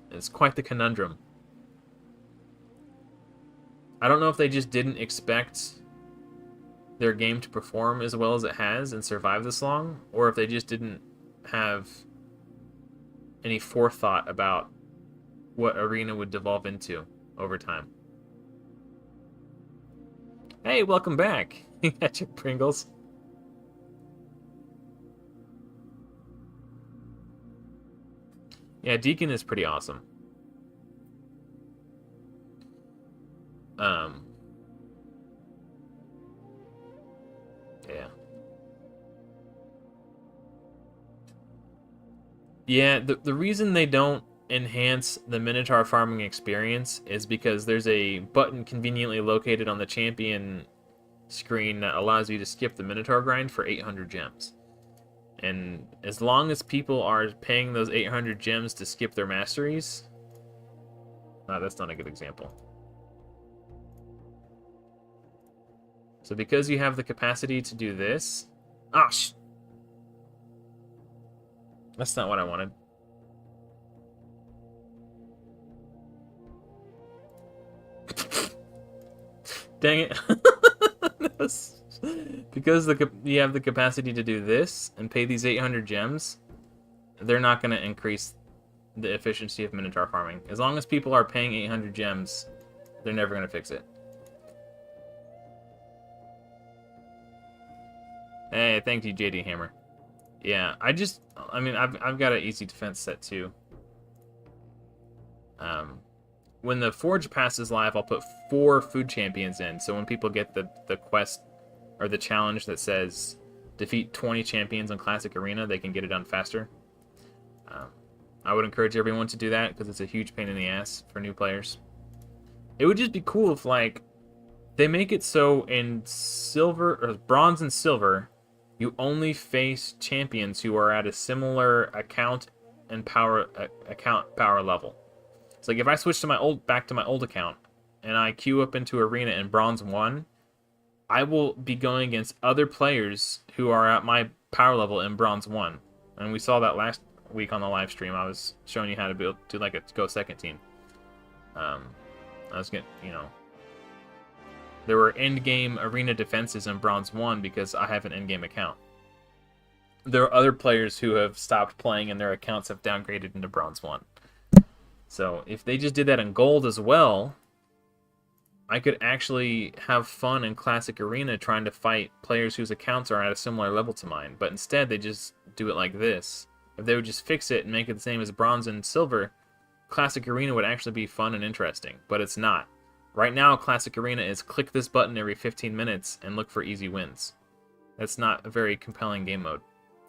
it's quite the conundrum. I don't know if they just didn't expect their game to perform as well as it has and survive this long, or if they just didn't have any forethought about what Arena would devolve into over time. Hey, welcome back. You got your Pringles. Yeah, Deacon is pretty awesome. Yeah. Yeah, the reason they don't enhance the Minotaur farming experience is because there's a button conveniently located on the champion screen that allows you to skip the Minotaur grind for 800 gems. And as long as people are paying those 800 gems to skip their masteries... that's not a good example. So because you have the capacity to do this... That's not what I wanted. Dang it. Because you have the capacity to do this and pay these 800 gems, they're not going to increase the efficiency of Minotaur farming. As long as people are paying 800 gems, they're never going to fix it. Hey, thank you, JD Hammer. Yeah, I mean, I've got an easy defense set too. When the Forge passes live, I'll put 4 food champions in. So when people get the quest or the challenge that says defeat 20 champions in Classic Arena, they can get it done faster. I would encourage everyone to do that because it's a huge pain in the ass for new players. It would just be cool if, like, they make it so in silver or bronze and silver, you only face champions who are at a similar account power level. So, like, if I switch to back to my old account and I queue up into Arena in bronze 1, I will be going against other players who are at my power level in bronze 1. And we saw that last week on the live stream. I was showing you how to do like a go second team. I was getting, there were end-game arena defenses in bronze 1 because I have an end-game account. There are other players who have stopped playing and their accounts have downgraded into bronze 1. So if they just did that in gold as well, I could actually have fun in Classic Arena trying to fight players whose accounts are at a similar level to mine. But instead, they just do it like this. If they would just fix it and make it the same as bronze and silver, Classic Arena would actually be fun and interesting. But it's not. Right now, Classic Arena is click this button every 15 minutes and look for easy wins. That's not a very compelling game mode.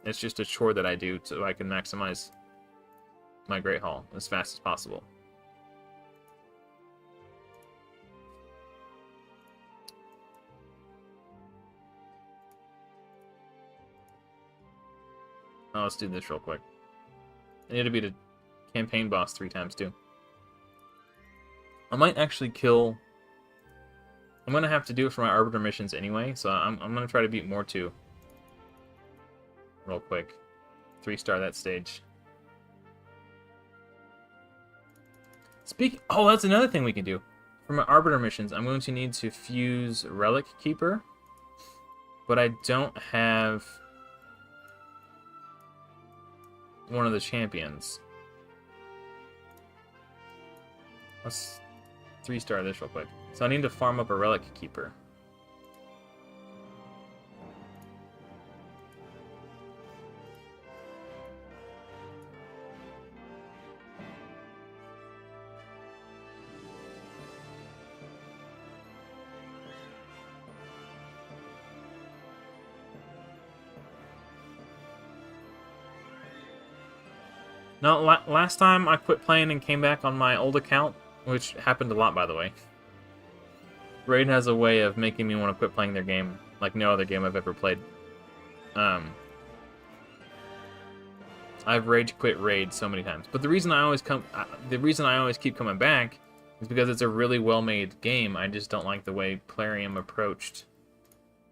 It's just a chore that I do so I can maximize my Great Hall as fast as possible. Oh, let's do this real quick. I need to beat a campaign boss 3 times too. I might actually kill... I'm going to have to do it for my Arbiter missions anyway, so I'm going to try to beat more too. Real quick. 3-star that stage. Oh, that's another thing we can do. For my Arbiter missions, I'm going to need to fuse Relic Keeper. But I don't have one of the champions. Let's 3-star this real quick. So I need to farm up a Relic Keeper. No, last time I quit playing and came back on my old account, which happened a lot, by the way. Raid has a way of making me want to quit playing their game, like no other game I've ever played. I've rage quit Raid so many times, but the reason I always keep coming back is because it's a really well-made game. I just don't like the way Plarium approached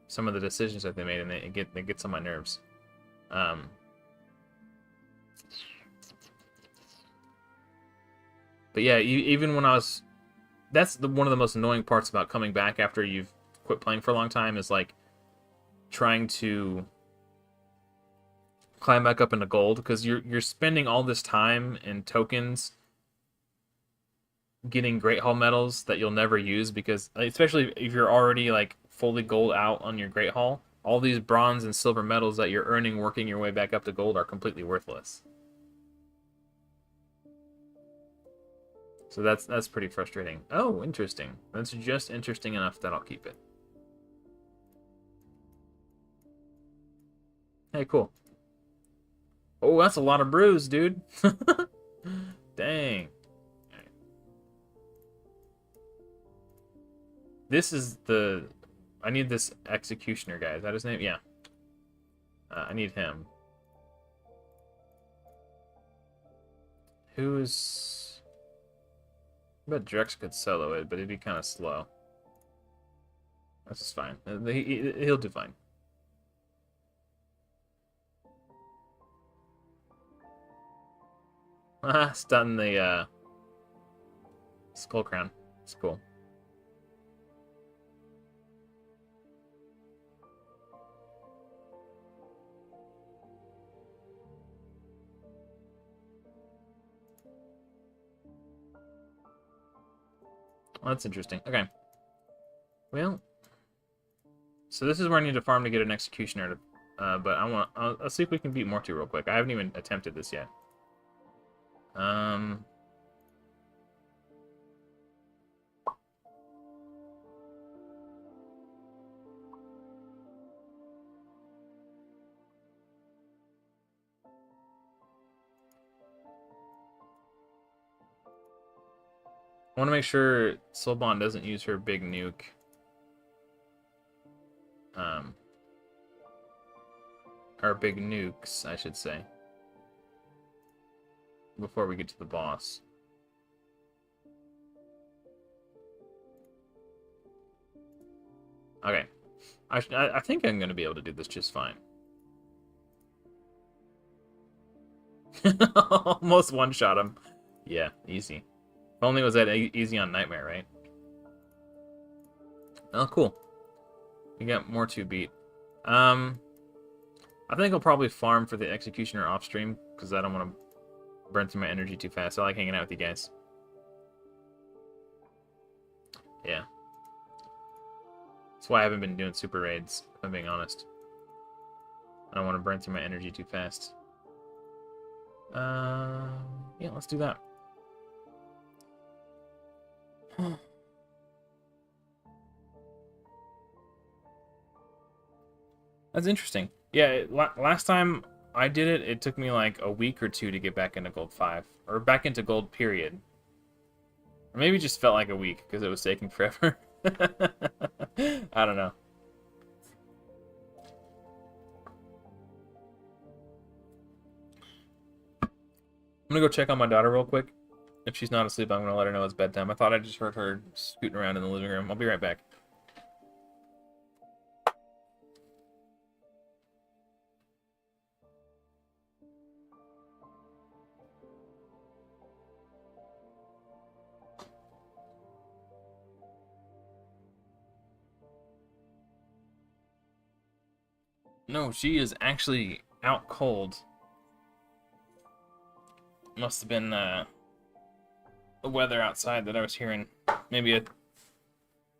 some of the decisions that they made, and it gets on my nerves. But yeah, even when I was... That's one of the most annoying parts about coming back after you've quit playing for a long time, is like trying to climb back up into gold, because you're spending all this time and tokens getting Great Hall medals that you'll never use, because especially if you're already like fully gold out on your Great Hall, all these bronze and silver medals that you're earning working your way back up to gold are completely worthless. So that's pretty frustrating. Oh, interesting. That's just interesting enough that I'll keep it. Hey, cool. Oh, that's a lot of brews, dude. Dang. Right. This is the... I need this Executioner guy. Is that his name? Yeah. I need him. Who's... I bet Drex could solo it, but it'd be kind of slow. That's just fine. He'll do fine. Stun the Skull Crown. It's cool. Well, that's interesting. Okay. Well, so this is where I need to farm to get an executioner. But I'll see if we can beat Morty real quick. I haven't even attempted this yet. Um. I want to make sure Soulbond doesn't use her big nuke. Or big nukes, I should say. Before we get to the boss. Okay. I think I'm going to be able to do this just fine. Almost one-shot him. Yeah, easy. If only it was that easy on Nightmare, right? Oh, cool. We got more to beat. I think I'll probably farm for the Executioner off-stream, because I don't want to burn through my energy too fast. I like hanging out with you guys. Yeah. That's why I haven't been doing super raids, if I'm being honest. I don't want to burn through my energy too fast. Yeah, let's do that. That's interesting. Yeah, last time I did it, it took me like a week or two to get back into Gold 5. Or back into Gold, period. Or maybe it just felt like a week, because it was taking forever. I don't know. I'm gonna go check on my daughter real quick. If she's not asleep, I'm gonna let her know it's bedtime. I thought I just heard her scooting around in the living room. I'll be right back. No, she is actually out cold. Must have been the weather outside that I was hearing. Maybe a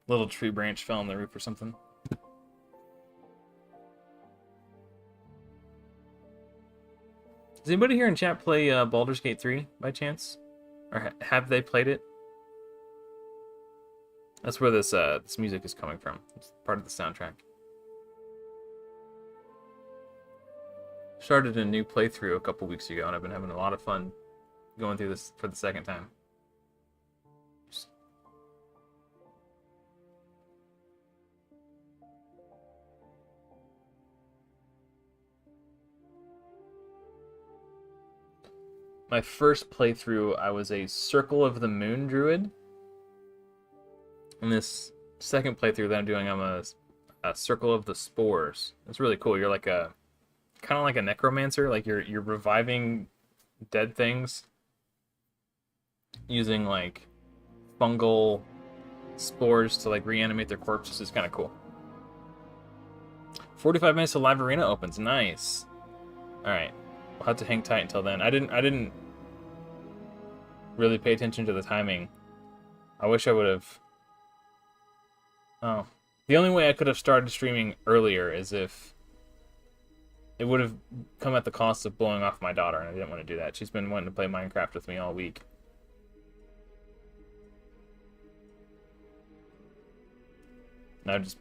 little tree branch fell on the roof or something. Does anybody here in chat play Baldur's Gate 3 by chance? Or have they played it? That's where this music is coming from. It's part of the soundtrack. Started a new playthrough a couple weeks ago, and I've been having a lot of fun going through this for the second time. My first playthrough, I was a Circle of the Moon druid. And this second playthrough that I'm doing, I'm a Circle of the Spores. It's really cool. You're like a kind of like a necromancer, like you're reviving dead things using like fungal spores to like reanimate their corpses. It's kind of cool. 45 minutes till live arena opens. Nice. All right, we'll have to hang tight until then. I didn't really pay attention to the timing. I wish I would have. Oh, the only way I could have started streaming earlier is if it would have come at the cost of blowing off my daughter, and I didn't want to do that. She's been wanting to play Minecraft with me all week. And I just,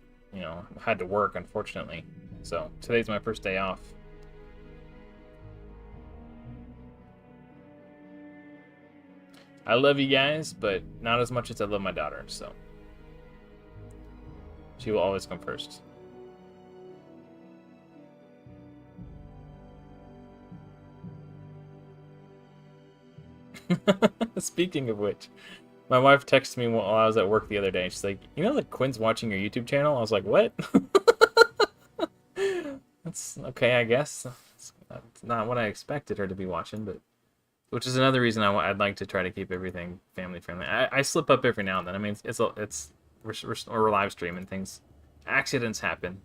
had to work, unfortunately. So today's my first day off. I love you guys, but not as much as I love my daughter, so she will always come first. Speaking of which, my wife texted me while I was at work the other day. She's like, "You know that Quinn's watching your YouTube channel?" I was like, "What?" That's okay, I guess. That's not what I expected her to be watching, but which is another reason I'd like to try to keep everything family friendly. I slip up every now and then. I mean, we're live streaming things. Accidents happen.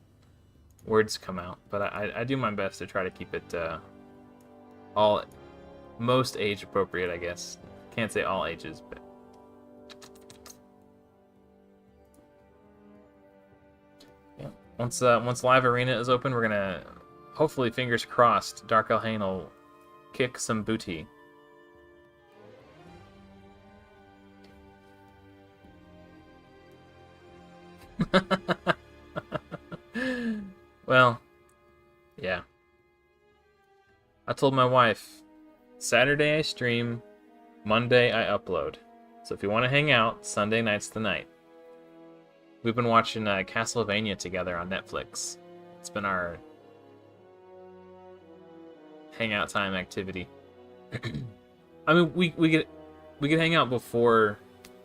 Words come out, but I do my best to try to keep it all most age appropriate, I guess. Can't say all ages, but Once Live Arena is open, we're gonna, hopefully, fingers crossed, Dark Elhain will kick some booty. Well, yeah. I told my wife, Saturday I stream, Monday I upload. So if you want to hang out, Sunday night's the night. We've been watching Castlevania together on Netflix. It's been our hangout time activity. I mean, we could hang out before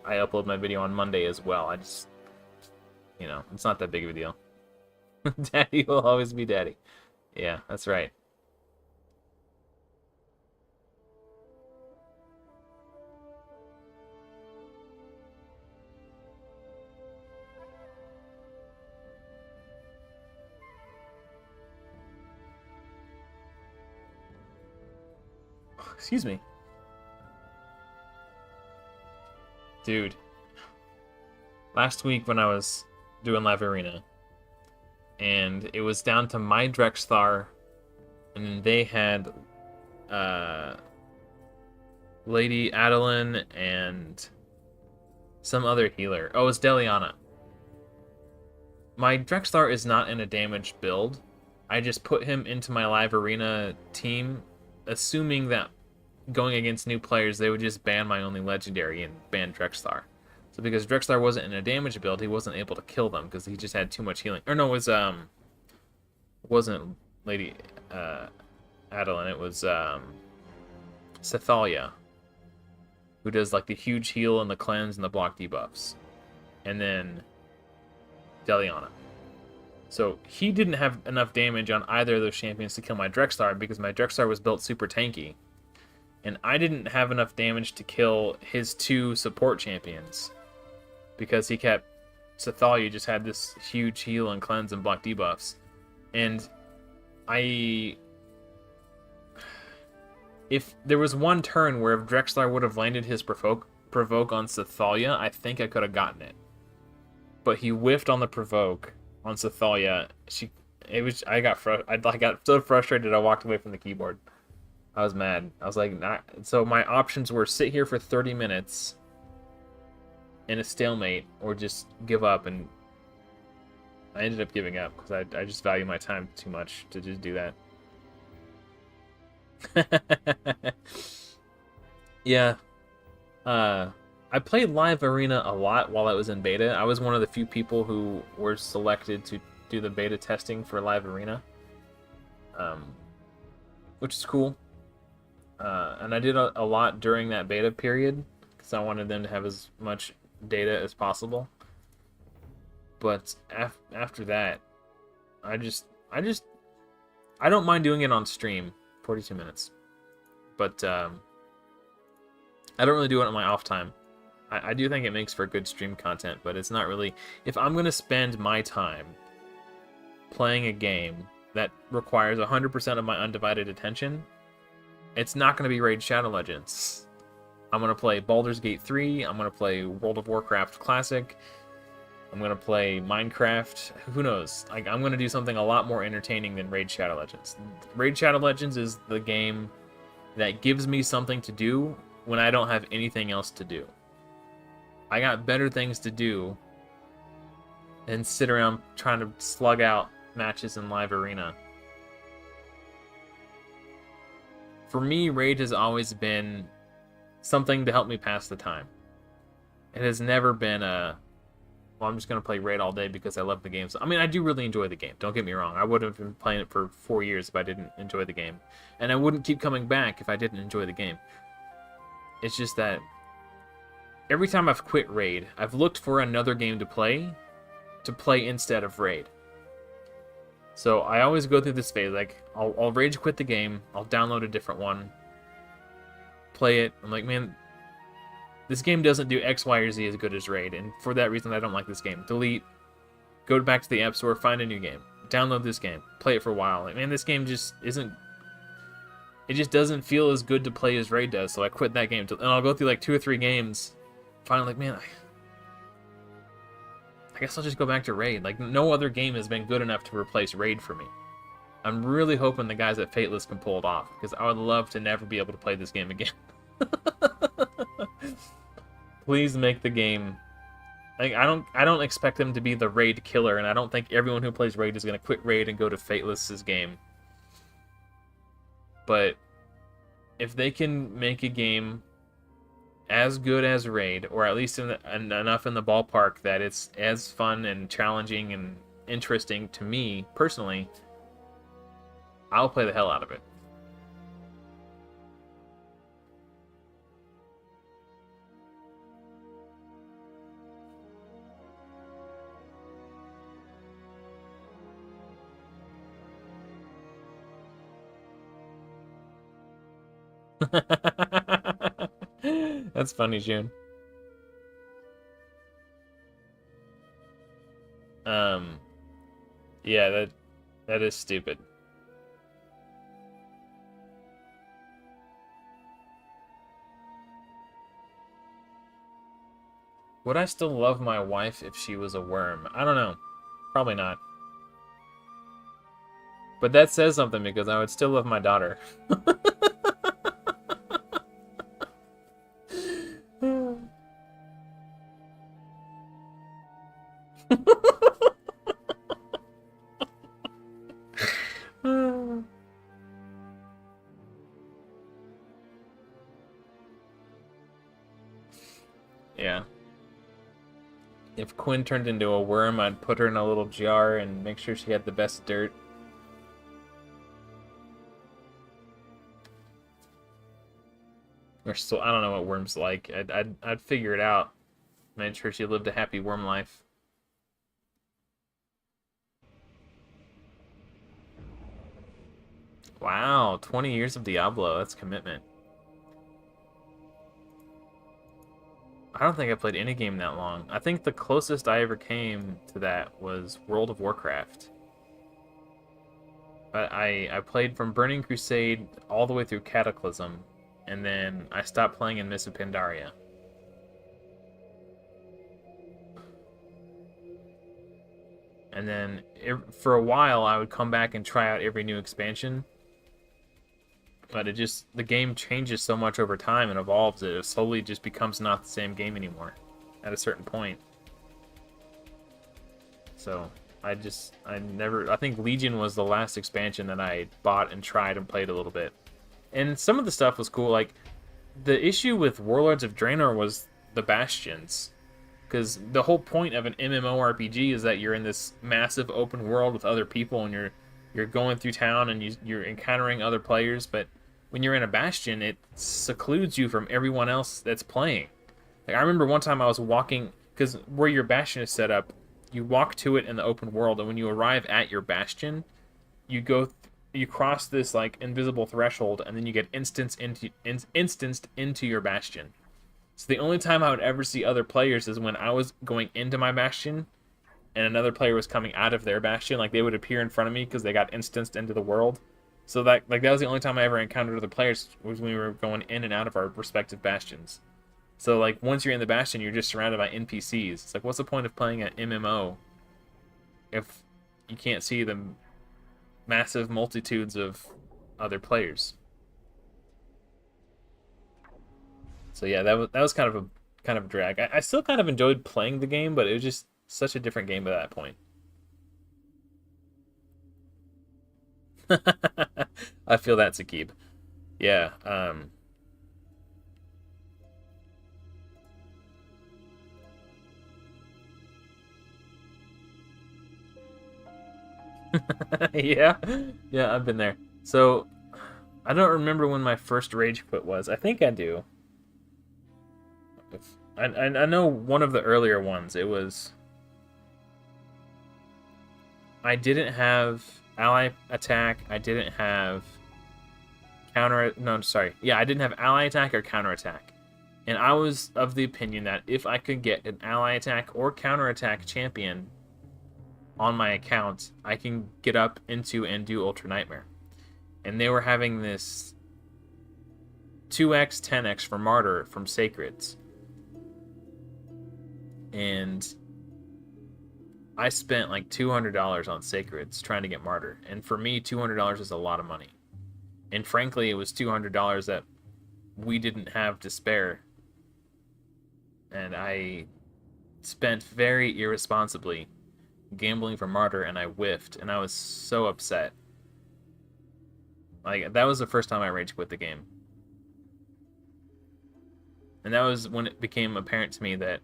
I upload my video on Monday as well. I just, you know, it's not that big of a deal. Daddy will always be daddy. Yeah, that's right. Excuse me. Dude. Last week when I was doing Live Arena, and it was down to my Drexthar, and they had Lady Adeline and some other healer. Oh, it's Deliana. My Drexthar is not in a damaged build. I just put him into my Live Arena team, assuming that going against new players, they would just ban my only legendary and ban Drexthar. So because Drexthar wasn't in a damage build, he wasn't able to kill them because he just had too much healing. Or no, it wasn't Lady Adeline, it was Sethalia, who does like the huge heal and the cleanse and the block debuffs. And then Deliana. So he didn't have enough damage on either of those champions to kill my Drexthar because my Drexthar was built super tanky. And I didn't have enough damage to kill his two support champions because he kept... Sethalia just had this huge heal and cleanse and block debuffs. And if there was one turn where if Drexthar would have landed his provoke on Sethalia, I think I could have gotten it. But he whiffed on the provoke on Sethalia. I got so frustrated I walked away from the keyboard. I was mad. I was like, nah. So my options were sit here for 30 minutes in a stalemate or just give up, and I ended up giving up because I just value my time too much to just do that. Yeah. I played Live Arena a lot while I was in beta. I was one of the few people who were selected to do the beta testing for Live Arena, which is cool. And I did a lot during that beta period because I wanted them to have as much data as possible. But after that, I don't mind doing it on stream, 42 minutes. But I don't really do it on my off time. I do think it makes for good stream content, but it's not really... If I'm going to spend my time playing a game that requires 100% of my undivided attention, it's not going to be Raid Shadow Legends. I'm going to play Baldur's Gate 3, I'm going to play World of Warcraft Classic, I'm going to play Minecraft, who knows? I'm going to do something a lot more entertaining than Raid Shadow Legends. Raid Shadow Legends is the game that gives me something to do when I don't have anything else to do. I got better things to do than sit around trying to slug out matches in Live Arena. For me, Raid has always been something to help me pass the time. It has never been a, well, I'm just going to play Raid all day because I love the game. So, I mean, I do really enjoy the game. Don't get me wrong. I would have been playing it for 4 years if I didn't enjoy the game. And I wouldn't keep coming back if I didn't enjoy the game. It's just that every time I've quit Raid, I've looked for another game to play instead of Raid. So I always go through this phase, like, I'll rage quit the game, I'll download a different one, play it, I'm like, man, this game doesn't do X, Y, or Z as good as Raid, and for that reason I don't like this game. Delete, go back to the App Store, find a new game, download this game, play it for a while. Like, man, this game just isn't, it just doesn't feel as good to play as Raid does, so I quit that game. And I'll go through like 2 or 3 games, finally like, man, I guess I'll just go back to Raid. Like, no other game has been good enough to replace Raid for me. I'm really hoping the guys at Fateless can pull it off, because I would love to never be able to play this game again. Please make the game... Like, I don't expect them to be the Raid killer, and I don't think everyone who plays Raid is going to quit Raid and go to Fateless's game. But if they can make a game as good as Raid, or at least enough in the ballpark that it's as fun and challenging and interesting to me personally, I'll play the hell out of it. That's funny, June. Yeah, that is stupid. Would I still love my wife if she was a worm? I don't know. Probably not. But that says something, because I would still love my daughter. Yeah. If Quinn turned into a worm, I'd put her in a little jar and make sure she had the best dirt. Or so, I don't know what worms like. I'd figure it out. Made sure she lived a happy worm life. Wow, 20 years of Diablo. That's commitment. I don't think I played any game that long. I think the closest I ever came to that was World of Warcraft. But I played from Burning Crusade all the way through Cataclysm, and then I stopped playing in Mists of Pandaria. And then for a while I would come back and try out every new expansion. But the game changes so much over time and evolves that it slowly just becomes not the same game anymore at a certain point. So I think Legion was the last expansion that I bought and tried and played a little bit. And some of the stuff was cool. Like, the issue with Warlords of Draenor was the Bastions. Because the whole point of an MMORPG is that you're in this massive open world with other people, and you're going through town and you're encountering other players, but when you're in a Bastion, it secludes you from everyone else that's playing. Like, I remember one time I was walking, because where your Bastion is set up, you walk to it in the open world, and when you arrive at your Bastion, you cross this like invisible threshold, and then you get instanced into your Bastion. So the only time I would ever see other players is when I was going into my Bastion and another player was coming out of their Bastion. Like, they would appear in front of me because they got instanced into the world. So that was the only time I ever encountered other players, was when we were going in and out of our respective Bastions. So, like, once you're in the Bastion, you're just surrounded by NPCs. It's like, what's the point of playing an MMO if you can't see the massive multitudes of other players? So yeah, that was kind of a drag. I still kind of enjoyed playing the game, but it was just such a different game at that point. I feel that, Sakib. Yeah. Yeah. Yeah, I've been there. So, I don't remember when my first rage quit was. I think I do. I know one of the earlier ones. It was... I didn't have ally attack. I didn't have counter... No, sorry. Yeah, I didn't have ally attack or counter attack. And I was of the opinion that if I could get an ally attack or counter attack champion on my account, I can get up into and do Ultra Nightmare. And they were having this 2x, 10x for Martyr from Sacreds. And I spent like $200 on sacreds trying to get martyr, and for me, $200 is a lot of money. And frankly, it was $200 that we didn't have to spare, and I spent very irresponsibly gambling for martyr, and I whiffed, and I was so upset. Like, that was the first time I rage quit the game. And that was when it became apparent to me that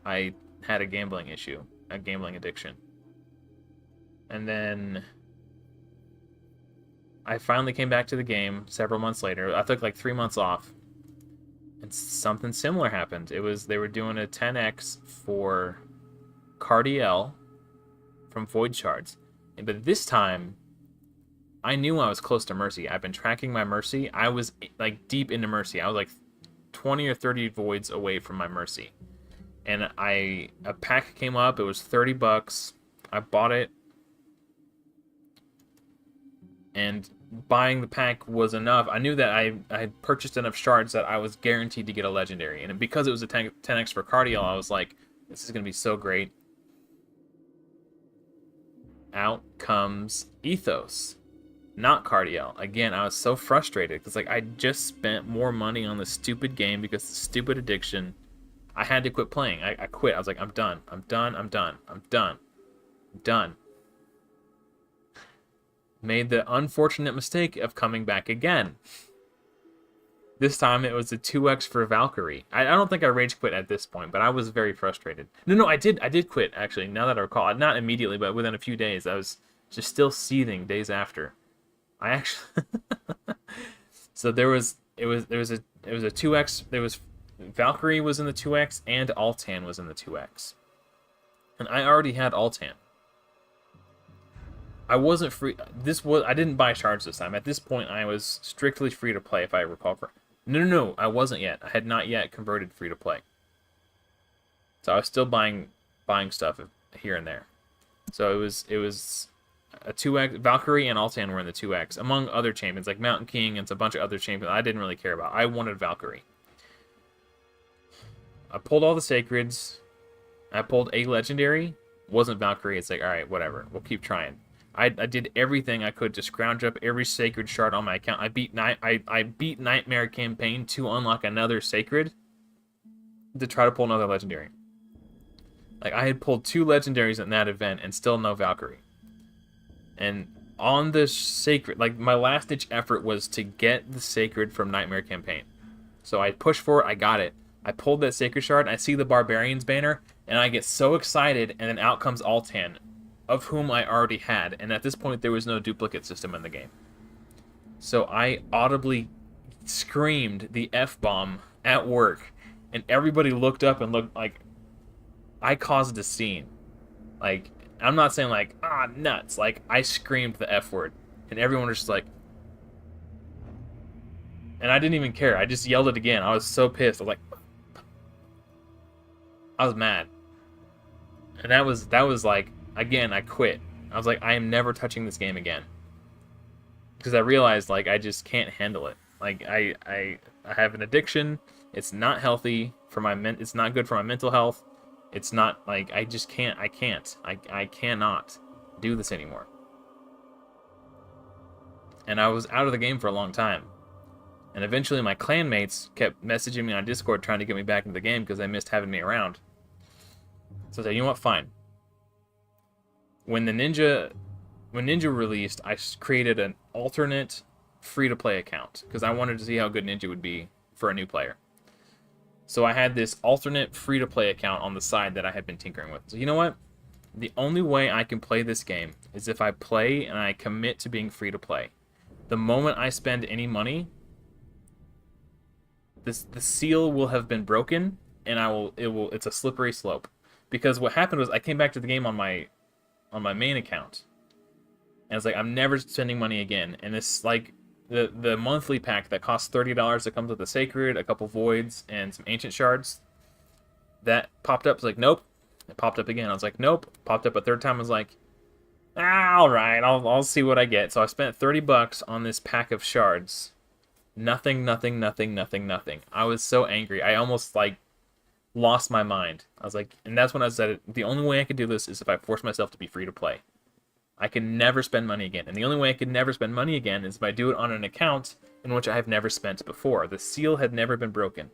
I had a gambling issue, a gambling addiction. And then I finally came back to the game several months later. I took like 3 months off, and something similar happened. They were doing a 10x for Cardiel from Void Shards. But this time, I knew I was close to Mercy. I've been tracking my Mercy. I was like deep into Mercy. I was like 20 or 30 voids away from my Mercy. And a pack came up. It was $30. I bought it. And buying the pack was enough. I knew that I had purchased enough shards that I was guaranteed to get a legendary. And because it was a 10x for Cardiel, I was like, this is going to be so great. Out comes Ethos, not Cardiel. Again, I was so frustrated because like I just spent more money on this stupid game because the stupid addiction. I had to quit playing. I quit. I was like, I'm done. I'm done. I'm done. I'm done. I'm done. Made the unfortunate mistake of coming back again. This time it was a 2x for Valkyrie. I don't think I rage quit at this point, but I was very frustrated. No, I did quit, actually, now that I recall. Not immediately, but within a few days. I was just still seething days after. I actually... So there was a 2x, there was... Valkyrie was in the 2x, and Elhain was in the 2x. And I already had Elhain. I wasn't free... I didn't buy shards this time. At this point, I was strictly free to play, if I recall correctly. No, I wasn't yet. I had not yet converted free to play. So I was still buying stuff here and there. So it was a 2x. Valkyrie and Elhain were in the 2x, among other champions, like Mountain King and a bunch of other champions I didn't really care about. I wanted Valkyrie. I pulled all the sacreds. I pulled a legendary. Wasn't Valkyrie. It's like, alright, whatever. We'll keep trying. I did everything I could to scrounge up every sacred shard on my account. I beat Nightmare Campaign to unlock another sacred to try to pull another legendary. Like, I had pulled 2 legendaries in that event and still no Valkyrie. And on the sacred, like, my last ditch effort was to get the sacred from Nightmare Campaign. So I pushed for it, I got it. I pulled that sacred shard, and I see the Barbarians banner, and I get so excited, and then out comes Elhain, of whom I already had, and at this point there was no duplicate system in the game. So I audibly screamed the F-bomb at work, and everybody looked up and looked like I caused a scene. Like, I'm not saying like, nuts, like I screamed the F word, and everyone was just like, and I didn't even care. I just yelled it again. I was so pissed. I was like, I was mad. And that was like, again, I quit. I was like, I am never touching this game again. Because I realized, like, I just can't handle it. Like, I have an addiction. It's not healthy for my it's not good for my mental health. It's not, like, I just can't, I cannot do this anymore. And I was out of the game for a long time. And eventually my clanmates kept messaging me on Discord trying to get me back into the game because they missed having me around. So I said, you know what, fine. When Ninja released, I created an alternate free-to-play account because I wanted to see how good Ninja would be for a new player. So I had this alternate free-to-play account on the side that I had been tinkering with. So you know what? The only way I can play this game is if I play and I commit to being free-to-play. The moment I spend any money, the seal will have been broken, and it's a slippery slope. Because what happened was I came back to the game on my main account. And it's like, I'm never spending money again. And it's like the monthly pack that costs $30 that comes with a sacred, a couple voids, and some ancient shards. That popped up. It's like, nope. It popped up again. I was like, nope. Popped up a third time. I was like, alright, I'll see what I get. So I spent $30 on this pack of shards. Nothing. I was so angry. I almost like lost my mind. I was like, and that's when I said the only way I could do this is if I force myself to be free to play. I can never spend money again. And the only way I could never spend money again is if I do it on an account in which I have never spent before. The seal had never been broken.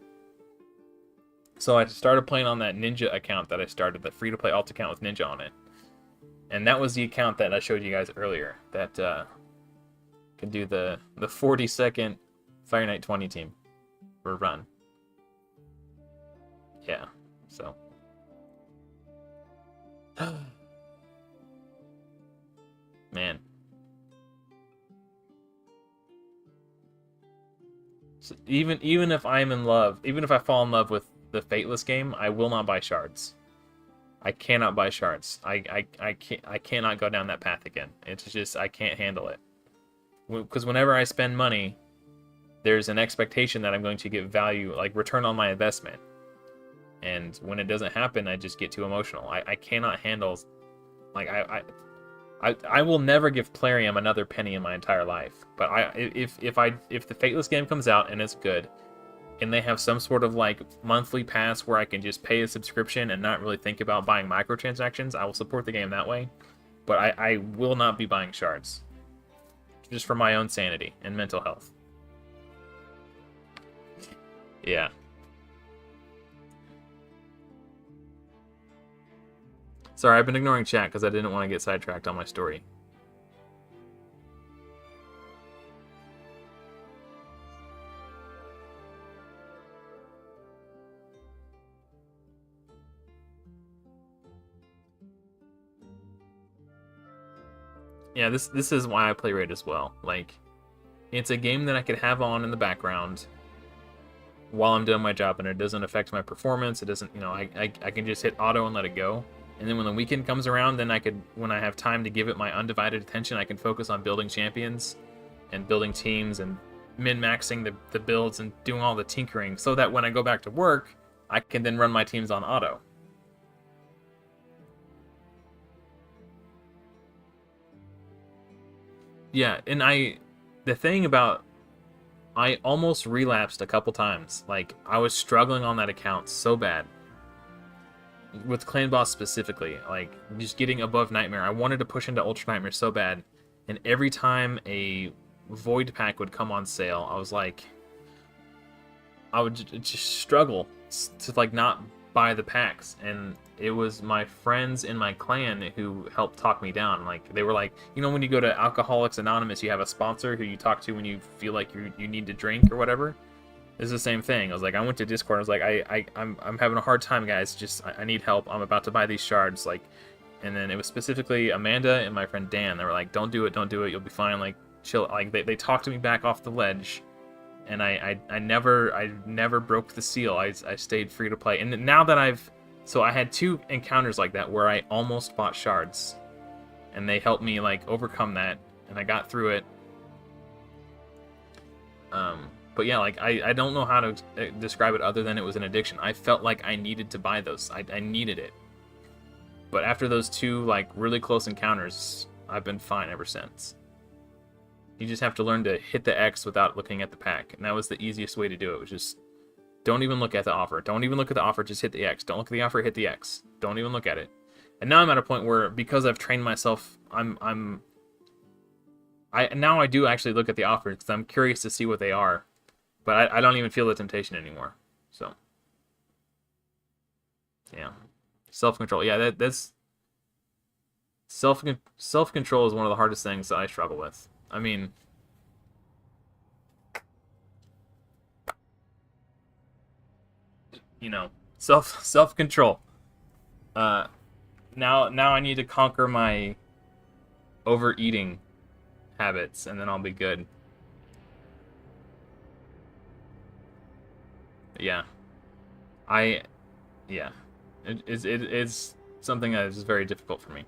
So I started playing on that Ninja account that I started, the free-to-play alt account with Ninja on it. And that was the account that I showed you guys earlier that could do the 40-second Fire Knight 20 team for run. Yeah, so. Man. So even if I'm in love, even if I fall in love with the Fateless game, I will not buy shards. I cannot buy shards. I cannot go down that path again. It's just I can't handle it. Because whenever I spend money, there's an expectation that I'm going to get value, like return on my investment. And when it doesn't happen, I just get too emotional. I cannot handle, like I will never give Plarium another penny in my entire life. But if the Fateless game comes out and it's good, and they have some sort of like monthly pass where I can just pay a subscription and not really think about buying microtransactions, I will support the game that way. But I will not be buying shards, just for my own sanity and mental health. Yeah. Sorry, I've been ignoring chat because I didn't want to get sidetracked on my story. Yeah, this is why I play Raid as well. Like, it's a game that I could have on in the background while I'm doing my job, and it doesn't affect my performance. It doesn't, I can just hit auto and let it go. And then when the weekend comes around, then when I have time to give it my undivided attention, I can focus on building champions and building teams and min-maxing the builds and doing all the tinkering so that when I go back to work, I can then run my teams on auto. Yeah, and the thing about, I almost relapsed a couple times. Like, I was struggling on that account so bad. With Clan Boss specifically, like, just getting above Nightmare. I wanted to push into Ultra Nightmare so bad, and every time a Void Pack would come on sale, I was like, I would just struggle to, like, not buy the packs, and it was my friends in my clan who helped talk me down. Like, they were like, when you go to Alcoholics Anonymous, you have a sponsor who you talk to when you feel like you need to drink or whatever. It's the same thing. I was like, I went to Discord. I was like, I'm having a hard time, guys. Just I need help. I'm about to buy these shards. Like, and then it was specifically Amanda and my friend Dan. They were like, don't do it. You'll be fine. Like, chill. Like, they talked me back off the ledge, and I never broke the seal. I stayed free to play. And now that I had 2 encounters like that where I almost bought shards, and they helped me like overcome that, and I got through it. But yeah, like, I don't know how to describe it other than it was an addiction. I felt like I needed to buy those. I needed it. But after those 2, like, really close encounters, I've been fine ever since. You just have to learn to hit the X without looking at the pack. And that was the easiest way to do it, was just don't even look at the offer. Don't even look at the offer, just hit the X. Don't look at the offer, hit the X. Don't even look at it. And now I'm at a point where, because I've trained myself, now I do actually look at the offers because I'm curious to see what they are. But I don't even feel the temptation anymore. So, yeah. Self-control. Yeah, that's... Self-control is one of the hardest things that I struggle with. I mean... self-control. Now I need to conquer my overeating habits, and then I'll be good. Yeah, it's something that is very difficult for me.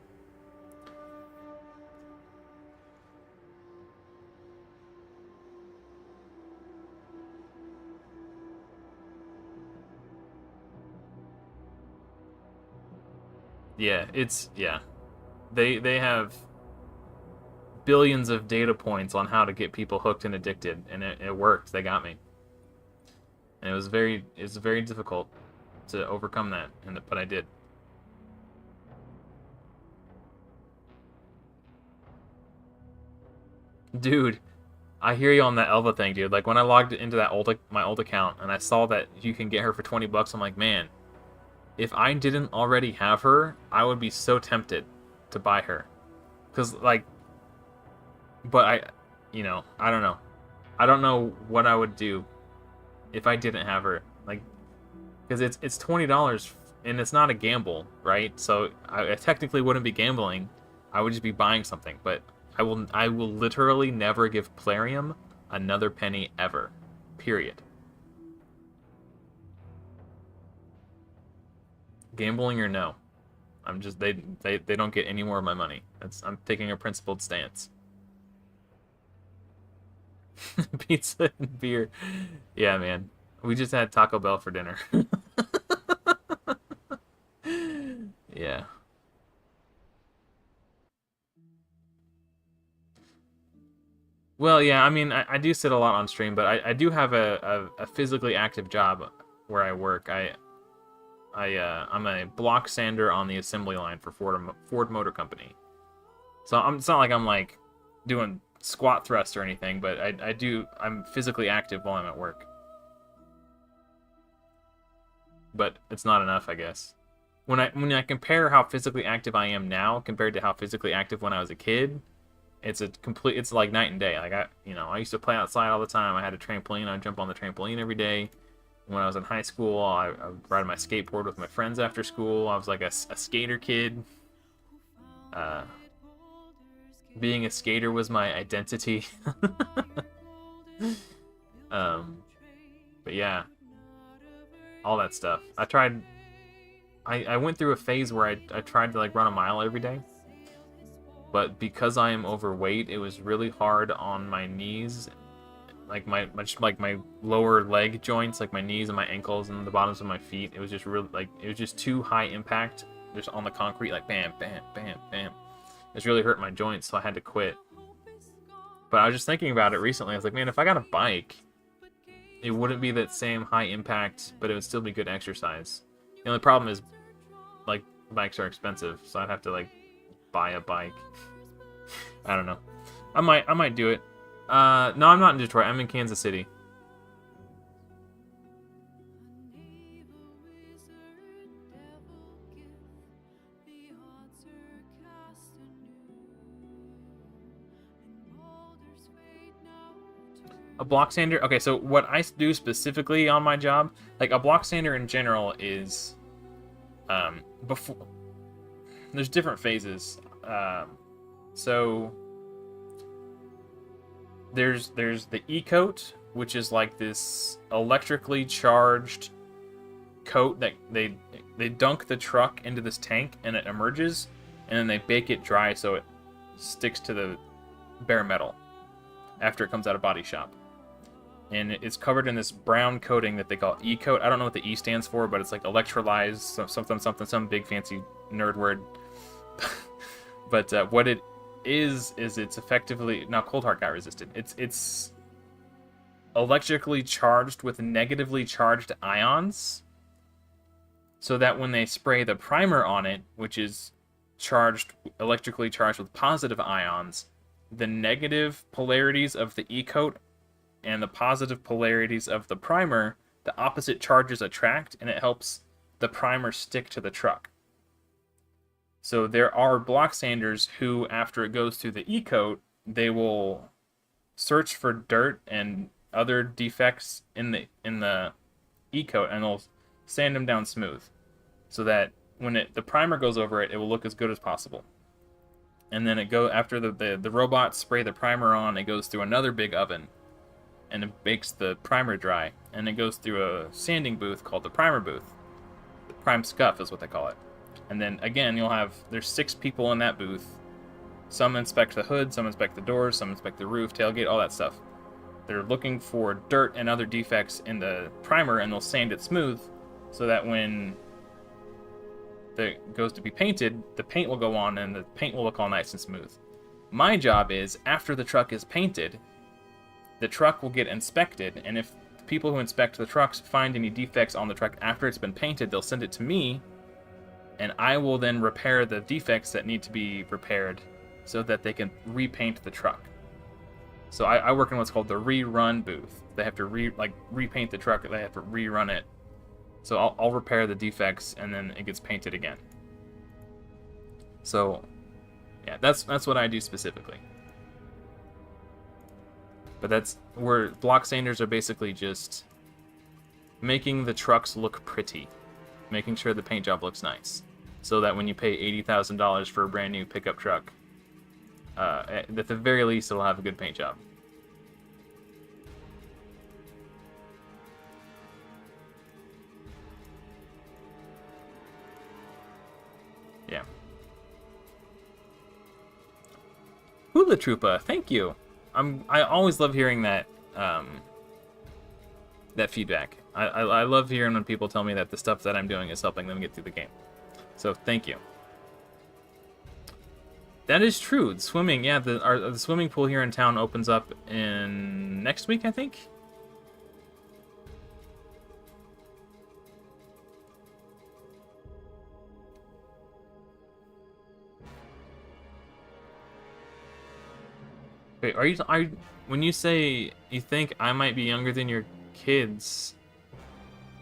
Yeah, they have billions of data points on how to get people hooked and addicted, and it worked. They got me. And it's very difficult. to overcome that, but I did. Dude, I hear you on that Elva thing, dude. Like, when I logged into that my old account and I saw that you can get her for 20 bucks, I'm like, man, if I didn't already have her, I would be so tempted to buy her. Because, like, but I don't know. I don't know what I would do if I didn't have her. Like, because it's $20 and it's not a gamble, right? So I technically wouldn't be gambling. I would just be buying something. But I will literally never give Plarium another penny ever. Period. Gambling or no. I'm just they don't get any more of my money. I'm taking a principled stance. Pizza and beer. Yeah, man. We just had Taco Bell for dinner. Yeah. Well, yeah, I mean, I do sit a lot on stream, but I do have a physically active job where I work. I'm a block sander on the assembly line for Ford Motor Company. So it's not like I'm like doing squat thrusts or anything, but I'm physically active while I'm at work. But it's not enough, I guess. When I compare how physically active I am now compared to how physically active when I was a kid, it's like night and day. Like I used to play outside all the time. I had a trampoline. I'd jump on the trampoline every day. When I was in high school, I would ride my skateboard with my friends after school. I was like a skater kid. Being a skater was my identity. But yeah, all that stuff. I went through a phase where I tried to like run a mile every day. But because I am overweight, it was really hard on my knees, like my lower leg joints, like my knees and my ankles and the bottoms of my feet. It was just really it was just too high impact, just on the concrete, like bam, bam, bam, bam. It was really hurting my joints, so I had to quit. But I was just thinking about it recently. I was like, man, if I got a bike, it wouldn't be that same high impact, but it would still be good exercise. The only problem is, like, bikes are expensive, so I'd have to like buy a bike. I don't know. I might do it. No, I'm not in Detroit. I'm in Kansas City. A block sander? Okay, so what I do specifically on my job, like a block sander in general is, before, there's different phases. So there's the E-coat, which is like this electrically charged coat that they dunk the truck into this tank and it emerges, and then they bake it dry so it sticks to the bare metal after it comes out of body shop. And it's covered in this brown coating that they call E-coat. I don't know what the E stands for, but it's like electrolyzed something, some big fancy nerd word. But what it is it's effectively, now Cold Heart got resisted. It's electrically charged with negatively charged ions, so that when they spray the primer on it, which is electrically charged with positive ions, the negative polarities of the E-coat and the positive polarities of the primer, the opposite charges attract, and it helps the primer stick to the truck. So there are block sanders who, after it goes through the E-coat, they will search for dirt and other defects in the E-coat, and they'll sand them down smooth, so that when the primer goes over it, it will look as good as possible. And then after the robots spray the primer on, it goes through another big oven, and it bakes the primer dry, and it goes through a sanding booth called the primer booth. The prime scuff is what they call it. And then again, there's 6 people in that booth. Some inspect the hood, some inspect the doors, some inspect the roof, tailgate, all that stuff. They're looking for dirt and other defects in the primer, and they'll sand it smooth so that when it goes to be painted, the paint will go on and the paint will look all nice and smooth. My job is, after the truck is painted, the truck will get inspected, and if people who inspect the trucks find any defects on the truck after it's been painted, they'll send it to me, and I will then repair the defects that need to be repaired so that they can repaint the truck. So I work in what's called the rerun booth. They have to repaint the truck. They have to rerun it. So I'll repair the defects, and then it gets painted again. So yeah, that's what I do specifically. But that's where block sanders are basically just making the trucks look pretty, making sure the paint job looks nice, so that when you pay $80,000 for a brand new pickup truck, at the very least it'll have a good paint job. Yeah. Hula Troopa, thank you. I always love hearing that that feedback. I love hearing when people tell me that the stuff that I'm doing is helping them get through the game. So thank you. That is true. Swimming, yeah, the swimming pool here in town opens up in next week, I think. Wait, when you say you think I might be younger than your kids,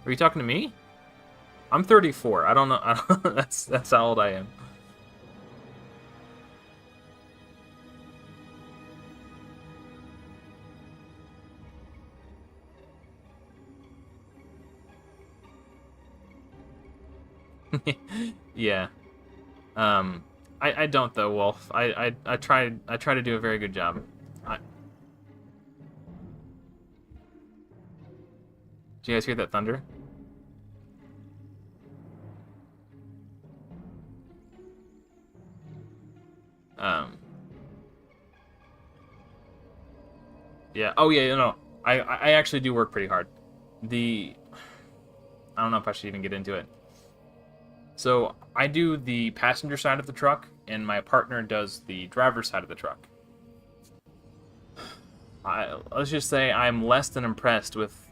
are you talking to me? I'm 34. I don't know. That's how old I am. Yeah. I don't though, Wolf. I try to do a very good job. Do you guys hear that thunder? Yeah. Oh yeah. No. I actually do work pretty hard. I don't know if I should even get into it. So I do the passenger side of the truck, and my partner does the driver's side of the truck. Let's just say I'm less than impressed with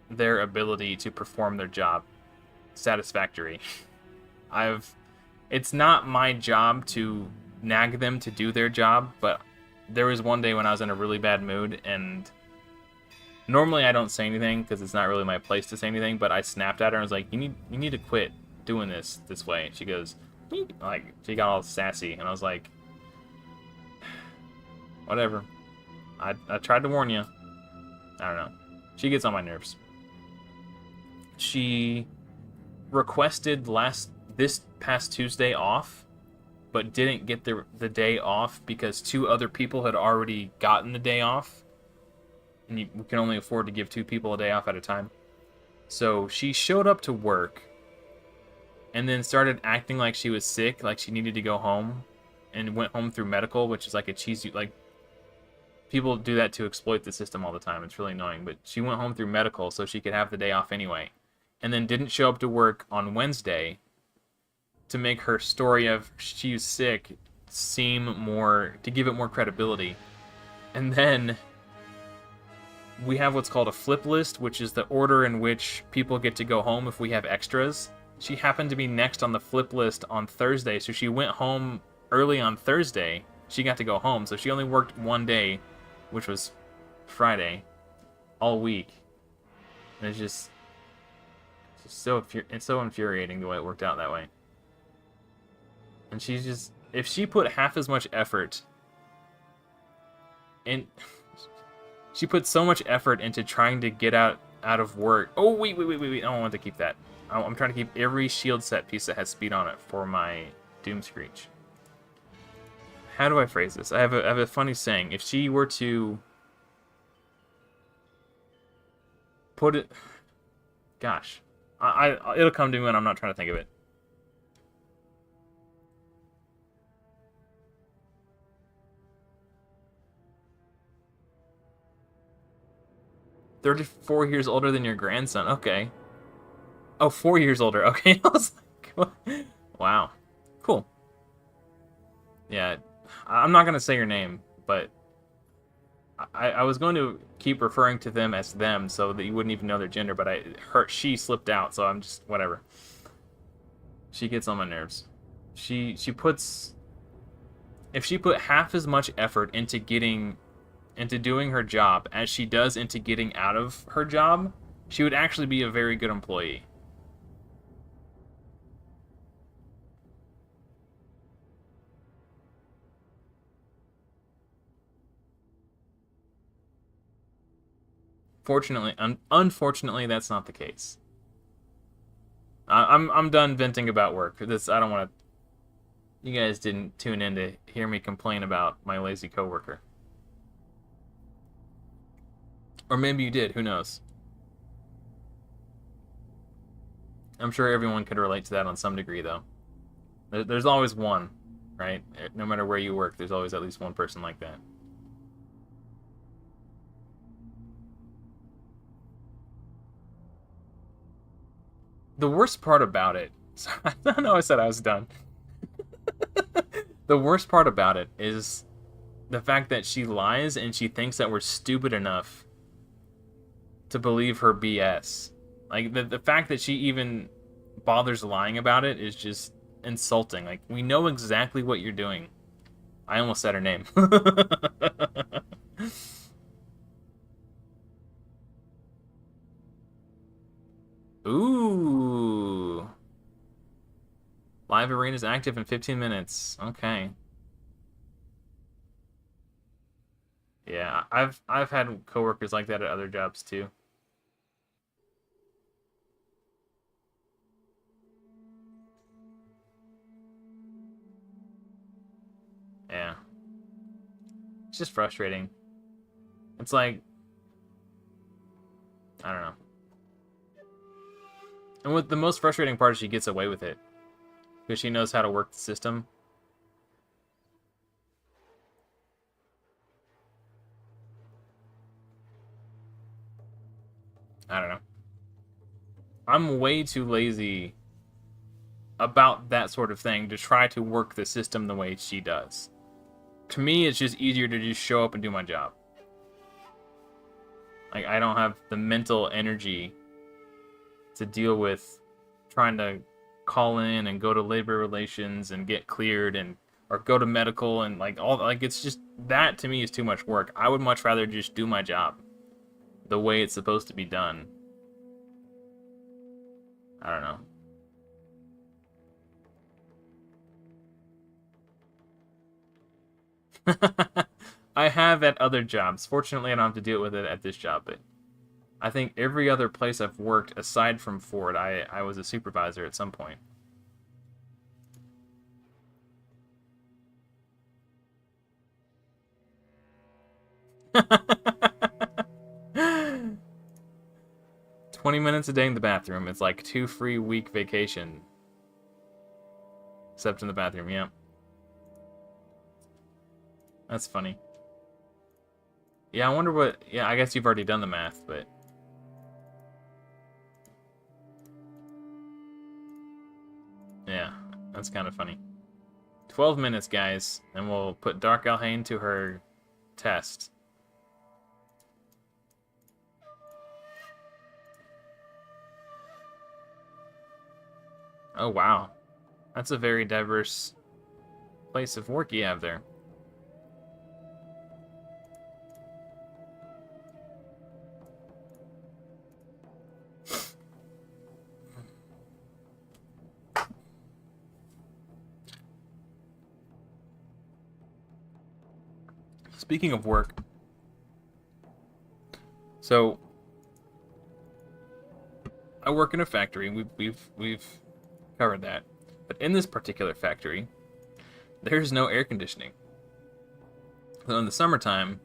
their ability to perform their job satisfactory. It's not my job to nag them to do their job, but there was one day when I was in a really bad mood, and normally I don't say anything because it's not really my place to say anything, but I snapped at her and was like, you need to quit doing this way. And she goes, like, she got all sassy, and I was like, whatever. I tried to warn you. I don't know. She gets on my nerves. She requested this past Tuesday off, but didn't get the day off because 2 other people had already gotten the day off, and we can only afford to give 2 people a day off at a time. So she showed up to work and then started acting like she was sick, like she needed to go home, and went home through medical, which is like a cheesy, like, people do that to exploit the system all the time. It's really annoying, but she went home through medical so she could have the day off anyway, and then didn't show up to work on Wednesday to make her story of she's sick seem more, to give it more credibility. And then we have what's called a flip list, which is the order in which people get to go home if we have extras. She happened to be next on the flip list on Thursday, so she went home early on Thursday. She got to go home, so she only worked one day, which was Friday, all week. And it's so infuriating the way it worked out that way. And she's just, if she put half as much effort in, she put so much effort into trying to get out of work. Oh, wait. I don't want to keep that. I'm trying to keep every shield set piece that has speed on it for my Doom Screech. How do I phrase this? I have a funny saying. If she were to put it, gosh, it'll come to me when I'm not trying to think of it. "34 years older than your grandson." Okay. Oh, 4 years older. Okay. I was like, wow. Cool. Yeah. I'm not going to say your name, but I was going to keep referring to them as them so that you wouldn't even know their gender, but she slipped out, so I'm just whatever. She gets on my nerves. She puts if she put half as much effort into doing her job as she does into getting out of her job, she would actually be a very good employee. Fortunately, unfortunately, that's not the case. I'm done venting about work. I don't want to. You guys didn't tune in to hear me complain about my lazy coworker, or maybe you did. Who knows? I'm sure everyone could relate to that on some degree, though. There's always one, right? No matter where you work, there's always at least one person like that. The worst part about it, I know I said I was done. The worst part about it is the fact that she lies and she thinks that we're stupid enough to believe her BS. Like, the fact that she even bothers lying about it is just insulting. Like, we know exactly what you're doing. I almost said her name. Ooh. Live arena is active in 15 minutes. Okay. Yeah, I've had coworkers like that at other jobs too. Yeah. It's just frustrating. It's like, I don't know. And what the most frustrating part is she gets away with it. Because she knows how to work the system. I don't know. I'm way too lazy about that sort of thing to try to work the system the way she does. To me, it's just easier to just show up and do my job. Like, I don't have the mental energy to deal with trying to call in and go to labor relations and get cleared and or go to medical and like all like it's just that to me is too much work. I would much rather just do my job the way it's supposed to be done. I don't know. I have at other jobs. Fortunately, I don't have to deal with it at this job, but I think every other place I've worked aside from Ford, I was a supervisor at some point. $20 a day in the bathroom. It's like 2 free week vacation. Except in the bathroom, yeah. That's funny. Yeah, I wonder what... Yeah, I guess you've already done the math, but... Yeah, that's kind of funny. 12 minutes, guys, and we'll put Dark Elhain to her test. Oh, wow. That's a very diverse place of work you have there. Speaking of work, so I work in a factory. We've covered that, but in this particular factory, there's no air conditioning. So in the summertime,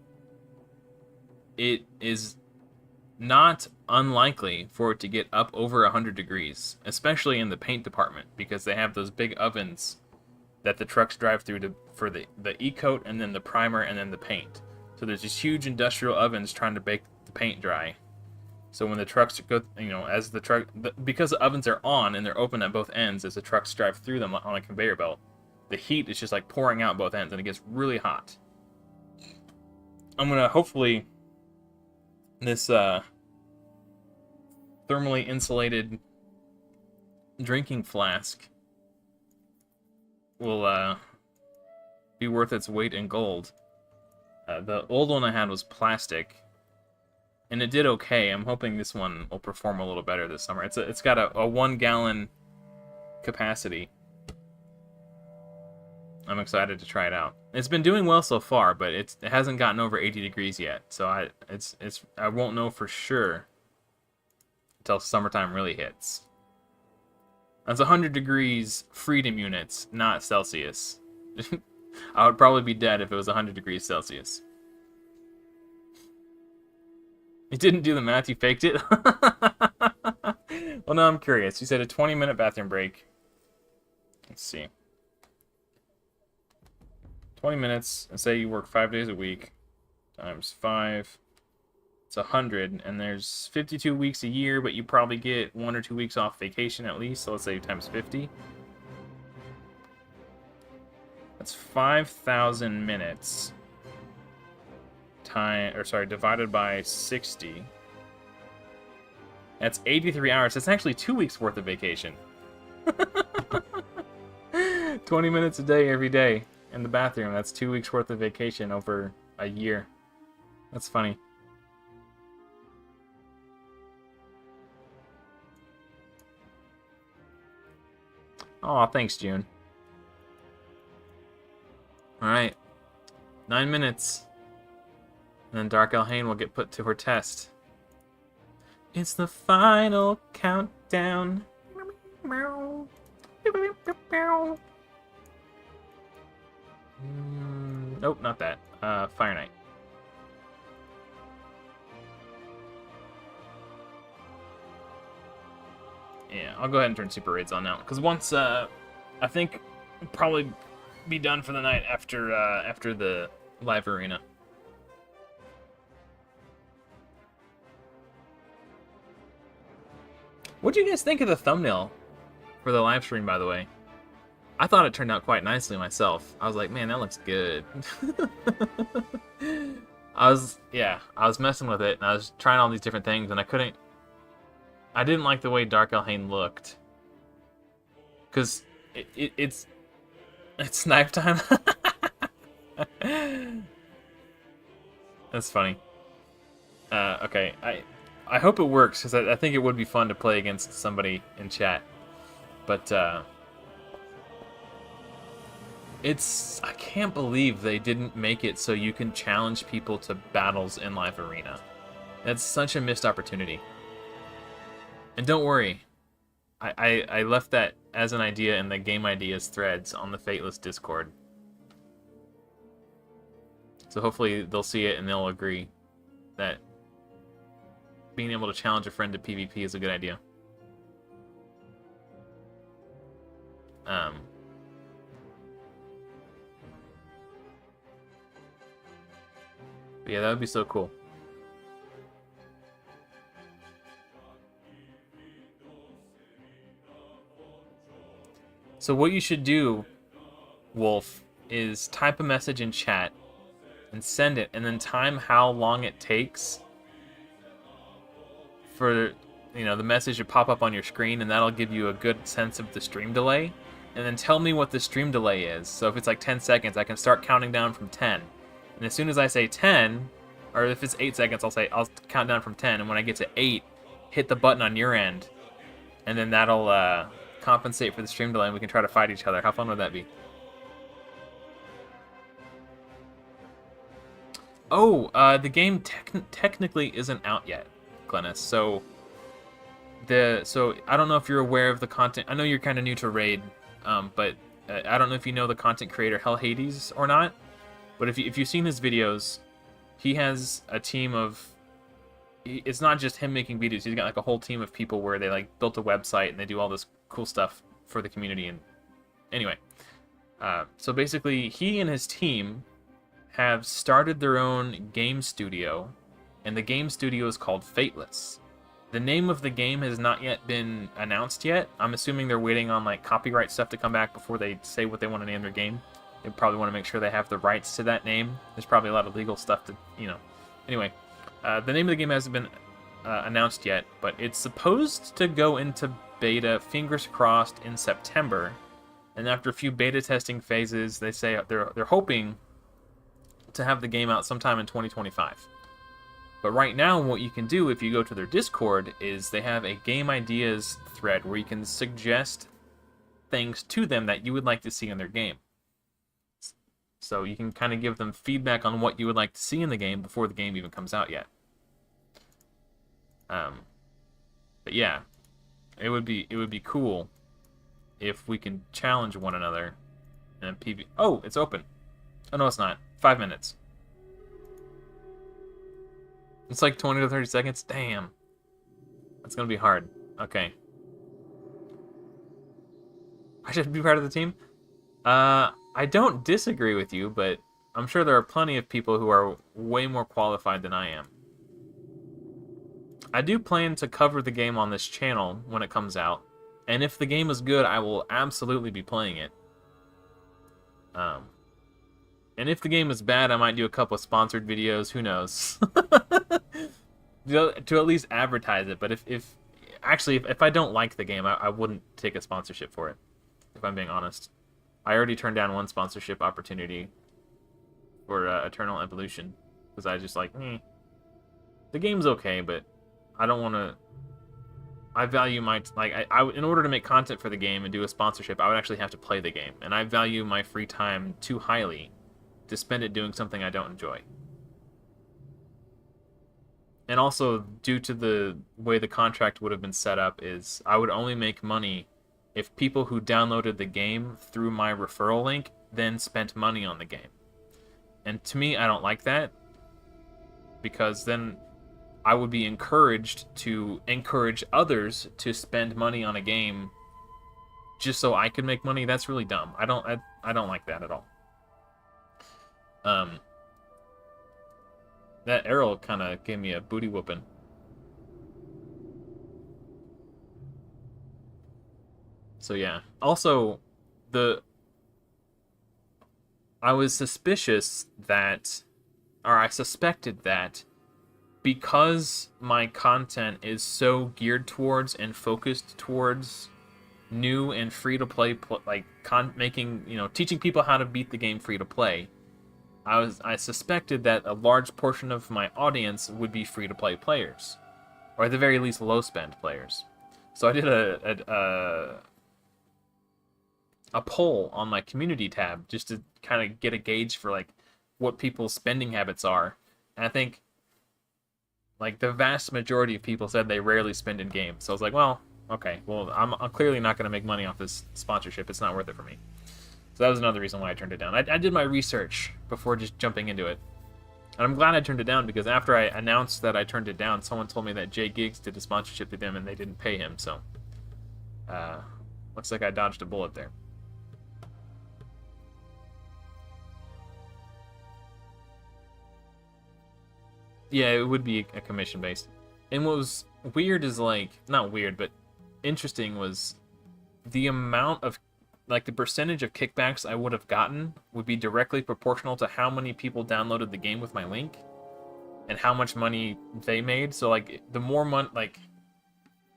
it is not unlikely for it to get up over 100 degrees, especially in the paint department, because they have those big ovens that the trucks drive through for the e-coat and then the primer and then the paint. So there's these huge industrial ovens trying to bake the paint dry. So when the trucks go, as because the ovens are on and they're open at both ends as the trucks drive through them on a conveyor belt, the heat is just like pouring out both ends and it gets really hot. I'm gonna hopefully this thermally insulated drinking flask will be worth its weight in gold. The old one I had was plastic, and it did okay. I'm hoping this one will perform a little better this summer. It's got a 1 gallon capacity. I'm excited to try it out. It's been doing well so far, but it hasn't gotten over 80 degrees yet. So I won't know for sure until summertime really hits. That's 100 degrees freedom units, not Celsius. I would probably be dead if it was 100 degrees Celsius. You didn't do the math, you faked it? Well, now I'm curious. You said a 20-minute bathroom break. Let's see. 20 minutes, and say you work 5 days a week, times 5, it's 100, and there's 52 weeks a year, but you probably get 1 or 2 weeks off vacation at least, so let's say times 50. That's 5,000 minutes divided by 60. That's 83 hours. That's actually 2 weeks worth of vacation. 20 minutes a day every day in the bathroom. That's 2 weeks worth of vacation over a year. That's funny. Aw, thanks, June. Alright. 9 minutes. And then Dark Elhain will get put to her test. It's the final countdown. Nope, not that. Fire Knight. Yeah, I'll go ahead and turn Super Raids on now. Because once, I think, we'll probably be done for the night after the live arena. What do you guys think of the thumbnail for the live stream, by the way? I thought it turned out quite nicely myself. I was like, man, that looks good. I was messing with it, and I was trying all these different things, and I didn't like the way Dark Elhain looked. Because it's knife time. That's funny. Okay, I hope it works, because I think it would be fun to play against somebody in chat. But, I can't believe they didn't make it so you can challenge people to battles in Live Arena. That's such a missed opportunity. And don't worry, I left that as an idea in the Game Ideas threads on the Fateless Discord. So hopefully they'll see it and they'll agree that being able to challenge a friend to PvP is a good idea. But yeah, that would be so cool. So what you should do, Wolf, is type a message in chat and send it, and then time how long it takes for the message to pop up on your screen, and that'll give you a good sense of the stream delay. And then tell me what the stream delay is. So if it's like 10 seconds, I can start counting down from 10. And as soon as I say 10, or if it's 8 seconds, I'll count down from 10. And when I get to 8, hit the button on your end. And then that'll compensate for the stream delay, and we can try to fight each other. How fun would that be? Oh, the game technically isn't out yet, Glennis. So I don't know if you're aware of the content. I know you're kind of new to Raid, but I don't know if you know the content creator Hell Hades or not. But if you've seen his videos, he has a team of. It's not just him making videos. He's got like a whole team of people where they like built a website and they do all this cool stuff for the community. And anyway, so basically, he and his team have started their own game studio, and the game studio is called Fateless. The name of the game has not yet been announced yet. I'm assuming they're waiting on like copyright stuff to come back before they say what they want to name their game. They probably want to make sure they have the rights to that name. There's probably a lot of legal stuff to, you know. Anyway, the name of the game hasn't been announced yet, but it's supposed to go into beta, fingers crossed, in September. And after a few beta testing phases, they say they're hoping to have the game out sometime in 2025. But right now, what you can do if you go to their Discord is they have a game ideas thread where you can suggest things to them that you would like to see in their game. So you can kind of give them feedback on what you would like to see in the game before the game even comes out yet. But yeah, it would be cool if we can challenge one another in a PV. Oh, it's open. Oh no, it's not. 5 minutes. It's like 20 to 30 seconds. Damn. That's gonna be hard. Okay. I should be part of the team. I don't disagree with you, but I'm sure there are plenty of people who are way more qualified than I am. I do plan to cover the game on this channel when it comes out, and if the game is good, I will absolutely be playing it. And if the game is bad, I might do a couple of sponsored videos, who knows. To at least advertise it, but if I don't like the game, I wouldn't take a sponsorship for it, if I'm being honest. I already turned down one sponsorship opportunity for Eternal Evolution, because I just like, the game's okay, but I don't want to. I value my in order to make content for the game and do a sponsorship, I would actually have to play the game, and I value my free time too highly to spend it doing something I don't enjoy. And also, due to the way the contract would have been set up, is I would only make money if people who downloaded the game through my referral link then spent money on the game. And to me, I don't like that, because then I would be encouraged to encourage others to spend money on a game just so I can make money. That's really dumb. I don't like that at all. That arrow kind of gave me a booty whooping. So yeah. Also, I was suspicious that, or I suspected that, because my content is so geared towards and focused towards new and free-to-play, teaching people how to beat the game free-to-play, I suspected that a large portion of my audience would be free-to-play players, or at the very least low-spend players. So I did a poll on my community tab just to kind of get a gauge for like what people's spending habits are, and I think like the vast majority of people said they rarely spend in games. So I was like, well, okay, well I'm clearly not going to make money off this sponsorship. It's not worth it for me. So that was another reason why I turned it down. I did my research before just jumping into it. And I'm glad I turned it down, because after I announced that I turned it down, someone told me that Jay Giggs did a sponsorship with them and they didn't pay him. So looks like I dodged a bullet there. Yeah, it would be a commission based. And what was weird is not weird, but interesting was the amount of the percentage of kickbacks I would have gotten would be directly proportional to how many people downloaded the game with my link and how much money they made. So the more money,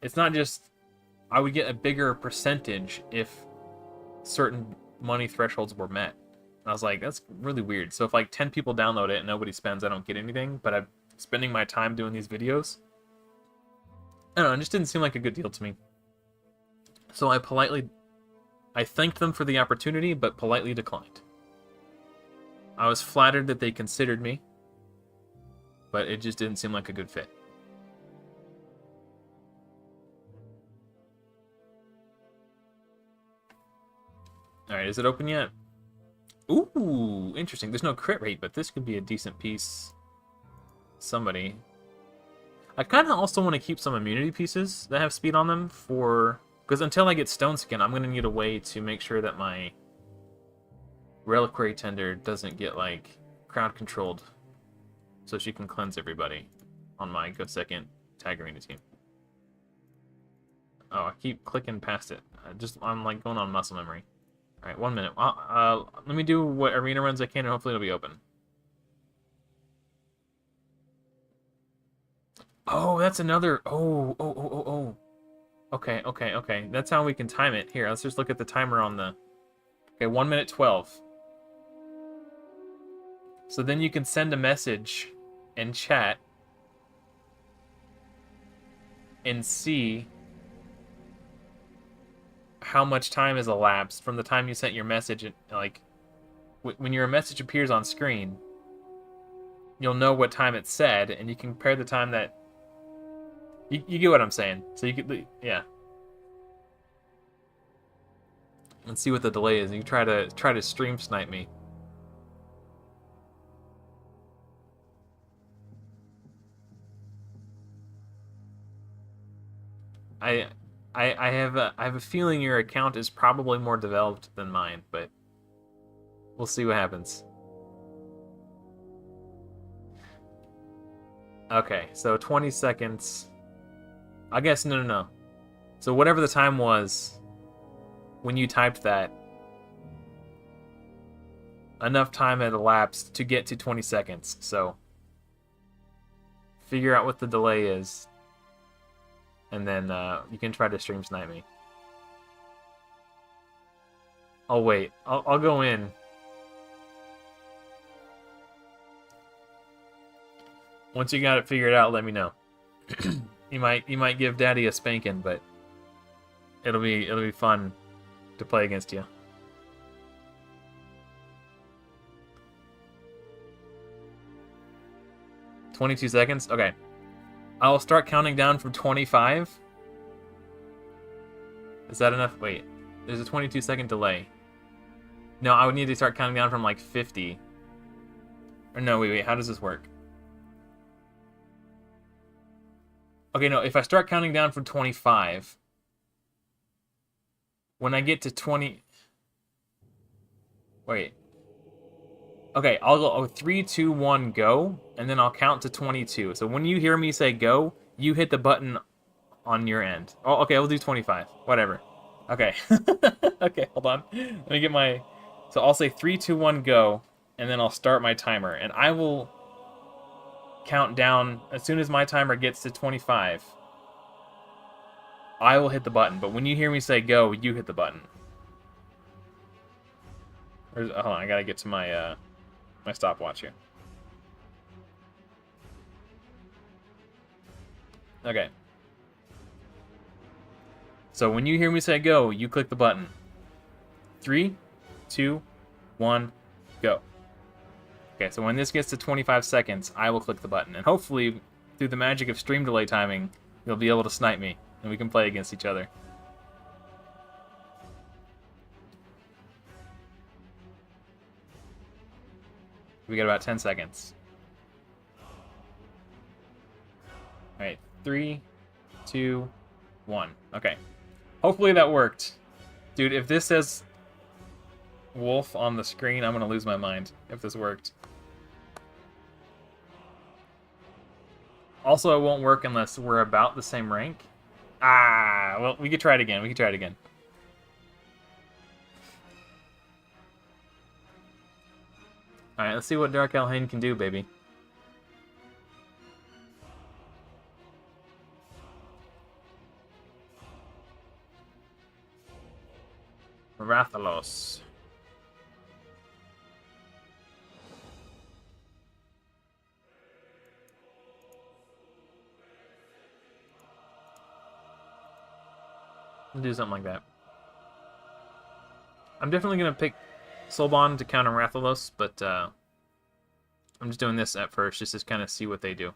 it's not just, I would get a bigger percentage if certain money thresholds were met. And I was like, that's really weird. So if 10 people download it and nobody spends, I don't get anything, but I'm spending my time doing these videos. I don't know, it just didn't seem like a good deal to me. So I thanked them for the opportunity, but politely declined. I was flattered that they considered me, but it just didn't seem like a good fit. Alright, is it open yet? Ooh, interesting. There's no crit rate, but this could be a decent piece. Somebody. I kind of also want to keep some immunity pieces that have speed on them for... Because until I get Stone Skin, I'm going to need a way to make sure that my Reliquary Tender doesn't get, crowd controlled. So she can cleanse everybody on my Go Second Tag Arena team. Oh, I keep clicking past it. I'm, going on muscle memory. All right, 1 minute. Let me do what arena runs I can, and hopefully it'll be open. Oh, that's another. Oh. Okay, okay, okay. That's how we can time it. Here, let's just look at the timer on the. Okay, 1 minute 12. So then you can send a message and chat and see how much time has elapsed from the time you sent your message. Like, when your message appears on screen, you'll know what time it said, and you can compare the time that. You get what I'm saying. So you could, yeah. Let's see what the delay is. You try to stream snipe me. I have a feeling your account is probably more developed than mine, but we'll see what happens. Okay, so 20 seconds. I guess no. So whatever the time was when you typed that, enough time had elapsed to get to 20 seconds. So figure out what the delay is, and then you can try to stream snipe me. I'll wait. I'll go in. Once you got it figured out, let me know. you might give Daddy a spanking, but it'll be fun to play against you. "22 seconds? Okay. I'll start counting down from 25. Is that enough? Wait. There's a 22-second delay. No, I would need to start counting down from like 50. Or no, wait. How does this work? Okay, no. If I start counting down from 25, when I get to 20... Wait. Okay, I'll go 3, 2, 1, go, and then I'll count to 22. So when you hear me say go, you hit the button on your end. Oh, okay, we'll do 25. Whatever. Okay. Okay, hold on. Let me get my... So I'll say 3, 2, 1, go, and then I'll start my timer. And I will count down as soon as my timer gets to 25. I will hit the button, but when you hear me say go, you hit the button. Hold on, I gotta get to my my stopwatch here. Okay. So when you hear me say go, you click the button. 3, 2, 1, go. Okay, so when this gets to 25 seconds, I will click the button. And hopefully, through the magic of stream delay timing, you'll be able to snipe me, and we can play against each other. We got about 10 seconds. Alright, 3, 2, 1. Okay. Hopefully that worked. Dude, if this says wolf on the screen, I'm gonna lose my mind if this worked. Also, it won't work unless we're about the same rank. Ah, well, we could try it again. Alright, let's see what Dark Elhain can do, baby. Rathalos. We'll do something like that. I'm definitely going to pick Soulbond to counter Rathalos, but I'm just doing this at first just to kind of see what they do.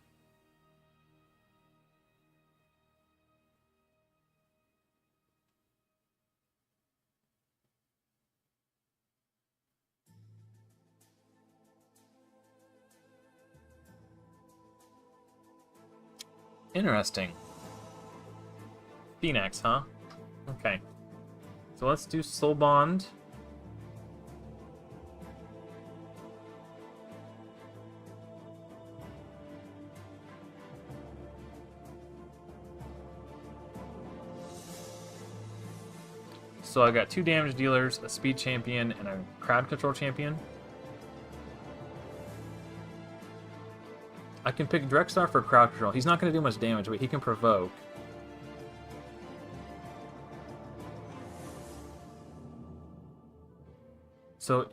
Interesting. Phoenix, huh? Okay. So let's do Soulbond. So I got 2 damage dealers, a speed champion, and a crowd control champion. I can pick Drexstar for crowd control. He's not going to do much damage, but he can provoke. So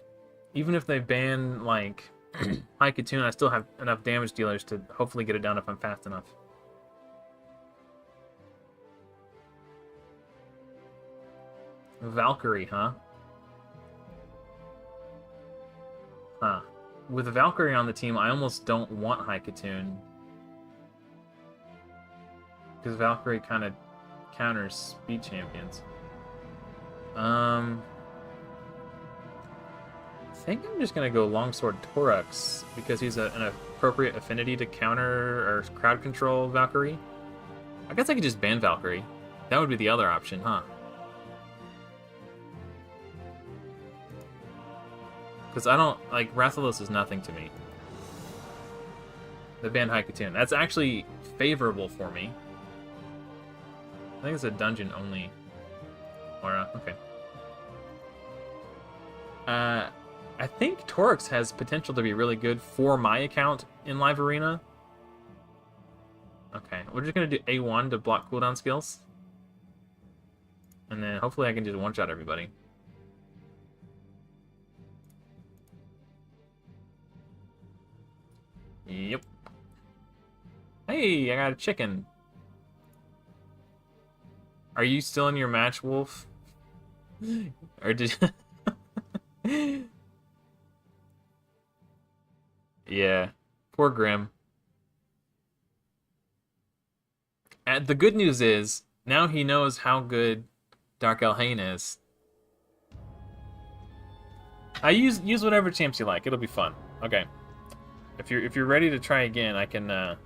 even if they ban, like, Haikatoon, I still have enough damage dealers to hopefully get it down if I'm fast enough. Valkyrie, huh? Huh. With Valkyrie on the team, I almost don't want Haikatoon. Because Valkyrie kind of counters speed champions. I think I'm just going to go Longsword Torux, because he's an appropriate affinity to counter or crowd control Valkyrie. I guess I could just ban Valkyrie. That would be the other option, huh? Because I don't, like, Rathalos is nothing to me. The ban Haikatoon. That's actually favorable for me. I think it's a dungeon only aura. Okay. I think Torix has potential to be really good for my account in Live Arena. Okay, we're just going to do A1 to block cooldown skills. And then hopefully I can just one-shot everybody. Yep. Hey, I got a chicken. Are you still in your match, Wolf? Or did... Yeah. Poor Grim. And the good news is, now he knows how good Dark Elhain is. I use whatever champs you like. It'll be fun. Okay. If you're ready to try again, I can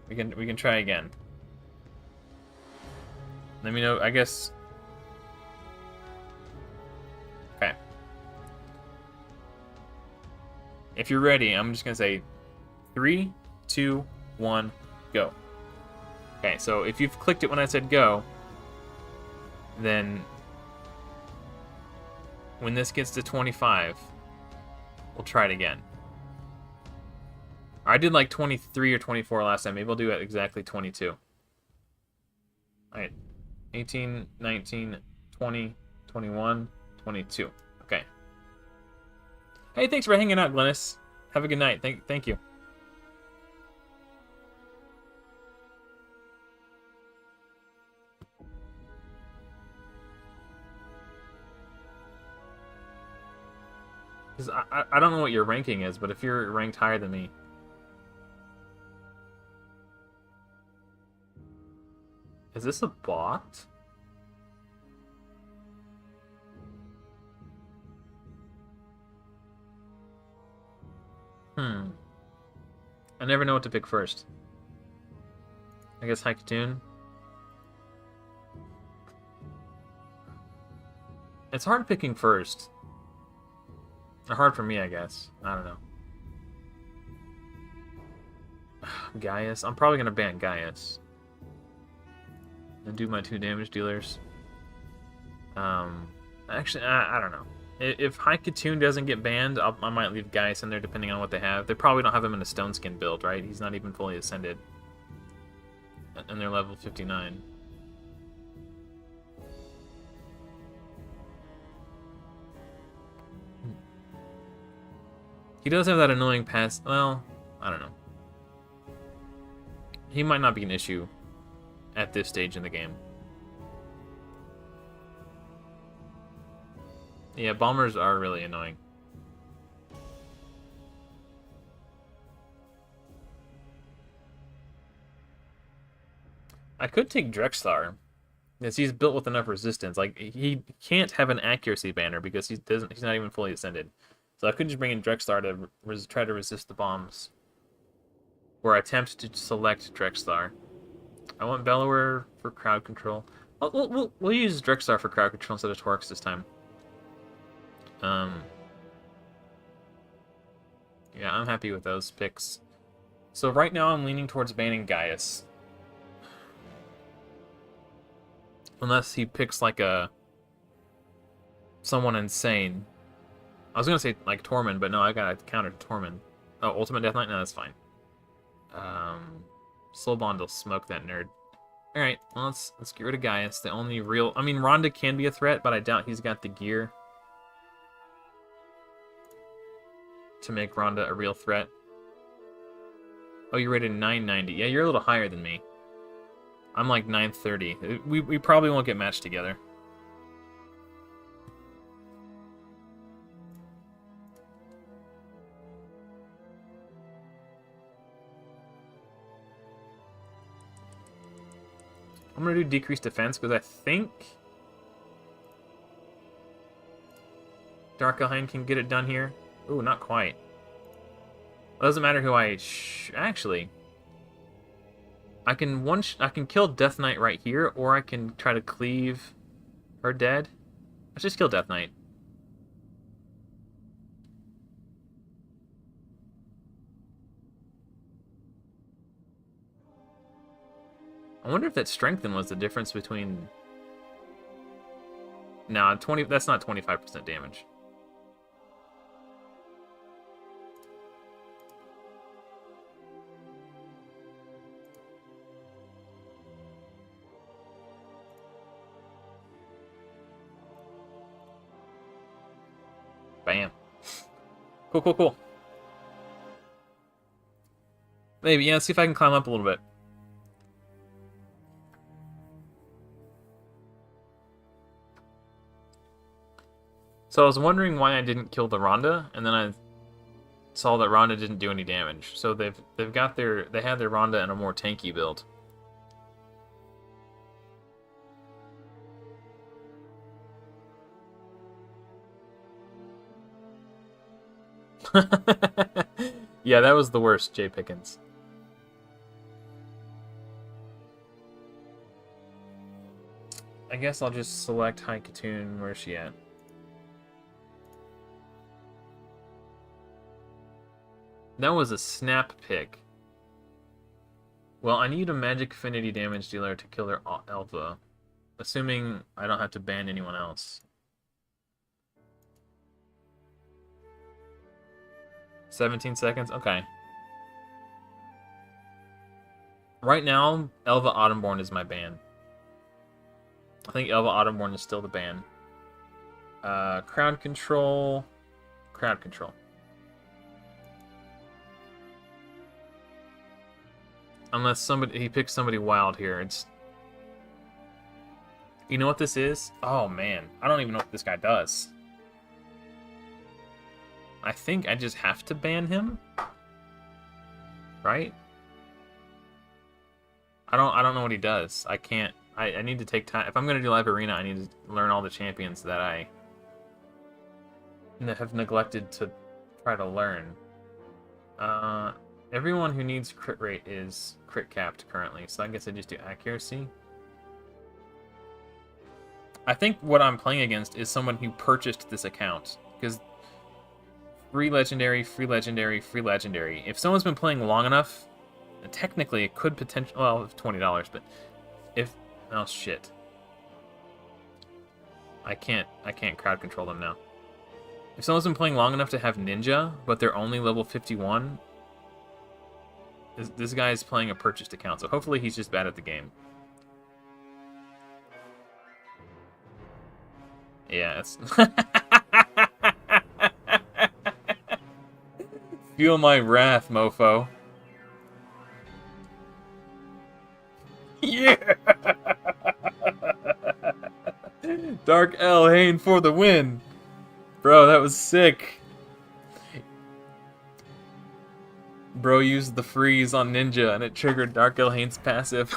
we can try again. Let me know, I guess. Okay. If you're ready, I'm just gonna say 3, 2, 1, go. Okay, so if you've clicked it when I said go, then when this gets to 25, we'll try it again. I did like 23 or 24 last time. Maybe I'll do it exactly 22. Alright. 18, 19, 20, 21, 22. Okay. Hey, thanks for hanging out, Glennis. Have a good night. Thank you. Because I don't know what your ranking is, but if you're ranked higher than me... Is this a bot? I never know what to pick first. I guess Haikatoon. It's hard picking first. Or hard for me, I guess. I don't know. Gaius. I'm probably going to ban Gaius. And do my 2 damage dealers. Actually, I don't know. If Haikatoon doesn't get banned, I might leave Gaius in there depending on what they have. They probably don't have him in a Stone Skin build, right? He's not even fully ascended. And they're level 59. He does have that annoying pass. Well, I don't know. He might not be an issue at this stage in the game. Yeah, bombers are really annoying. I could take Drexstar, because he's built with enough resistance. Like, he can't have an accuracy banner because he's not even fully ascended. So I could just bring in Drexstar to try to resist the bombs. Or attempt to select Drexstar. I want Bellower for crowd control. We'll use Drexstar for crowd control instead of Torx this time. Yeah, I'm happy with those picks. So right now I'm leaning towards banning Gaius. Unless he picks like a someone insane. I was gonna say like Tormund, but no, I gotta counter Tormund. Oh, Ultimate Death Knight? No, that's fine. Soul Bond will smoke that nerd. Alright, well, let's get rid of Gaius. The only real... I mean, Ronda can be a threat, but I doubt he's got the gear to make Ronda a real threat. Oh, you're rated 990. Yeah, you're a little higher than me. I'm like 930. We probably won't get matched together. I'm going to do decreased defense because I think Dark Elhain can get it done here. Ooh, not quite. It doesn't matter who I... Actually, I can kill Death Knight right here, or I can try to cleave her dead. Let's just kill Death Knight. I wonder if that strengthen was the difference between... Nah, 20. That's not 25% damage. Bam. Cool, cool, cool. Maybe, yeah, let's see if I can climb up a little bit. So I was wondering why I didn't kill the Ronda, and then I saw that Ronda didn't do any damage. So they had their Ronda in a more tanky build. Yeah, that was the worst, Jay Pickens. I guess I'll just select High Katoon. Where's she at? That was a snap pick. Well, I need a magic affinity damage dealer to kill their Elva. Assuming I don't have to ban anyone else. 17 seconds? Okay. Right now, Elva Autumnborn is my ban. I think Elva Autumnborn is still the ban. Crowd control. Crowd control. Unless he picks somebody wild here. It's... You know what this is? Oh, man. I don't even know what this guy does. I think I just have to ban him. Right? I don't know what he does. I can't... I need to take time. If I'm going to do live arena, I need to learn all the champions that I have neglected to try to learn. Everyone who needs crit rate is crit capped currently, so I guess I just do accuracy. I think what I'm playing against is someone who purchased this account, because free legendary, free legendary, free legendary. If someone's been playing long enough, technically it could potentially... Well, $20, but if... Oh, shit. I can't crowd control them now. If someone's been playing long enough to have Ninja, but they're only level 51... This guy is playing a purchased account, so hopefully he's just bad at the game. Yeah, it's... Feel my wrath, mofo. Yeah! Dark Elhain for the win! Bro, that was sick. Bro used the freeze on Ninja and it triggered Dark Elhain's passive.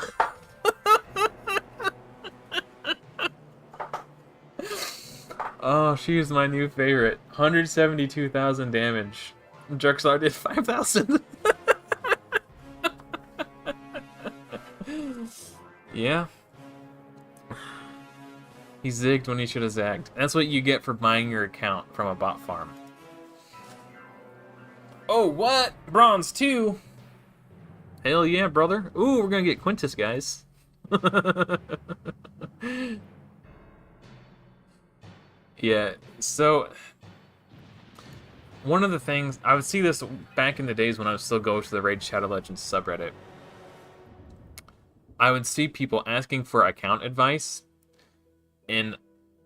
Oh, she's my new favorite. 172,000 damage. Jerksar did 5,000. Yeah. He zigged when he should have zagged. That's what you get for buying your account from a bot farm. Oh, what? Bronze 2? Hell yeah, brother. Ooh, we're gonna get Quintus, guys. Yeah, so one of the things I would see this back in the days when I would still go to the Raid Shadow Legends subreddit. I would see people asking for account advice, and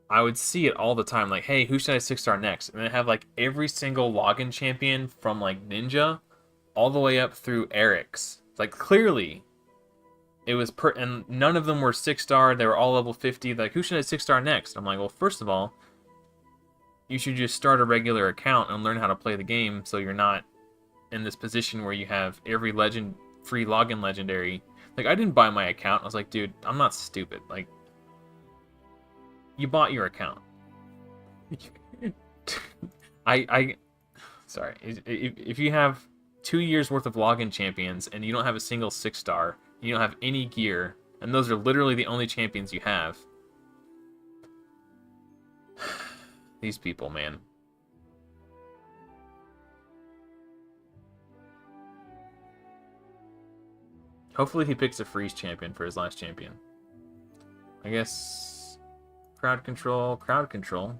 I would see it all the time. Like, hey, who should I 6-star next? And they have like every single login champion from like Ninja all the way up through Eric's. Like, clearly, it was and none of them were 6-star. They were all level 50. Like, who should I 6-star next? I'm like, well, first of all, you should just start a regular account and learn how to play the game so you're not in this position where you have every free login legendary. Like, I didn't buy my account. I was like, dude, I'm not stupid. Like, you bought your account. I sorry. If you have 2 years worth of login champions and you don't have a single 6-star, you don't have any gear, and those are literally the only champions you have. These people, man. Hopefully he picks a freeze champion for his last champion. I guess crowd control, crowd control.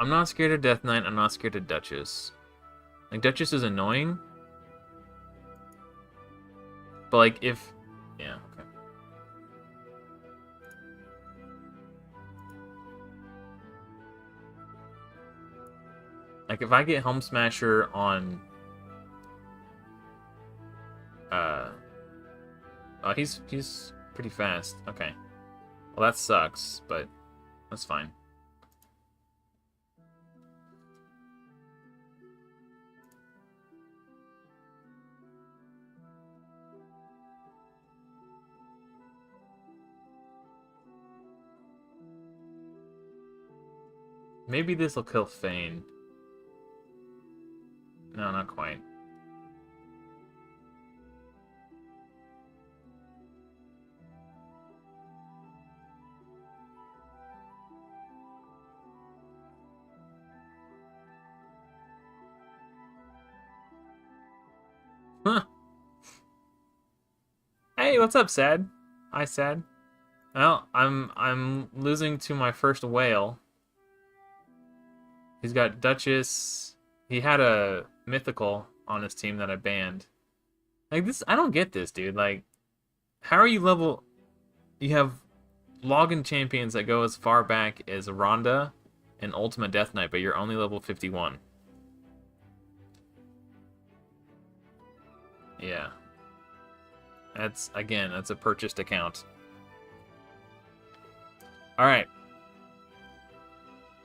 I'm not scared of Death Knight. I'm not scared of Duchess. Like, Duchess is annoying. But, like, if... Yeah, okay. Like, if I get Home Smasher on... Oh, he's pretty fast. Okay. Well, that sucks, but that's fine. Maybe this will kill Fane. No, not quite. Huh. Hey, what's up, Sad? Hi, Sad. Well, I'm losing to my first whale. He's got Duchess. He had a mythical on his team that I banned. Like, this, I don't get this, dude. Like, how are you level... You have login champions that go as far back as Rhonda and Ultimate Death Knight, but you're only level 51. Yeah. That's a purchased account. Alright.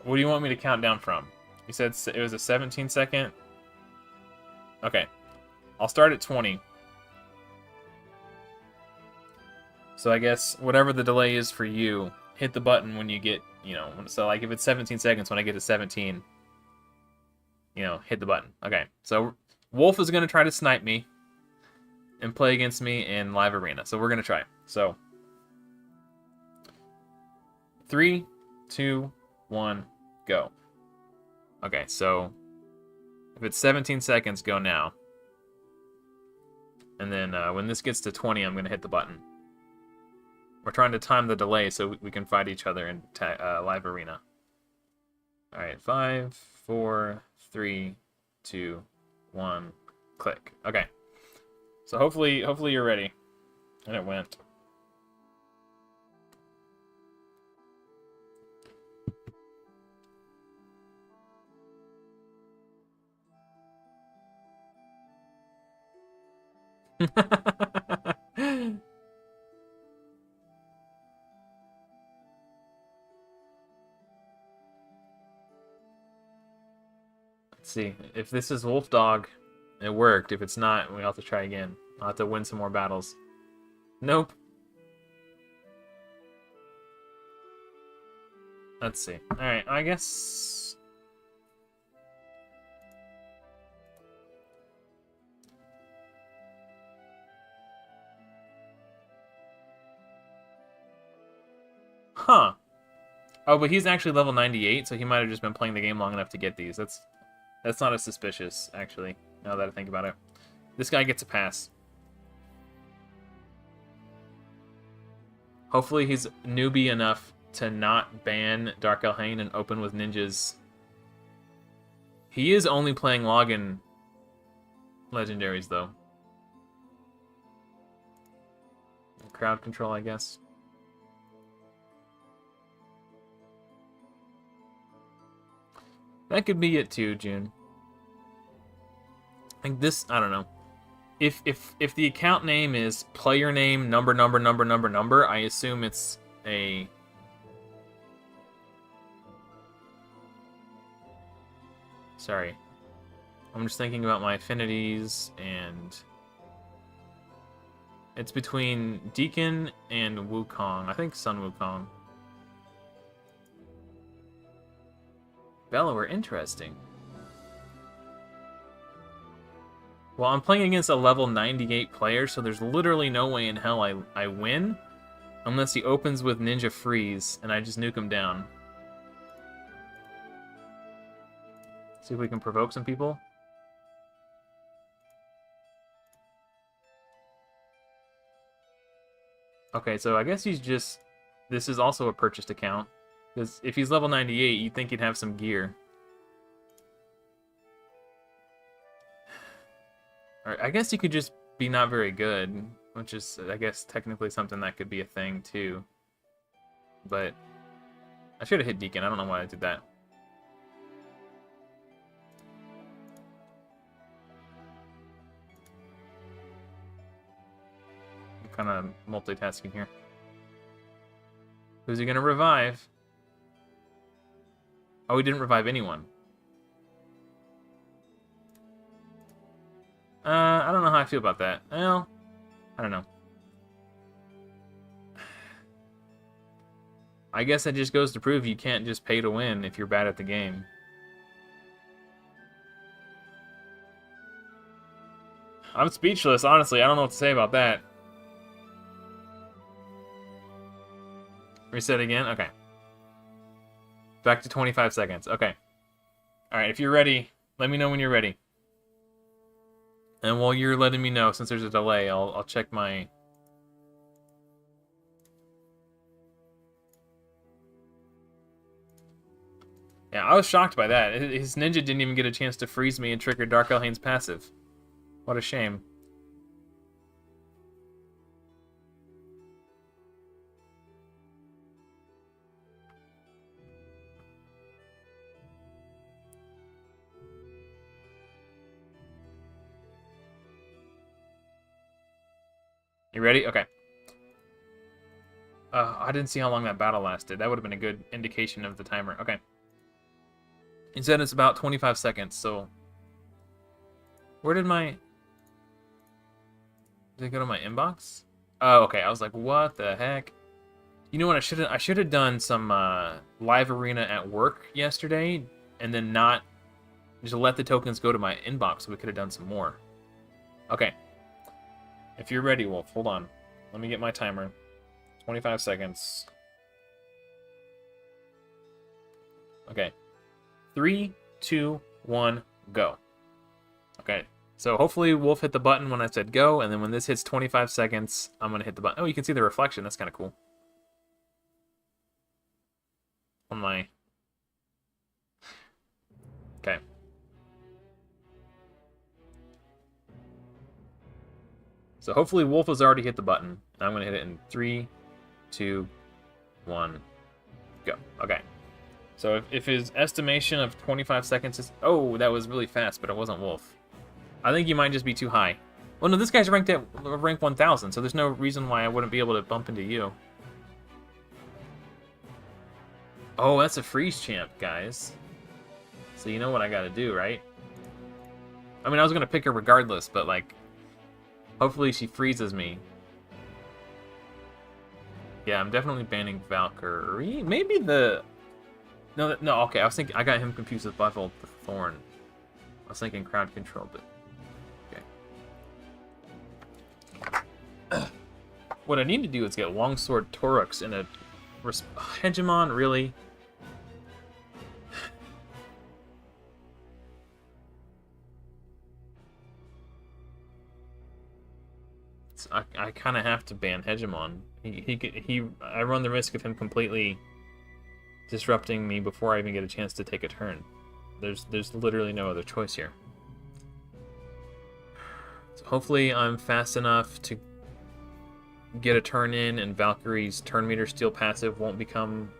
What do you want me to count down from? You said it was a 17-second? Okay. I'll start at 20. So I guess whatever the delay is for you, hit the button when you get, so like if it's 17 seconds, when I get to 17, hit the button. Okay, so Wolf is going to try to snipe me and play against me in live arena. So we're going to try. So 3, 2, 1, go. Okay, so if it's 17 seconds, go now. And then when this gets to 20, I'm going to hit the button. We're trying to time the delay so we can fight each other in live arena. All right, 5, 4, 3, 2, 1, click. Okay. So hopefully you're ready. And it went. Let's see. If this is Wolf Dog, it worked. If it's not, we'll have to try again. I'll have to win some more battles. Nope. Let's see. Alright, I guess... Huh. Oh, but he's actually level 98, so he might have just been playing the game long enough to get these. That's not as suspicious, actually, now that I think about it. This guy gets a pass. Hopefully he's newbie enough to not ban Dark Elhain and open with ninjas. He is only playing login legendaries, though. Crowd control, I guess. That could be it too, June. Like this, I don't know. If the account name is player name number, I assume it's a... Sorry. I'm just thinking about my affinities, and... It's between Deacon and Wukong. I think Sun Wukong. Bellower, interesting. Well, I'm playing against a level 98 player, so there's literally no way in hell I win unless he opens with Ninja Freeze and I just nuke him down. See if we can provoke some people. Okay, so I guess he's just... This is also a purchased account. Because if he's level 98, you'd think he'd have some gear. Or I guess he could just be not very good, which is, I guess, technically something that could be a thing, too. But I should have hit Deacon. I don't know why I did that. I'm kind of multitasking here. Who's he going to revive? Oh, he didn't revive anyone. I don't know how I feel about that. Well, I don't know. I guess that just goes to prove you can't just pay to win if you're bad at the game. I'm speechless, honestly. I don't know what to say about that. Reset again? Okay. Back to 25 seconds. Okay. Alright, if you're ready, let me know when you're ready. And while you're letting me know, since there's a delay, I'll check my... Yeah, I was shocked by that. His ninja didn't even get a chance to freeze me and trigger Dark Elhain's passive. What a shame. You ready? Okay. I didn't see how long that battle lasted. That would have been a good indication of the timer. Okay. It said it's about 25 seconds, so... Where did my... Did it go to my inbox? Oh, okay. I was like, what the heck? You know what? I should have done some live arena at work yesterday, and then not... Just let the tokens go to my inbox so we could have done some more. Okay. If you're ready, Wolf, hold on. Let me get my timer. 25 seconds. Okay. 3, 2, 1, go. Okay. So hopefully Wolf hit the button when I said go, and then when this hits 25 seconds, I'm going to hit the button. Oh, you can see the reflection. That's kind of cool. On my... Okay. So hopefully Wolf has already hit the button. And I'm going to hit it in 3, 2, 1, go. Okay. So if his estimation of 25 seconds is... Oh, that was really fast, but it wasn't Wolf. I think you might just be too high. Well, no, this guy's ranked at rank 1000, so there's no reason why I wouldn't be able to bump into you. Oh, that's a freeze champ, guys. So you know what I gotta do, right? I mean, I was gonna pick her regardless, but like... Hopefully she freezes me. Yeah, I'm definitely banning Valkyrie. Maybe the... No, okay, I was thinking... I got him confused with Buffalo the Thorn. I was thinking crowd control, but... Okay. What I need to do is get Longsword Torux in a Hegemon, really? I kind of have to ban Hegemon. I run the risk of him completely disrupting me before I even get a chance to take a turn. There's literally no other choice here. So hopefully I'm fast enough to get a turn in, and Valkyrie's turn meter steal passive won't become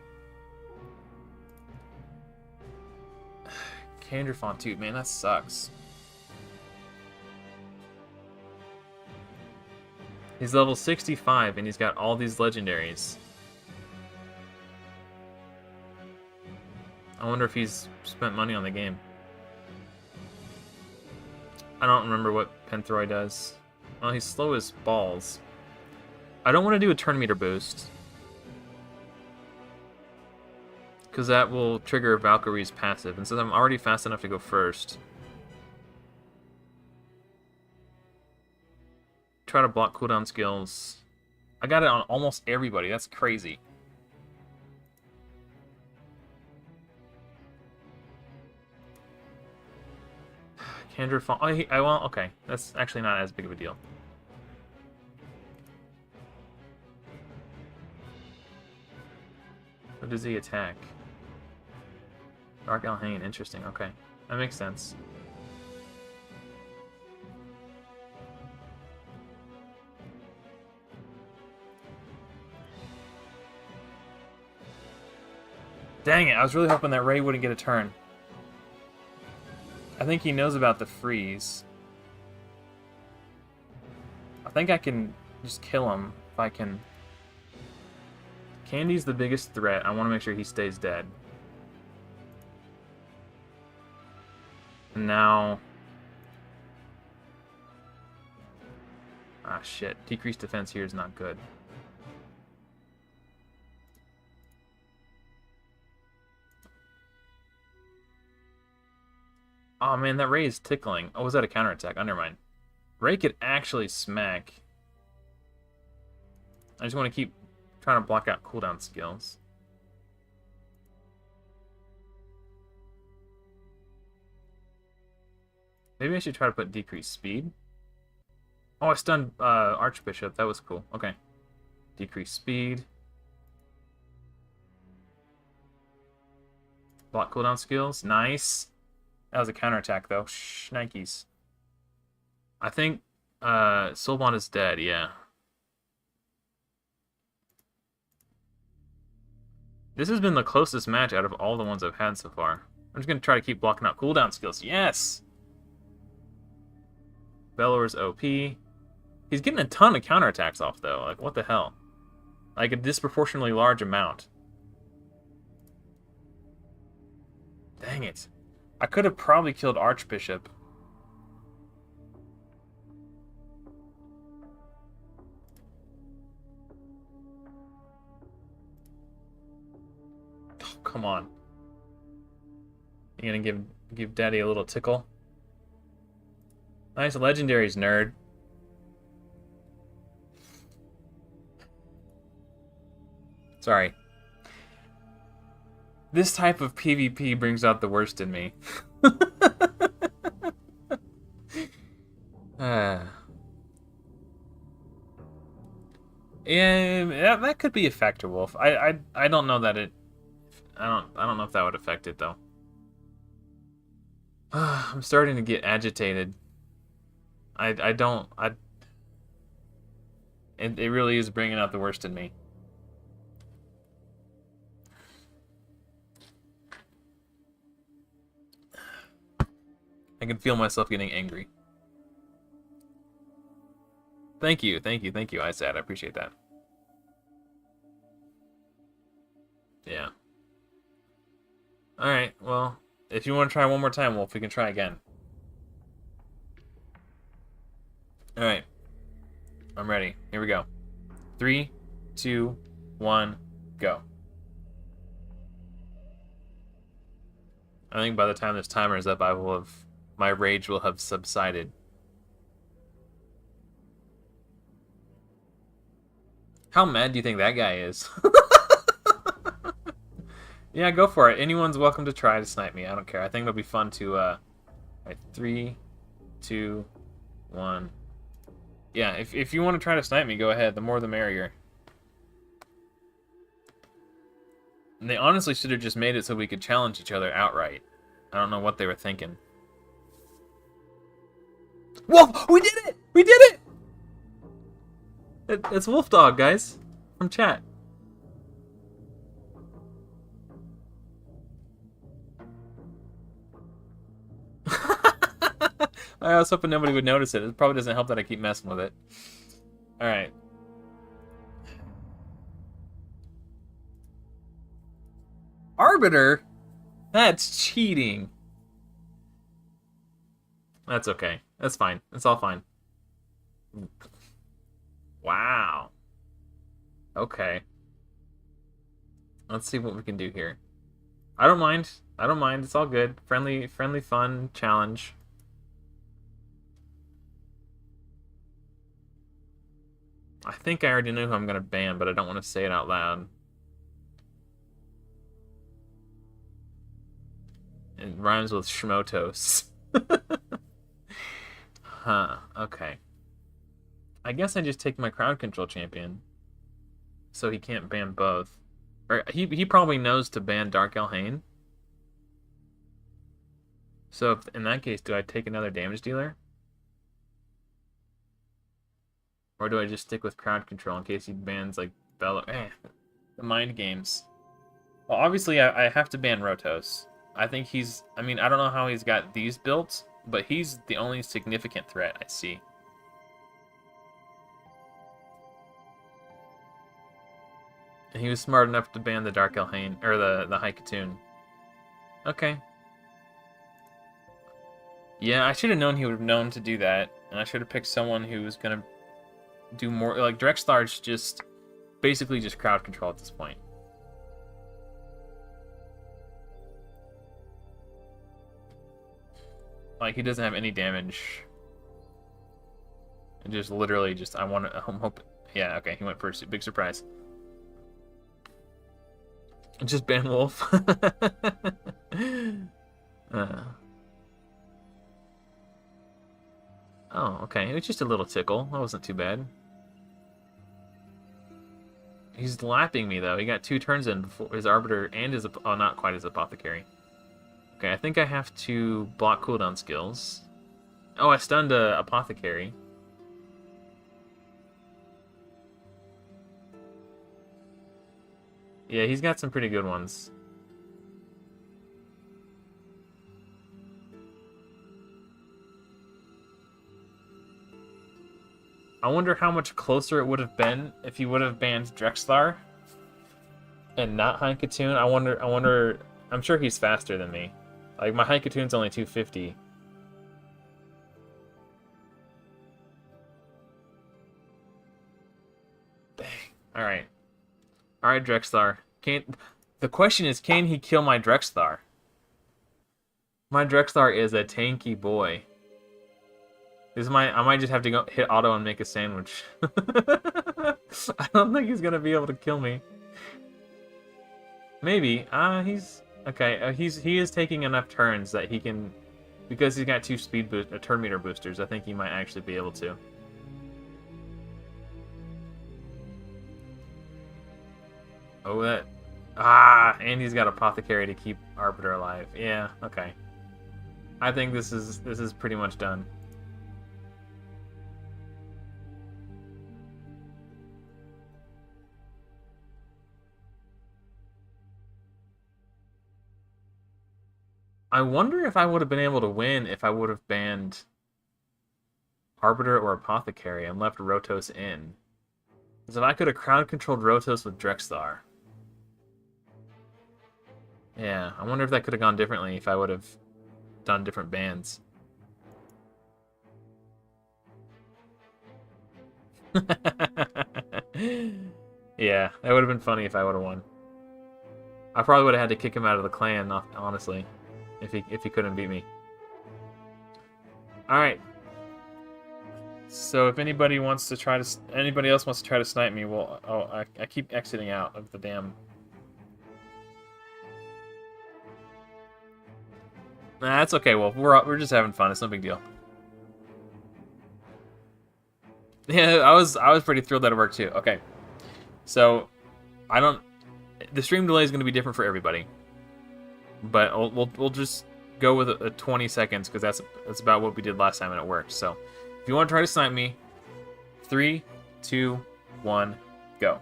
Candor Fontoot, man, that sucks. He's level 65 and he's got all these legendaries. I wonder if he's spent money on the game. I don't remember what Penthroid does. Well, he's slow as balls. I don't want to do a turn meter boost, because that will trigger Valkyrie's passive, and since I'm already fast enough to go first, try to block cooldown skills. I got it on almost everybody. That's crazy. Candor Font. Oh, well, okay. That's actually not as big of a deal. What does he attack? Dark Elhain. Interesting. Okay. That makes sense. Dang it, I was really hoping that Ray wouldn't get a turn. I think he knows about the freeze. I think I can just kill him if I can. Candy's the biggest threat. I want to make sure he stays dead. And now... ah, shit. Decreased defense here is not good. Oh man, that Ray is tickling. Oh, was that a counterattack? Oh, never mind. Ray could actually smack. I just want to keep trying to block out cooldown skills. Maybe I should try to put decreased speed. Oh, I stunned Archbishop. That was cool. Okay. Decreased speed. Block cooldown skills. Nice. That was a counterattack, though. Shh, Nikes. I think Soulbond is dead, yeah. This has been the closest match out of all the ones I've had so far. I'm just going to try to keep blocking out cooldown skills. Yes! Bellower's OP. He's getting a ton of counterattacks off, though. Like, what the hell? Like, a disproportionately large amount. Dang it. I could have probably killed Archbishop. Oh, come on. You gonna give Daddy a little tickle? Nice legendaries, nerd. Sorry. This type of PvP brings out the worst in me. Yeah, that could be a factor, Wolf. I don't know that it. I don't know if that would affect it though. I'm starting to get agitated. It really is bringing out the worst in me. I can feel myself getting angry. Thank you, ISAT. I appreciate that. Yeah. Alright, well, if you want to try one more time, Wolf, we can try again. Alright. I'm ready. Here we go. 3, 2, 1, go. I think by the time this timer is up, my rage will have subsided. How mad do you think that guy is? Yeah, go for it. Anyone's welcome to try to snipe me. I don't care. I think it'll be fun to, Right, 3, 2, 1. Yeah, if you want to try to snipe me, go ahead. The more the merrier. And they honestly should have just made it so we could challenge each other outright. I don't know what they were thinking. Wolf! We did it! We did it! It's Wolf Dog, guys. From chat. I was hoping nobody would notice it. It probably doesn't help that I keep messing with it. Alright. Arbiter? That's cheating. That's okay. That's fine. It's all fine. Wow. Okay. Let's see what we can do here. I don't mind. I don't mind. It's all good. Friendly, fun challenge. I think I already know who I'm going to ban, but I don't want to say it out loud. It rhymes with Schmotos. Huh, okay. I guess I just take my crowd control champion. So he can't ban both. Or he probably knows to ban Dark Elhain. So if, in that case, do I take another damage dealer? Or do I just stick with crowd control in case he bans like Bello? The mind games. Well, obviously I have to ban Rotos. I think he's, I mean, I don't know how he's got these built, but he's the only significant threat I see. And he was smart enough to ban the Dark Elhain, or the Haikatoon. Okay. Yeah, I should have known he would have known to do that, and I should have picked someone who was gonna do more. Like Drexlar's just basically just crowd control at this point. Like he doesn't have any damage. And just literally just I want to hope. Yeah, okay, he went first. Big surprise. Just ban Wolf. Oh, okay. It was just a little tickle. That wasn't too bad. He's lapping me, though. He got 2 turns in before his Arbiter and his... Oh, not quite his Apothecary. Okay, I think I have to block cooldown skills. Oh, I stunned a Apothecary. Yeah, he's got some pretty good ones. I wonder how much closer it would have been if he would have banned Drexlar and not Haikatoon. I wonder, I'm sure he's faster than me. Like, my Haikatoon's only 250. Dang. Alright. Alright, Drexlar. The question is, can he kill my Drexlar? My Drexlar is a tanky boy. I might just have to go hit auto and make a sandwich. I don't think he's gonna be able to kill me. Maybe. He's okay. He is taking enough turns that he can, because he's got 2 speed turn meter boosters. I think he might actually be able to. Oh, that. And he's got Apothecary to keep Arbiter alive. Yeah. Okay. I think this is pretty much done. I wonder if I would have been able to win if I would have banned Arbiter or Apothecary and left Rotos in. Because if I could have crowd-controlled Rotos with Drexlar. Yeah, I wonder if that could have gone differently if I would have done different bans. Yeah, that would have been funny if I would have won. I probably would have had to kick him out of the clan, honestly. If he couldn't beat me. All right. So if anybody else wants to try to snipe me, well, I keep exiting out of the damn. Nah, that's okay, Wolf. We're just having fun. It's no big deal. Yeah, I was pretty thrilled that it worked too. Okay, so the stream delay is going to be different for everybody, but we'll just go with a 20 seconds because that's about what we did last time and it worked. So if you want to try to snipe me, 3, 2, 1, go.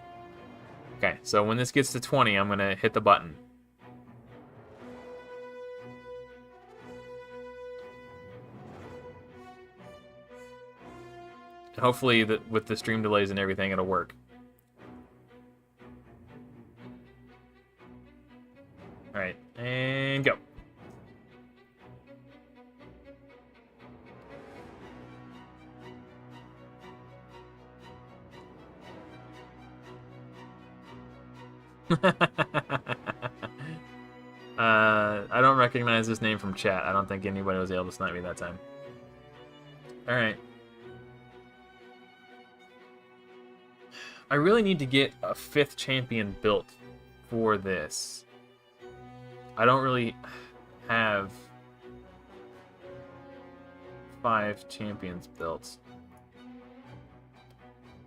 Okay, so when this gets to 20, I'm gonna hit the button. And hopefully, with the stream delays and everything, it'll work. All right, and go. I don't recognize this name from chat. I don't think anybody was able to snipe me that time. All right. I really need to get a 5th champion built for this. I don't really have 5 champions built.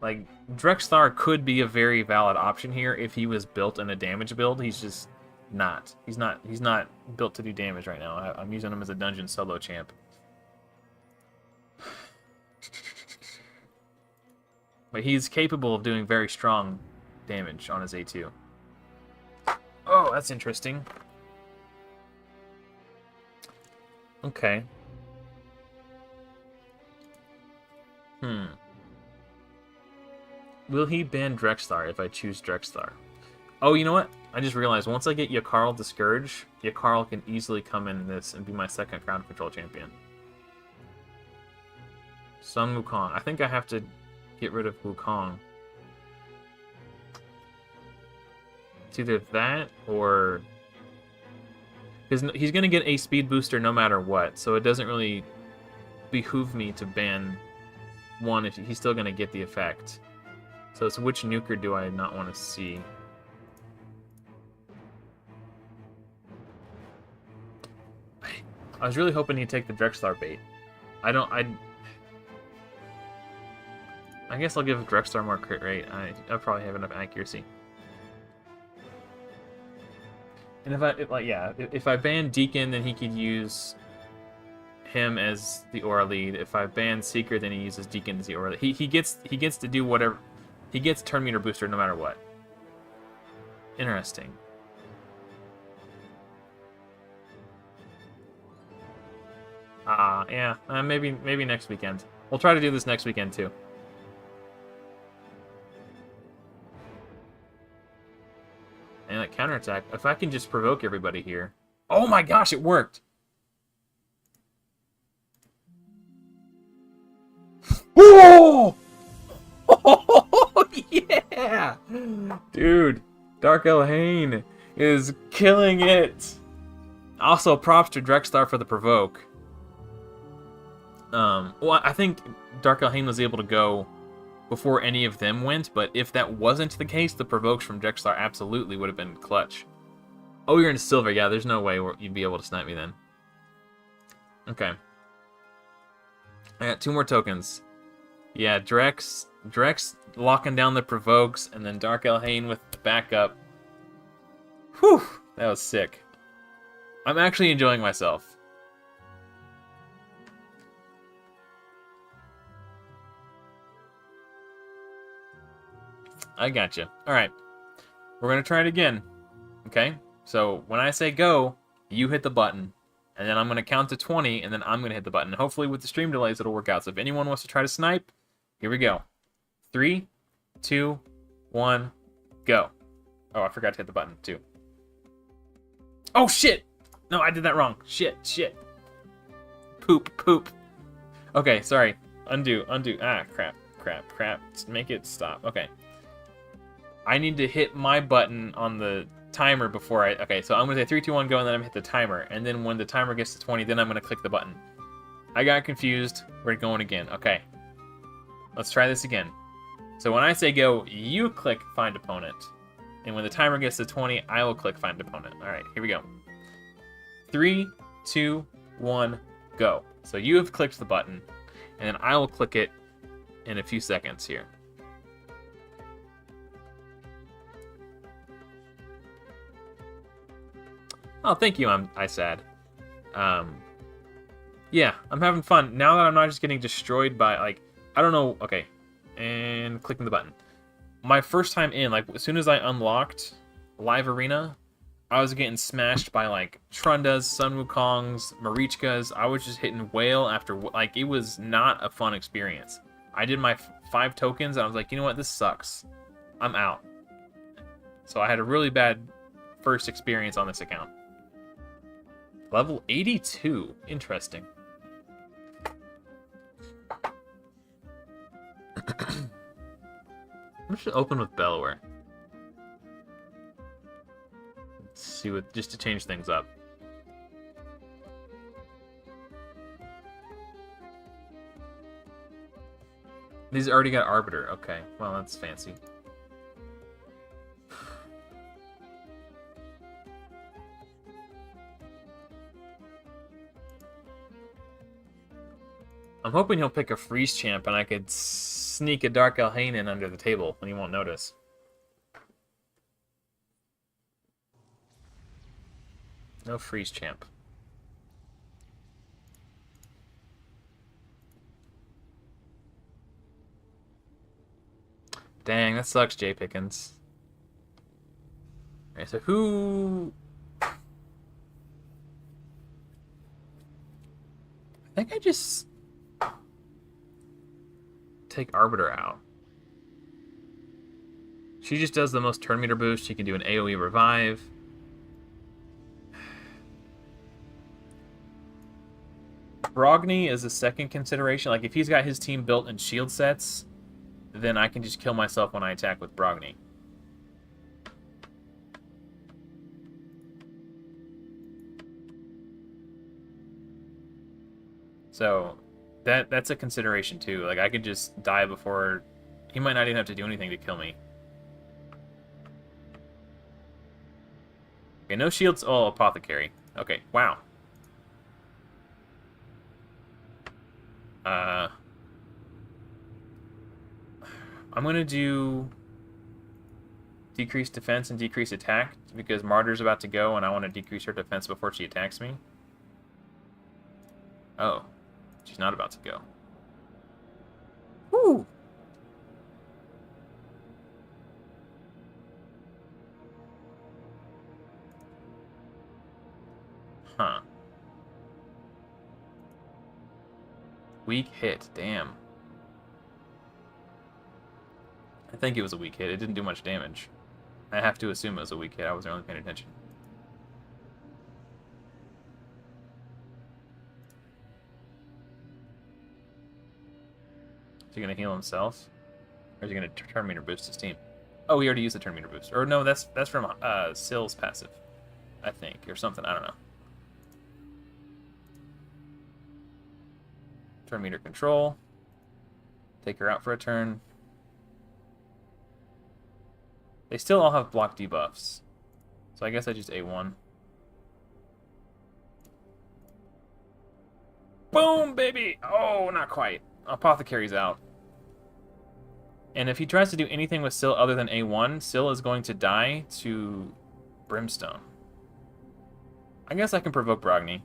Like, Drexthar could be a very valid option here if he was built in a damage build. He's just not. He's not built to do damage right now. I'm using him as a dungeon solo champ. But he's capable of doing very strong damage on his A2. Oh, that's interesting. Okay. Will he ban Drexthar if I choose Drexthar? Oh, you know what? I just realized once I get Yakarl Discourage, Yakarl can easily come in this and be my 2nd Crown Control champion. Sun Wukong. I think I have to get rid of Wukong. It's either that or... Because he's going to get a speed booster no matter what, so it doesn't really behoove me to ban one if he's still going to get the effect. So it's which nuker do I not want to see? I was really hoping he'd take the Drexthar bait. I guess I'll give Drexthar more crit rate. I probably have enough accuracy. And if I ban Deacon, then he could use him as the aura lead. If I ban Seeker, then he uses Deacon as the aura lead. He gets to do whatever. He gets turn meter booster no matter what. Interesting. Yeah. Maybe next weekend. We'll try to do this next weekend too. And that counterattack, if I can just provoke everybody here. Oh my gosh, it worked! Oh! Oh, yeah! Dude, Dark Elhain is killing it! Also, props to Drexthar for the provoke. Well, I think Dark Elhain was able to go before any of them went, but if that wasn't the case, the provokes from Drexthar absolutely would have been clutch. Oh, you're in silver. Yeah, there's no way you'd be able to snipe me then. Okay. I got 2 more tokens. Yeah, Drex locking down the provokes, and then Dark Elhain with the backup. Whew, that was sick. I'm actually enjoying myself. I gotcha. Alright. We're going to try it again. Okay? So, when I say go, you hit the button. And then I'm going to count to 20, and then I'm going to hit the button. Hopefully with the stream delays, it'll work out. So if anyone wants to try to snipe, here we go. 3, 2, 1, go. Oh, I forgot to hit the button, too. Oh, shit! No, I did that wrong. Shit. Poop. Okay, sorry. Undo. Ah, crap. Make it stop. Okay. I need to hit my button on the timer before I... Okay, so I'm going to say 3, 2, 1, go, and then I'm going to hit the timer. And then when the timer gets to 20, then I'm going to click the button. I got confused. We're going again. Okay. Let's try this again. So when I say go, you click Find Opponent. And when the timer gets to 20, I will click Find Opponent. All right, here we go. 3, 2, 1, go. So you have clicked the button, and then I will click it in a few seconds here. Oh, thank you, I said. Yeah, I'm having fun. Now that I'm not just getting destroyed by, like, I don't know, okay. And clicking the button. My first time in, like, as soon as I unlocked Live Arena, I was getting smashed by, like, Trundas, Sun Wukongs, Marichkas. I was just hitting whale after, like, it was not a fun experience. I did my 5 tokens, and I was like, you know what, this sucks. I'm out. So I had a really bad first experience on this account. Level 82. Interesting. I should open with Bellower. Let's see what, just to change things up. These already got Arbiter. Okay, well that's fancy. I'm hoping he'll pick a freeze champ and I could sneak a Dark Elhain in under the table and he won't notice. No freeze champ. Dang, that sucks, Jay Pickens. Alright, so who... I think I just... take Arbiter out. She just does the most turn meter boost. She can do an AoE revive. Brogni is a second consideration. Like, if he's got his team built in shield sets, then I can just kill myself when I attack with Brogni. So, that's a consideration too. Like, I could just die before... He might not even have to do anything to kill me. Okay, no shields. Oh, Apothecary. Okay, wow. I'm gonna do decrease defense and decrease attack because Martyr's about to go and I want to decrease her defense before she attacks me. Oh, she's not about to go. Woo! Huh. Weak hit, damn. I think it was a weak hit. It didn't do much damage. I have to assume it was a weak hit. I wasn't really paying attention. Is he going to heal himself? Or is he going to turn meter boost his team? Oh, he already used the turn meter boost. Or no, that's from Sill's passive, I think. Or something. I don't know. Turn meter control. Take her out for a turn. They still all have block debuffs. So I guess I just A1. Boom, baby! Oh, not quite. Apothecary's out. And if he tries to do anything with Sill other than A1, Sill is going to die to Brimstone. I guess I can provoke Brogni.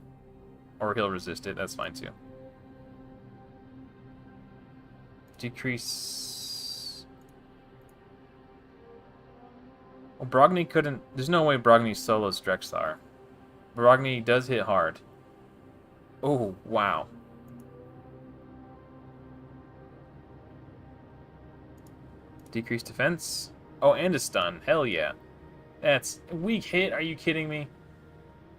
Or he'll resist it. That's fine, too. Decrease... Well, Brogni couldn't... There's no way Brogni solos Drexthar. Brogni does hit hard. Oh, wow. Decreased defense. Oh, and a stun. Hell yeah. That's weak hit. Are you kidding me?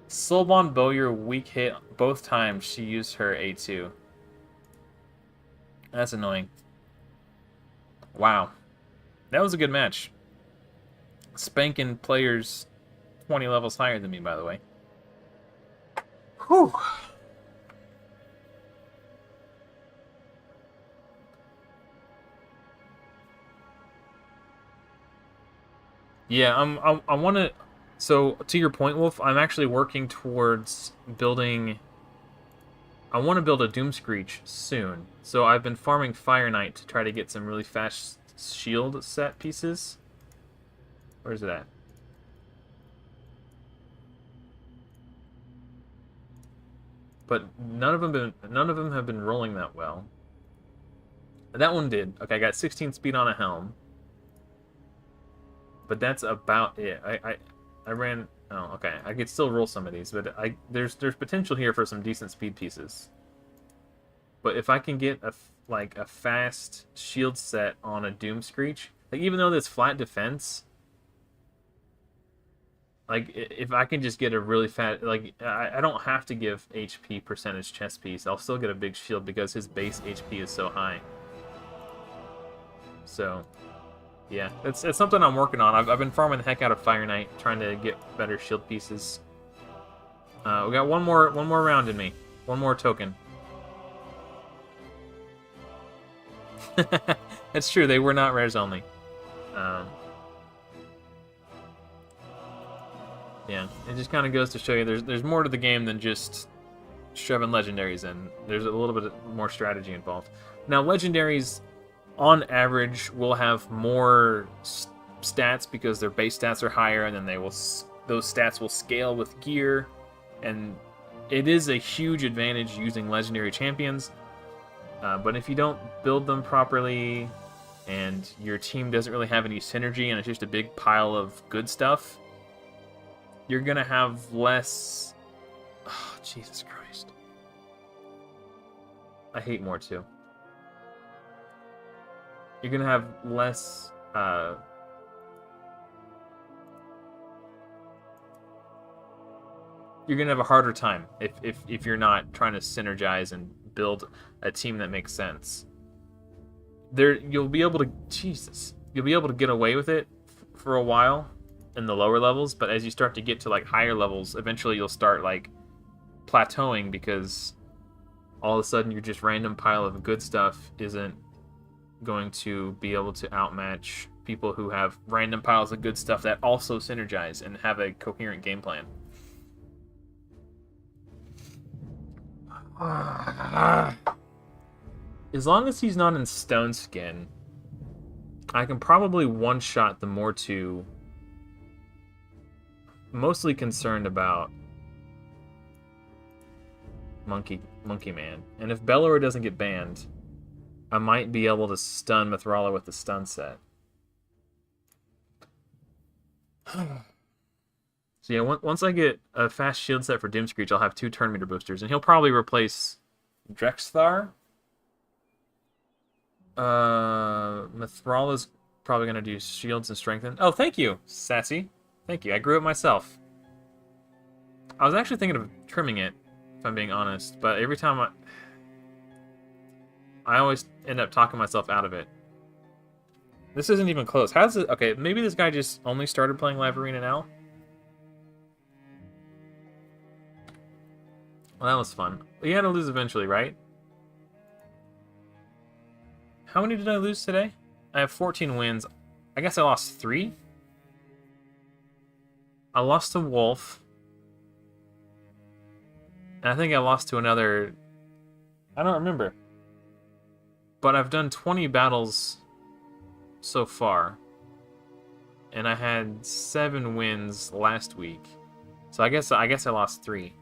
Soulbond Bowyer weak hit both times she used her A2. That's annoying. Wow. That was a good match. Spanking players 20 levels higher than me, by the way. Whew. Yeah, I want to... So, to your point, Wolf, I'm actually working towards building I want to build a Doom Screech soon. So I've been farming Fire Knight to try to get some really fast shield set pieces. Where's it at? But none of them have been rolling that well. That one did. Okay, I got 16 speed on a helm. But that's about it. I ran. Oh, okay. I could still roll some of these, but there's potential here for some decent speed pieces. But if I can get a fast shield set on a Doom Screech, like even though that's flat defense, like if I can just get a really fast, like I don't have to give HP percentage chest piece. I'll still get a big shield because his base HP is so high. So. Yeah, it's something I'm working on. I've been farming the heck out of Fire Knight, trying to get better shield pieces. We got one more round in me, one more token. That's true. They were not rares only. Yeah, it just kind of goes to show you there's more to the game than just shoving legendaries in. There's a little bit more strategy involved. Now, legendaries, on average, will have more stats because their base stats are higher, and then those stats will scale with gear, and it is a huge advantage using legendary champions. But if you don't build them properly, and your team doesn't really have any synergy, and it's just a big pile of good stuff, you're gonna have less. Oh, Jesus Christ! I hate more too. You're gonna have less. You're gonna have a harder time if you're not trying to synergize and build a team that makes sense. You'll be able to get away with it for a while in the lower levels, but as you start to get to like higher levels, eventually you'll start like plateauing because all of a sudden your just random pile of good stuff isn't going to be able to outmatch people who have random piles of good stuff that also synergize and have a coherent game plan. As long as he's not in Stone Skin, I can probably one-shot the Mortu. Mostly concerned about Monkey Man. And if Bellower doesn't get banned, I might be able to stun Mithrala with the stun set. So yeah, once I get a fast shield set for Doom Screech, I'll have 2 turn meter boosters, and he'll probably replace Drexthar. Mithrala's probably going to do shields and strengthen. Oh, thank you, Sassy. Thank you. I grew it myself. I was actually thinking of trimming it, if I'm being honest, but every time I always end up talking myself out of it. This isn't even close. How's it? Okay, maybe this guy just only started playing Live Arena now. Well, that was fun. He had to lose eventually, right? How many did I lose today? I have 14 wins. I guess I lost 3. I lost to Wolf. And I think I lost to another. I don't remember. But I've done 20 battles so far. And I had 7 wins last week. So I guess I lost 3.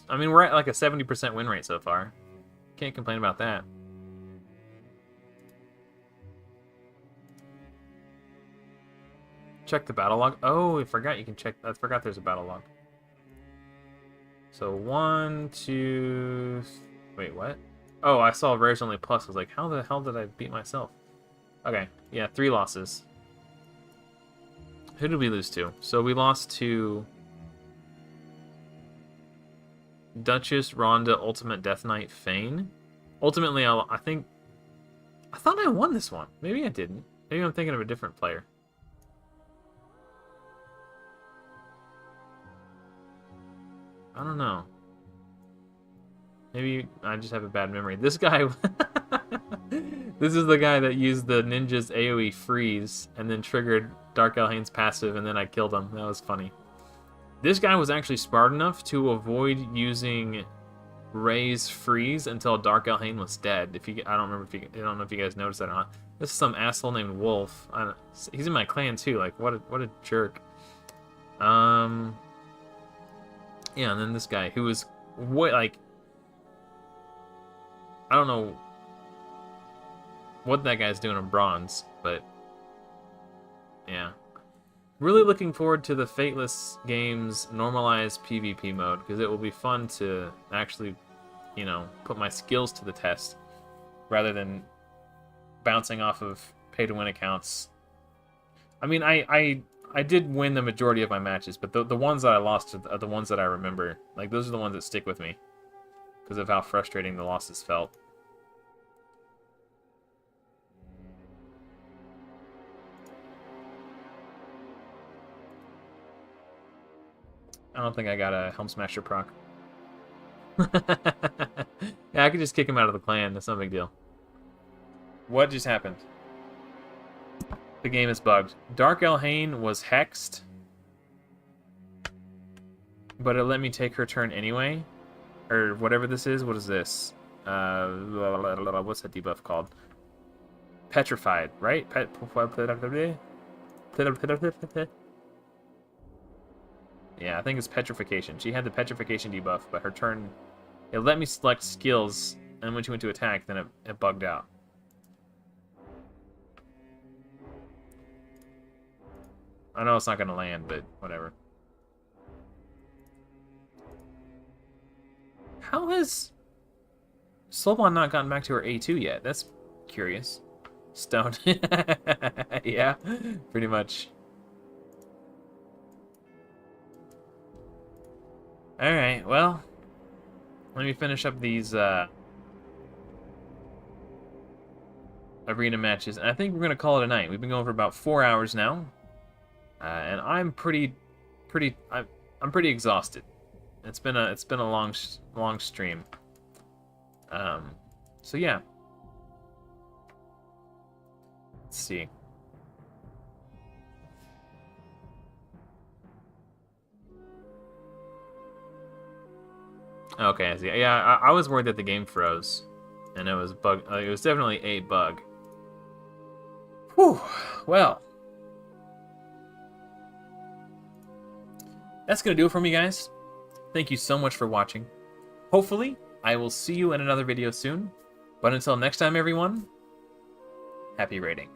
I mean, we're at like a 70% win rate so far. Can't complain about that. Check the battle log. Oh, I forgot you can check. I forgot there's a battle log. So 1, 2. Wait, what? Oh, I saw rares only plus. I was like, how the hell did I beat myself? Okay, yeah, 3 losses. Who did we lose to? So we lost to Duchess, Rhonda, Ultimate Death Knight, Fane. Ultimately, I thought I won this one. Maybe I didn't. Maybe I'm thinking of a different player. I don't know. Maybe I just have a bad memory. This guy... This is the guy that used the ninja's AoE freeze and then triggered Dark Elhain's passive, and then I killed him. That was funny. This guy was actually smart enough to avoid using raise freeze until Dark Elhain was dead. I don't remember I don't know if you guys noticed that or not. This is some asshole named Wolf. He's in my clan too. Like what a jerk. Yeah, and then this guy who was like I don't know what that guy's doing in bronze, but yeah. Really looking forward to the Fateless game's normalized PvP mode, because it will be fun to actually, you know, put my skills to the test rather than bouncing off of pay-to-win accounts. I mean, I did win the majority of my matches, but the ones that I lost are the ones that I remember. Like, those are the ones that stick with me because of how frustrating the losses felt. I don't think I got a Helm Smasher proc. Yeah, I could just kick him out of the clan. That's no big deal. What just happened? The game is bugged. Dark Elhain was hexed, but it let me take her turn anyway. Or whatever this is. What is this? What's that debuff called? Petrified, right? Yeah, I think it's petrification. She had the petrification debuff, but her turn, it let me select skills, and when she went to attack, then it bugged out. I know it's not going to land, but whatever. How has Soulbond not gotten back to her A2 yet? That's curious. Stoned. Yeah, pretty much. Alright, well, let me finish up these arena matches, and I think we're going to call it a night. We've been going for about 4 hours now, and I'm pretty exhausted. It's been a long stream. So yeah. Let's see. Okay, I see. Yeah, I was worried that the game froze, and it was bug. It was definitely a bug. Whew. Well, that's gonna do it for me, guys. Thank you so much for watching. Hopefully, I will see you in another video soon. But until next time, everyone, happy raiding.